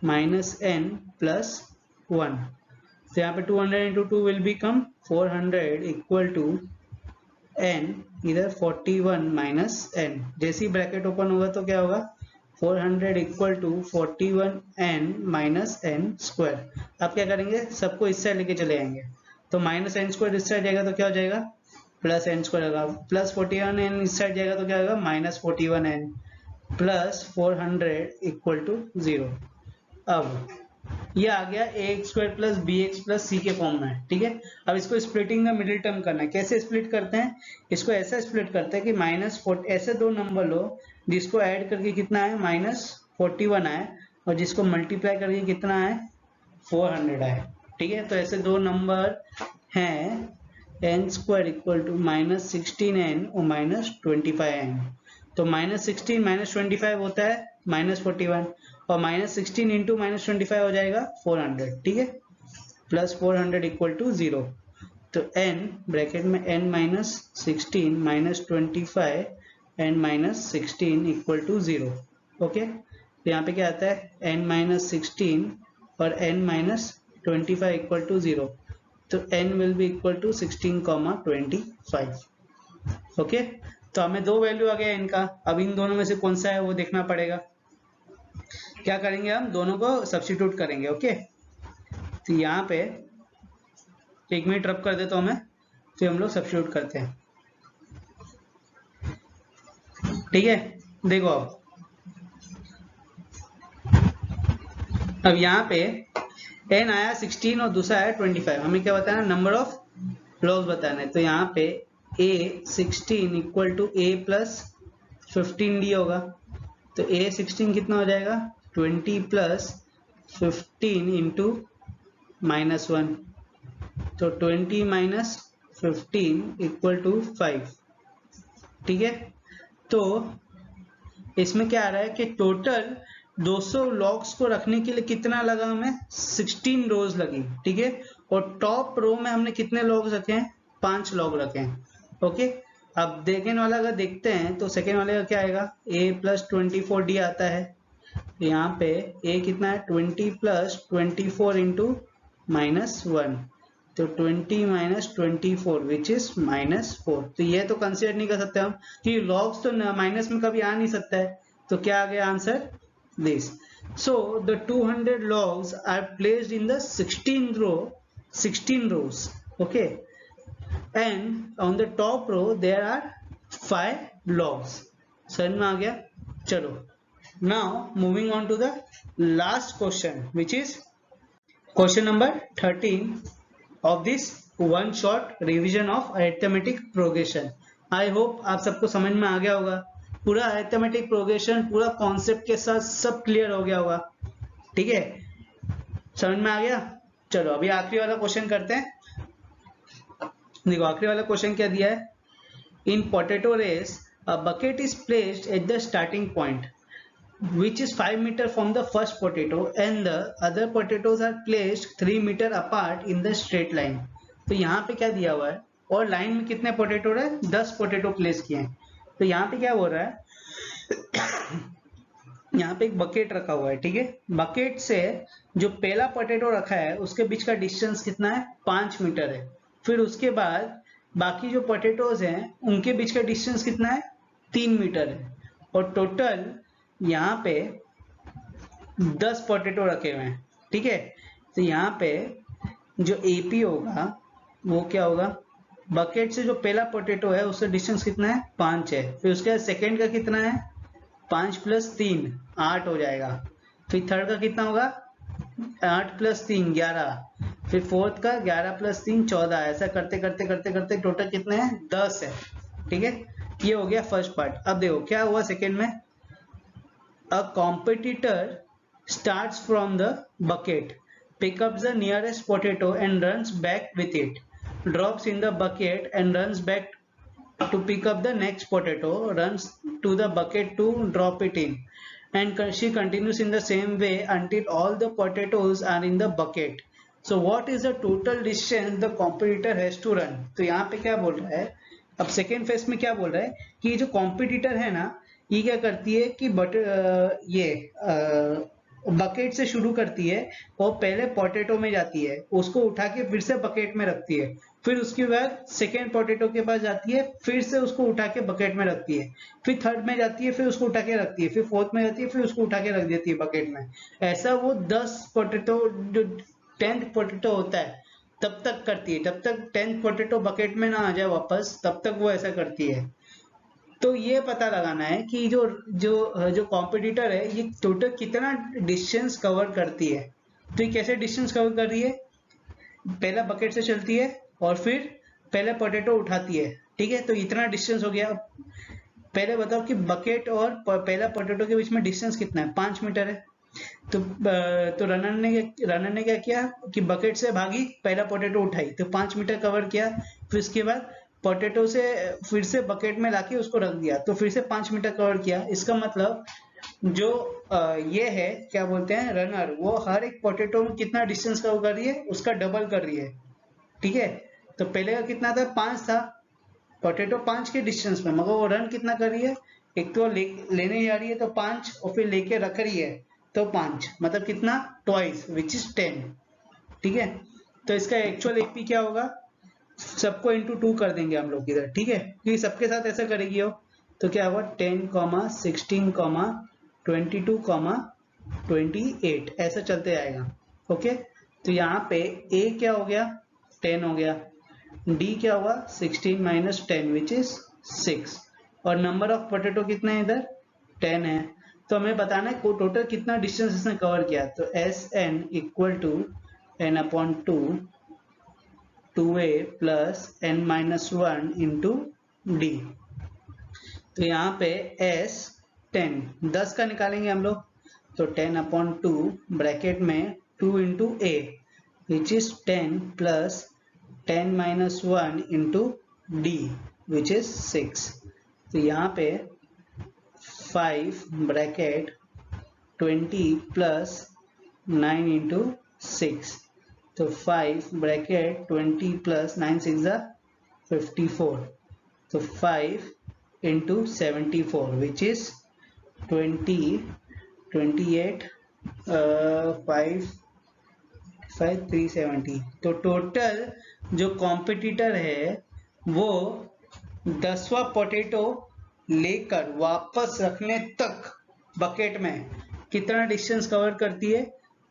minus n plus 1। तो यहाँ पे 200 into 2 will become 400 equal to n, इधर 41 माइनस n। जैसे ही ब्रैकेट ओपन होगा तो क्या होगा 400 equal to 41n minus n square. आप क्या करेंगे, सबको इस साइड लेके चले आएंगे, तो माइनस एन स्क्वायर इस साइड जाएगा तो क्या हो जाएगा, प्लस एन स्क्वायर होगा, प्लस 41n इस साइड जाएगा तो क्या होगा, minus 41n plus 400 equal to 0। अब ये आ गया a x square plus b x plus c के फॉर्म में, ठीक है। अब इसको स्प्लिटिंग का मिडिल टर्म करना है। कैसे स्प्लिट करते हैं, इसको ऐसा स्प्लिट करते हैं कि माइनस ऐसे दो नंबर लो जिसको ऐड करके कितना है माइनस 41 आए और जिसको मल्टीप्लाई करके कितना है 400 आए, ठीक है। तो ऐसे दो नंबर हैं n square equal to minus 16n और माइनस 25n। तो माइनस 16 माइनस 25 होता है माइनस 41 और माइनस 16 इंटू माइनस 25 हो जाएगा 400, ठीक है। Plus 400 equal to 0। तो n ब्रैकेट में n minus 16 minus 25 n minus 16 equal to 0, okay. तो यहाँ पे क्या आता है n माइनस 16 और n माइनस 25 इक्वल टू 0। तो n will be equal to 16,25, okay. तो हमें दो वैल्यू आ गया इनका। अब इन दोनों में से कौन सा है वो देखना पड़ेगा। क्या करेंगे, हम दोनों को सब्स्टिट्यूट करेंगे, ओके। तो यहाँ पे 1 मिनट रब कर देता हूँ मैं, फिर हम लोग सब्स्टिट्यूट करते हैं, ठीक है। देखो अब यहाँ पे n आया 16 और दूसरा आया 25। हमें क्या बताना, नंबर ऑफ लॉग्स बताना है। तो यहाँ पे a 16 equal to a plus 15d होगा। तो a 16 कितना हो जाएगा 20 प्लस 15 इंटू माइनस 1। तो 20 माइनस 15 इक्वल टू 5, ठीक है। तो इसमें क्या आ रहा है कि टोटल 200 लॉग्स को रखने के लिए कितना लगा हमें 16 रोज लगी, ठीक है। और टॉप रो में हमने कितने लॉग रखे हैं 5 लॉग रखे हैं, ओके। अब सेकेंड वाला अगर देखते हैं तो सेकेंड वाले का क्या आएगा a प्लस 24d आता है। यहाँ पे a कितना है 20 प्लस 24 इंटू माइनस 1। तो 20 माइनस 24 विच इज माइनस 4। तो ये तो कंसिडर नहीं कर सकते हम कि लॉग्स तो माइनस में कभी आ नहीं सकता है। तो क्या आ गया answer this। So the 200 logs are placed in the 16 rows, okay, and on the top row there are 5 logs। समझ में आ गया। चलो now moving on to the last question which is question number 13 of this one shot revision of arithmetic progression। I hope आप सबको समझ में आ गया होगा। पूरा अरिथमेटिक प्रोग्रेशन पूरा कॉन्सेप्ट के साथ सब क्लियर हो गया होगा, ठीक है। समझ में आ गया। चलो अभी आखिरी वाला क्वेश्चन करते हैं। देखो आखिरी वाला क्वेश्चन क्या दिया है, in potato race a bucket is placed at the starting point which is 5 meter from the first potato and the other potatoes are placed 3 meter apart in the straight line। तो यहाँ पे क्या दिया हुआ है और लाइन में कितने पोटैटो है 10 पोटैटो प्लेस किए हैं। तो यहाँ पे क्या हो रहा है यहाँ पे एक बकेट रखा हुआ है, ठीक है। बकेट से जो पहला पोटैटो रखा है उसके बीच का डिस्टेंस कितना है 5 मीटर है। फिर उसके बाद बाकी जो पोटैटोज हैं उनके बीच का डिस्टेंस कितना है 3 मीटर है। और टोटल यहाँ पे 10 पोटैटो रखे हुए हैं, ठीक है। तो यहाँ पे जो AP होगा वो क्या होगा, बकेट से जो पहला पोटैटो है उसका डिस्टेंस कितना है 5 है। फिर उसके बाद सेकेंड का कितना है 5 प्लस 3 8 हो जाएगा। फिर थर्ड का कितना होगा 8 प्लस 3 11। फिर फोर्थ का 11 प्लस 3 14। ऐसा करते करते करते करते टोटल कितने हैं 10 है, ठीक है। ये हो गया फर्स्ट पार्ट। अब देखो क्या हुआ सेकेंड में, a competitor starts from the bucket, pick up the nearest potato and runs back with it, drops in the bucket and runs back to pick up the next potato, runs to the bucket to drop it in, and she continues in the same way until all the potatoes are in the bucket। So what is the total distance the competitor has to run। तो यहाँ पे क्या बोल रहा है, अब second phase में क्या बोल रहा है कि ये जो कॉम्पिटिटर है ना ये क्या करती है कि बकेट से शुरू करती है और पहले पोटैटो में जाती है, उसको उठा के फिर से बकेट में रखती है। फिर उसके बाद सेकेंड पोटैटो के पास जाती है, फिर से उसको उठा के बकेट में रखती है। फिर थर्ड में जाती है, फिर उसको उठा के रखती है। फिर फोर्थ में जाती है, फिर उसको उठा के रख देती है बकेट में। ऐसा वो 10 पोटैटो जो 10th पोटैटो होता है तब तक करती है, जब तक 10th पोटैटो बकेट में ना आ जाए वापस, तब तक वो ऐसा करती है। तो ये पता लगाना है कि जो जो जो कॉम्पिटिटर है ये टोटल कितना डिस्टेंस कवर करती है। तो ये कैसे डिस्टेंस कवर कर रही है, पहला बकेट से चलती है और फिर पहले पोटैटो उठाती है, ठीक है। तो इतना डिस्टेंस हो गया। पहले बताओ कि बकेट और पहला पोटैटो के बीच में डिस्टेंस कितना है, 5 मीटर है। तो रनर ने क्या किया कि बकेट से भागी, पहला पोटैटो उठाई तो 5 मीटर कवर किया, फिर उसके बाद पोटैटो से फिर से बकेट में लाके उसको रख दिया तो फिर से 5 मीटर कवर किया। इसका मतलब जो ये है क्या बोलते हैं रनर, वो हर एक पोटैटो में कितना डिस्टेंस कवर कर रही है, उसका डबल कर रही है, ठीक है। तो पहले का कितना था, 5 था, पोटैटो 5 के डिस्टेंस में, मगर वो रन कितना कर रही है, एक तो लेने जा रही है तो 5 और फिर लेके रख रही है तो 5, मतलब कितना, ट्वाइस विच इज 10, ठीक है। तो इसका एक्चुअल एपी क्या होगा, सबको इंटू 2 कर देंगे हम लोग इधर, ठीक है, क्योंकि सबके साथ ऐसा करेगी हो। तो क्या होगा 10, 16, 22, 28 ऐसा चलते जाएगा, ओके। तो यहाँ पे ए क्या हो गया, 10 हो गया, डी क्या हुआ 16 माइनस 10 विच इज 6, और नंबर ऑफ पोटैटो कितने हैं इधर, 10 है। तो हमें बताना है टोटल कितना डिस्टेंस इसने कवर किया। तो s N equal to N upon 2a plus N minus 1 into D. तो यहाँ पे एस 10 का निकालेंगे हम लोग, तो 10 अपॉन 2 ब्रैकेट में 2 into A which is 10 plus 10 minus 1 into D which is 6। तो यहाँ पे 5 ब्रैकेट 20 प्लस 9 इंटू 6, तो 5 ब्रैकेट 20 प्लस 9 6 जा 54, तो 5 इंटू 74 विच इज 20 28 5 370। तो टोटल जो कॉम्पिटिटर है वो 10वां पोटैटो लेकर वापस रखने तक बकेट में कितना डिस्टेंस कवर करती है,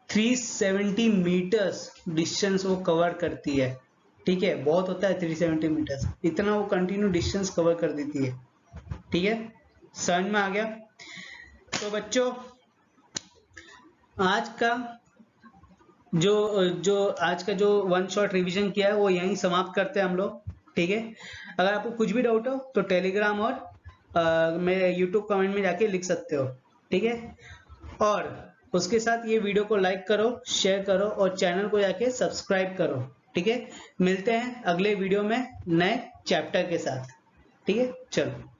370 मीटर्स डिस्टेंस वो कवर करती है, ठीक है। बहुत होता है 370 मीटर्स, इतना वो कंटिन्यू डिस्टेंस कवर कर देती है, ठीक है। समझ में आ गया। तो बच्चों आज का जो वन शॉट रिवीजन किया है वो यहीं समाप्त करते हैं हम लोग, ठीक है। अगर आपको कुछ भी डाउट हो तो टेलीग्राम और मेरे यूट्यूब कमेंट में जाके लिख सकते हो, ठीक है। और उसके साथ ये वीडियो को लाइक करो, शेयर करो और चैनल को जाके सब्सक्राइब करो, ठीक है। मिलते हैं अगले वीडियो में नए चैप्टर के साथ, ठीक है। चलो।